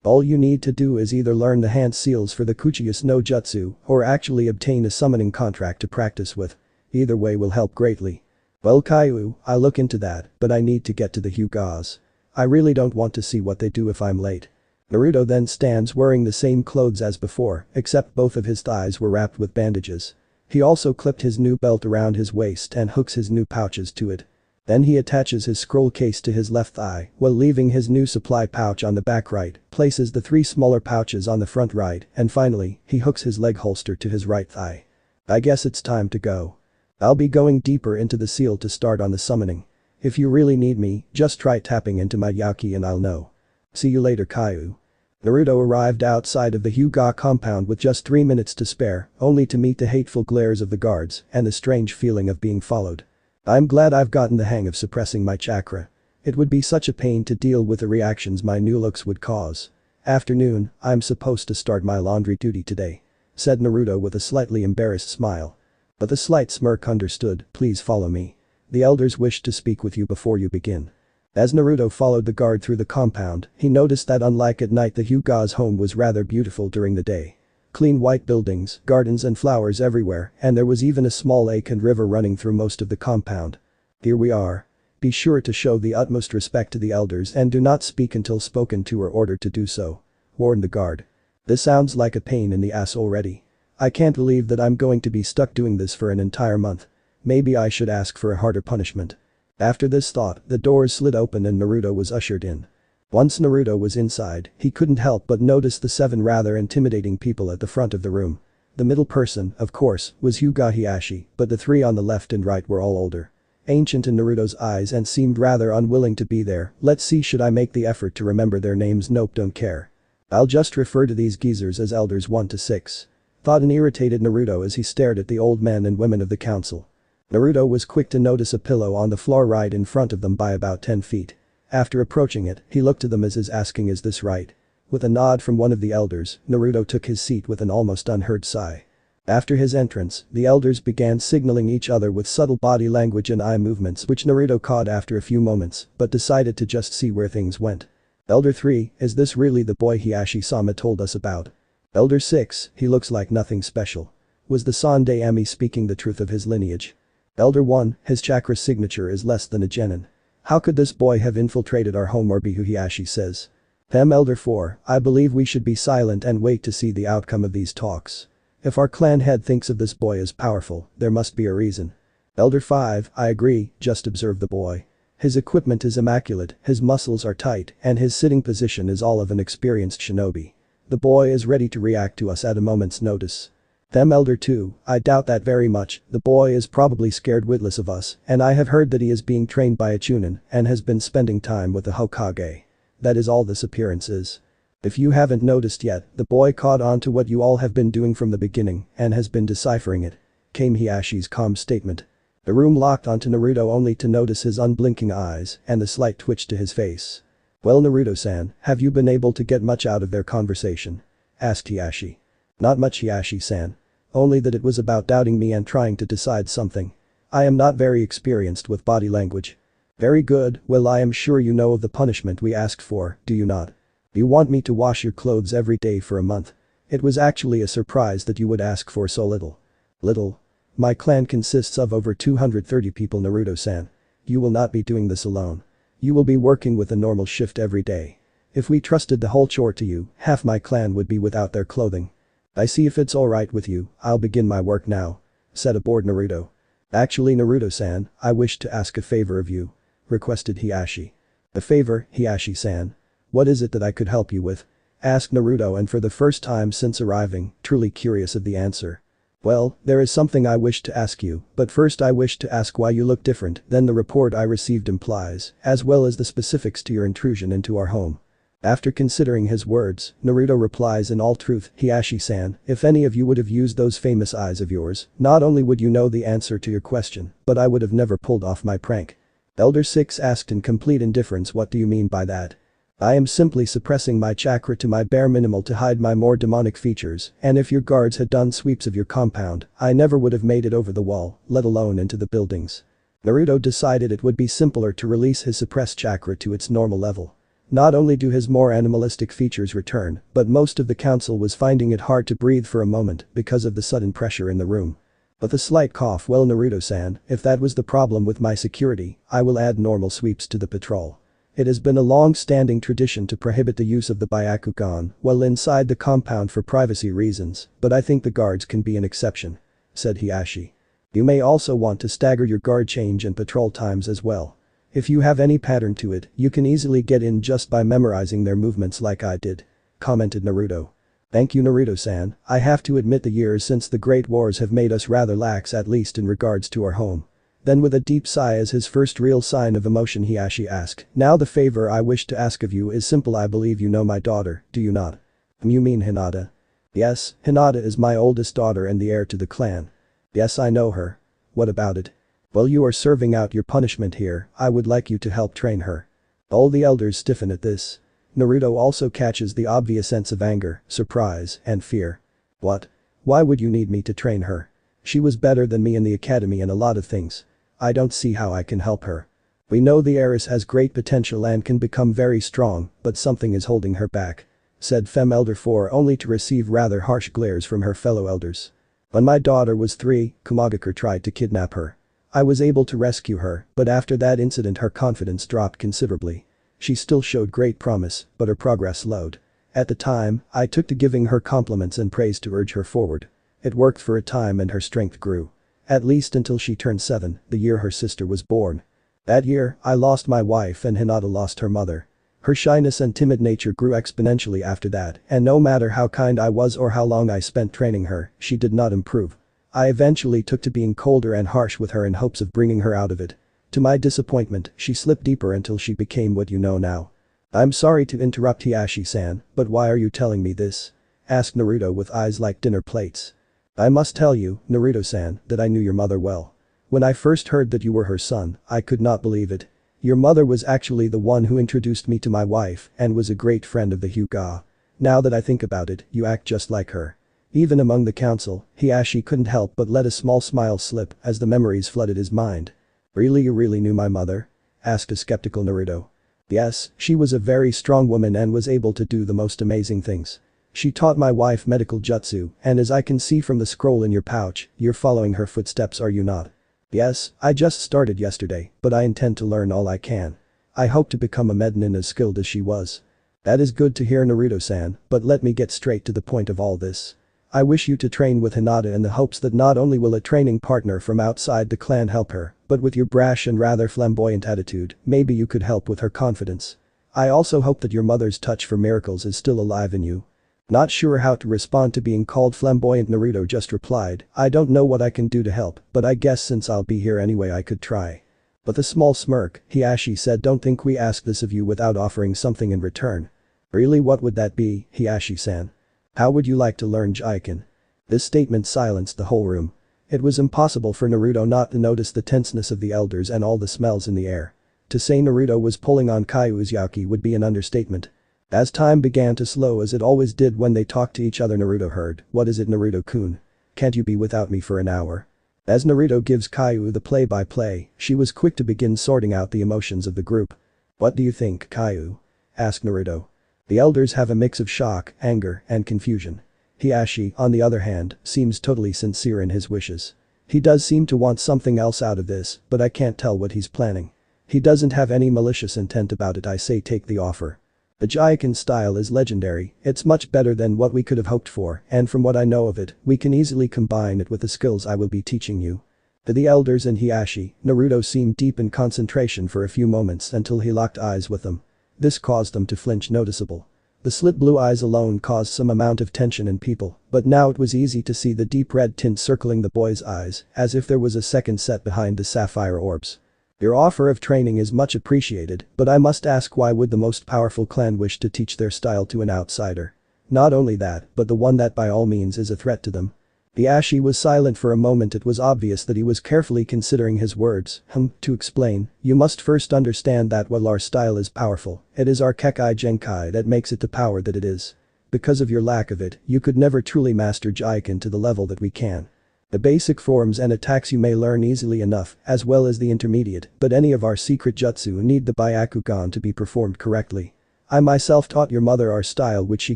All you need to do is either learn the hand seals for the Kuchius no Jutsu or actually obtain a summoning contract to practice with. Either way will help greatly. Well, Caillou, I'll look into that, but I need to get to the Hyugas. I really don't want to see what they do if I'm late. Naruto then stands wearing the same clothes as before, except both of his thighs were wrapped with bandages. He also clipped his new belt around his waist and hooks his new pouches to it. Then he attaches his scroll case to his left thigh while leaving his new supply pouch on the back right, places the 3 smaller pouches on the front right, and finally, he hooks his leg holster to his right thigh. I guess it's time to go. I'll be going deeper into the seal to start on the summoning. If you really need me, just try tapping into my Yaki and I'll know. See you later, Caillou. Naruto arrived outside of the Hyuga compound with just 3 minutes to spare, only to meet the hateful glares of the guards and the strange feeling of being followed. I'm glad I've gotten the hang of suppressing my chakra. It would be such a pain to deal with the reactions my new looks would cause. Afternoon, I'm supposed to start my laundry duty today, said Naruto with a slightly embarrassed smile. But a slight smirk understood, please follow me. The elders wish to speak with you before you begin. As Naruto followed the guard through the compound, he noticed that unlike at night the Hyuga's home was rather beautiful during the day. Clean white buildings, gardens and flowers everywhere, and there was even a small lake and river running through most of the compound. Here we are. Be sure to show the utmost respect to the elders and do not speak until spoken to or ordered to do so, warned the guard. This sounds like a pain in the ass already. I can't believe that I'm going to be stuck doing this for an entire month. Maybe I should ask for a harder punishment. After this thought, the doors slid open and Naruto was ushered in. Once Naruto was inside, he couldn't help but notice the 7 rather intimidating people at the front of the room. The middle person, of course, was Hyuga Hiashi, but the 3 on the left and right were all older. Ancient in Naruto's eyes and seemed rather unwilling to be there. Let's see, should I make the effort to remember their names? Nope, don't care. I'll just refer to these geezers as elders 1 to 6. Thought an irritated Naruto as he stared at the old men and women of the council. Naruto was quick to notice a pillow on the floor right in front of them by about 10 feet. After approaching it, he looked to them as is asking, is this right? With a nod from one of the elders, Naruto took his seat with an almost unheard sigh. After his entrance, the elders began signaling each other with subtle body language and eye movements which Naruto caught after a few moments, but decided to just see where things went. Elder 3, is this really the boy Hiashi-sama told us about? Elder 6, he looks like nothing special. Was the Sande Ami speaking the truth of his lineage? Elder 1, his chakra signature is less than a genin. How could this boy have infiltrated our home or be who Hiashi says? Elder 4, I believe we should be silent and wait to see the outcome of these talks. If our clan head thinks of this boy as powerful, there must be a reason. Elder 5, I agree, just observe the boy. His equipment is immaculate, his muscles are tight, and his sitting position is all of an experienced shinobi. The boy is ready to react to us at a moment's notice. Elder 2, I doubt that very much, the boy is probably scared witless of us, and I have heard that he is being trained by a Chunin and has been spending time with the Hokage. That is all this appearance is. If you haven't noticed yet, the boy caught on to what you all have been doing from the beginning and has been deciphering it. came Hiyashi's calm statement. The room locked onto Naruto only to notice his unblinking eyes and the slight twitch to his face. "Well, Naruto-san, have you been able to get much out of their conversation?" asked Hiyashi. "Not much, Hiyashi-san. Only that it was about doubting me and trying to decide something. I am not very experienced with body language." "Very good, well I am sure you know of the punishment we asked for, do you not? You want me to wash your clothes every day for a month. It was actually a surprise that you would ask for so little." "Little? My clan consists of over 230 people, Naruto-san. You will not be doing this alone. You will be working with a normal shift every day. If we trusted the whole chore to you, half my clan would be without their clothing." "I see, if it's alright with you, I'll begin my work now," said a bored Naruto. "Actually, Naruto-san, I wish to ask a favor of you," requested Hiyashi. "A favor, Hiyashi-san? What is it that I could help you with?" asked Naruto, and for the first time since arriving, truly curious of the answer. "Well, there is something I wish to ask you, but first I wish to ask why you look different than the report I received implies, as well as the specifics to your intrusion into our home." After considering his words, Naruto replies, "In all truth, Hiyashi-san, if any of you would have used those famous eyes of yours, not only would you know the answer to your question, but I would have never pulled off my prank." Elder 6 asked in complete indifference, "What do you mean by that?" "I am simply suppressing my chakra to my bare minimal to hide my more demonic features, and if your guards had done sweeps of your compound, I never would have made it over the wall, let alone into the buildings." Naruto decided it would be simpler to release his suppressed chakra to its normal level. Not only do his more animalistic features return, but most of the council was finding it hard to breathe for a moment because of the sudden pressure in the room. With a slight cough, "Well, Naruto-san, if that was the problem with my security, I will add normal sweeps to the patrol. It has been a long-standing tradition to prohibit the use of the Byakugan while inside the compound for privacy reasons, but I think the guards can be an exception," said Hiyashi. "You may also want to stagger your guard change and patrol times as well. If you have any pattern to it, you can easily get in just by memorizing their movements like I did," commented Naruto. "Thank you, Naruto-san. I have to admit the years since the Great Wars have made us rather lax, at least in regards to our home." Then with a deep sigh as his first real sign of emotion, Hiyashi asked, "Now the favor I wish to ask of you is simple. I believe you know my daughter, do you not?" "You mean Hinata?" "Yes, Hinata is my oldest daughter and the heir to the clan." "Yes, I know her. What about it?" "Well, you are serving out your punishment here, I would like you to help train her." All the elders stiffen at this. Naruto also catches the obvious sense of anger, surprise, and fear. "What? Why would you need me to train her? She was better than me in the academy in a lot of things. I don't see how I can help her. We know the heiress has great potential and can become very strong, but something is holding her back," said Fem Elder 4, only to receive rather harsh glares from her fellow elders. "When my daughter was 3, Kumagakure tried to kidnap her. I was able to rescue her, but after that incident her confidence dropped considerably. She still showed great promise, but her progress slowed. At the time, I took to giving her compliments and praise to urge her forward. It worked for a time and her strength grew. At least until she turned 7, the year her sister was born. That year, I lost my wife and Hinata lost her mother. Her shyness and timid nature grew exponentially after that, and no matter how kind I was or how long I spent training her, she did not improve. I eventually took to being colder and harsh with her in hopes of bringing her out of it. To my disappointment, she slipped deeper until she became what you know now." "I'm sorry to interrupt, Hiyashi-san, but why are you telling me this?" asked Naruto with eyes like dinner plates. "I must tell you, Naruto-san, that I knew your mother well. When I first heard that you were her son, I could not believe it. Your mother was actually the one who introduced me to my wife and was a great friend of the Hyuga. Now that I think about it, you act just like her." Even among the council, Hiyashi couldn't help but let a small smile slip as the memories flooded his mind. "Really, you really knew my mother?" asked a skeptical Naruto. "Yes, she was a very strong woman and was able to do the most amazing things. She taught my wife medical jutsu, and as I can see from the scroll in your pouch, you're following her footsteps, are you not?" "Yes, I just started yesterday, but I intend to learn all I can. I hope to become a Mednin as skilled as she was." "That is good to hear, Naruto-san, but let me get straight to the point of all this. I wish you to train with Hinata in the hopes that not only will a training partner from outside the clan help her, but with your brash and rather flamboyant attitude, maybe you could help with her confidence. I also hope that your mother's touch for miracles is still alive in you." Not sure how to respond to being called flamboyant, Naruto just replied, "I don't know what I can do to help, but I guess since I'll be here anyway I could try." With a small smirk, Hiyashi said, "Don't think we ask this of you without offering something in return." "Really, what would that be, Hiyashi-san? How would you like to learn Jaiken?" This statement silenced the whole room. It was impossible for Naruto not to notice the tenseness of the elders and all the smells in the air. To say Naruto was pulling on Kaiu's yaki would be an understatement. As time began to slow as it always did when they talked to each other, Naruto heard, "What is it, Naruto-kun? Can't you be without me for an hour?" As Naruto gives Kaiu the play-by-play, she was quick to begin sorting out the emotions of the group. "What do you think, Kaiu?" asked Naruto. The elders have a mix of shock, anger, and confusion. Hiashi, on the other hand, seems totally sincere in his wishes. He does seem to want something else out of this, but I can't tell what he's planning. He doesn't have any malicious intent about it. I say take the offer. The Jaiken style is legendary, it's much better than what we could have hoped for, and from what I know of it, we can easily combine it with the skills I will be teaching you. To the elders and Hiashi, Naruto seemed deep in concentration for a few moments until he locked eyes with them. This caused them to flinch noticeable. The slit blue eyes alone caused some amount of tension in people, but now it was easy to see the deep red tint circling the boy's eyes, as if there was a second set behind the sapphire orbs. Your offer of training is much appreciated, but I must ask, why would the most powerful clan wish to teach their style to an outsider? Not only that, but the one that by all means is a threat to them. Hiashi was silent for a moment. It was obvious that he was carefully considering his words. To explain, you must first understand that while our style is powerful, it is our Kekai Genkai that makes it the power that it is. Because of your lack of it, you could never truly master Jaiken to the level that we can. The basic forms and attacks you may learn easily enough, as well as the intermediate, but any of our secret jutsu need the Byakugan to be performed correctly. I myself taught your mother our style, which she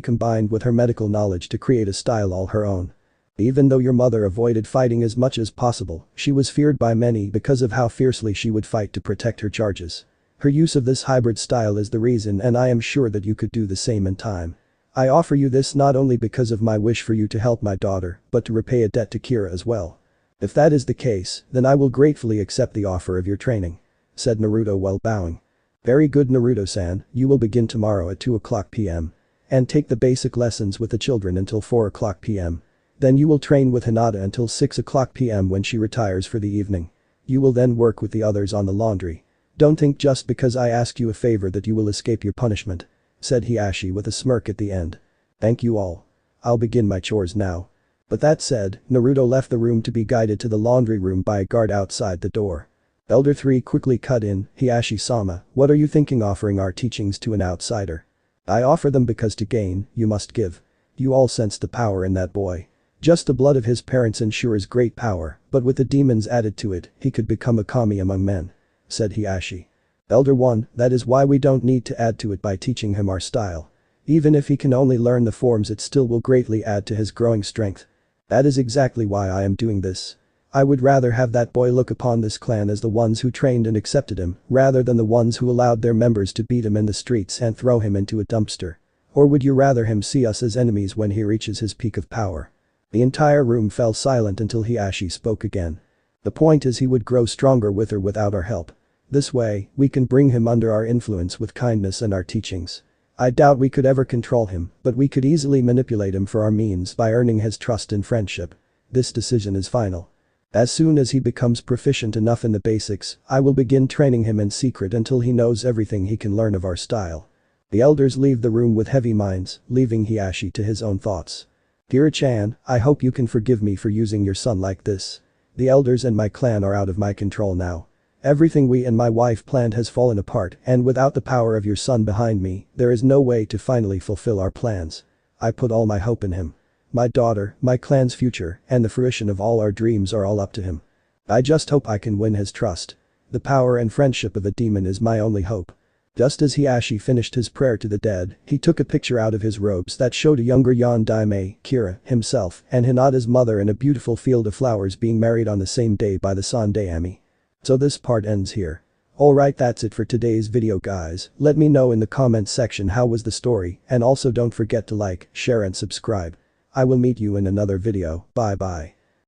combined with her medical knowledge to create a style all her own. Even though your mother avoided fighting as much as possible, she was feared by many because of how fiercely she would fight to protect her charges. Her use of this hybrid style is the reason, and I am sure that you could do the same in time. I offer you this not only because of my wish for you to help my daughter, but to repay a debt to Kira as well. If that is the case, then I will gratefully accept the offer of your training," said Naruto while bowing. "Very good, Naruto-san, you will begin tomorrow at 2:00 p.m. and take the basic lessons with the children until 4:00 p.m. Then you will train with Hinata until 6:00 p.m. when she retires for the evening. You will then work with the others on the laundry. Don't think just because I asked you a favor that you will escape your punishment," said Hiashi with a smirk at the end. "Thank you all. I'll begin my chores now." But that said, Naruto left the room to be guided to the laundry room by a guard outside the door. Elder 3 quickly cut in, "Hiashi-sama, what are you thinking offering our teachings to an outsider?" "I offer them because to gain, you must give." You all sense the power in that boy. Just the blood of his parents ensures great power, but with the demons added to it, he could become a kami among men," said Hiashi. "Elder 1, that is why we don't need to add to it by teaching him our style. Even if he can only learn the forms, it still will greatly add to his growing strength. That is exactly why I am doing this. I would rather have that boy look upon this clan as the ones who trained and accepted him, rather than the ones who allowed their members to beat him in the streets and throw him into a dumpster. Or would you rather him see us as enemies when he reaches his peak of power?" The entire room fell silent until Hiashi spoke again. "The point is, he would grow stronger with or without our help. This way, we can bring him under our influence with kindness and our teachings. I doubt we could ever control him, but we could easily manipulate him for our means by earning his trust and friendship. This decision is final. As soon as he becomes proficient enough in the basics, I will begin training him in secret until he knows everything he can learn of our style." The elders leave the room with heavy minds, leaving Hiashi to his own thoughts. "Kira-chan, I hope you can forgive me for using your son like this. The elders and my clan are out of my control now. Everything we and my wife planned has fallen apart, and without the power of your son behind me, there is no way to finally fulfill our plans. I put all my hope in him. My daughter, my clan's future, and the fruition of all our dreams are all up to him. I just hope I can win his trust. The power and friendship of a demon is my only hope." Just as Hiashi finished his prayer to the dead, he took a picture out of his robes that showed a younger Yondaime, Kira, himself, and Hinata's mother in a beautiful field of flowers being married on the same day by the Sandeami. So this part ends here. Alright, that's it for today's video, guys. Let me know in the comments section how was the story, and also don't forget to like, share and subscribe. I will meet you in another video. Bye bye.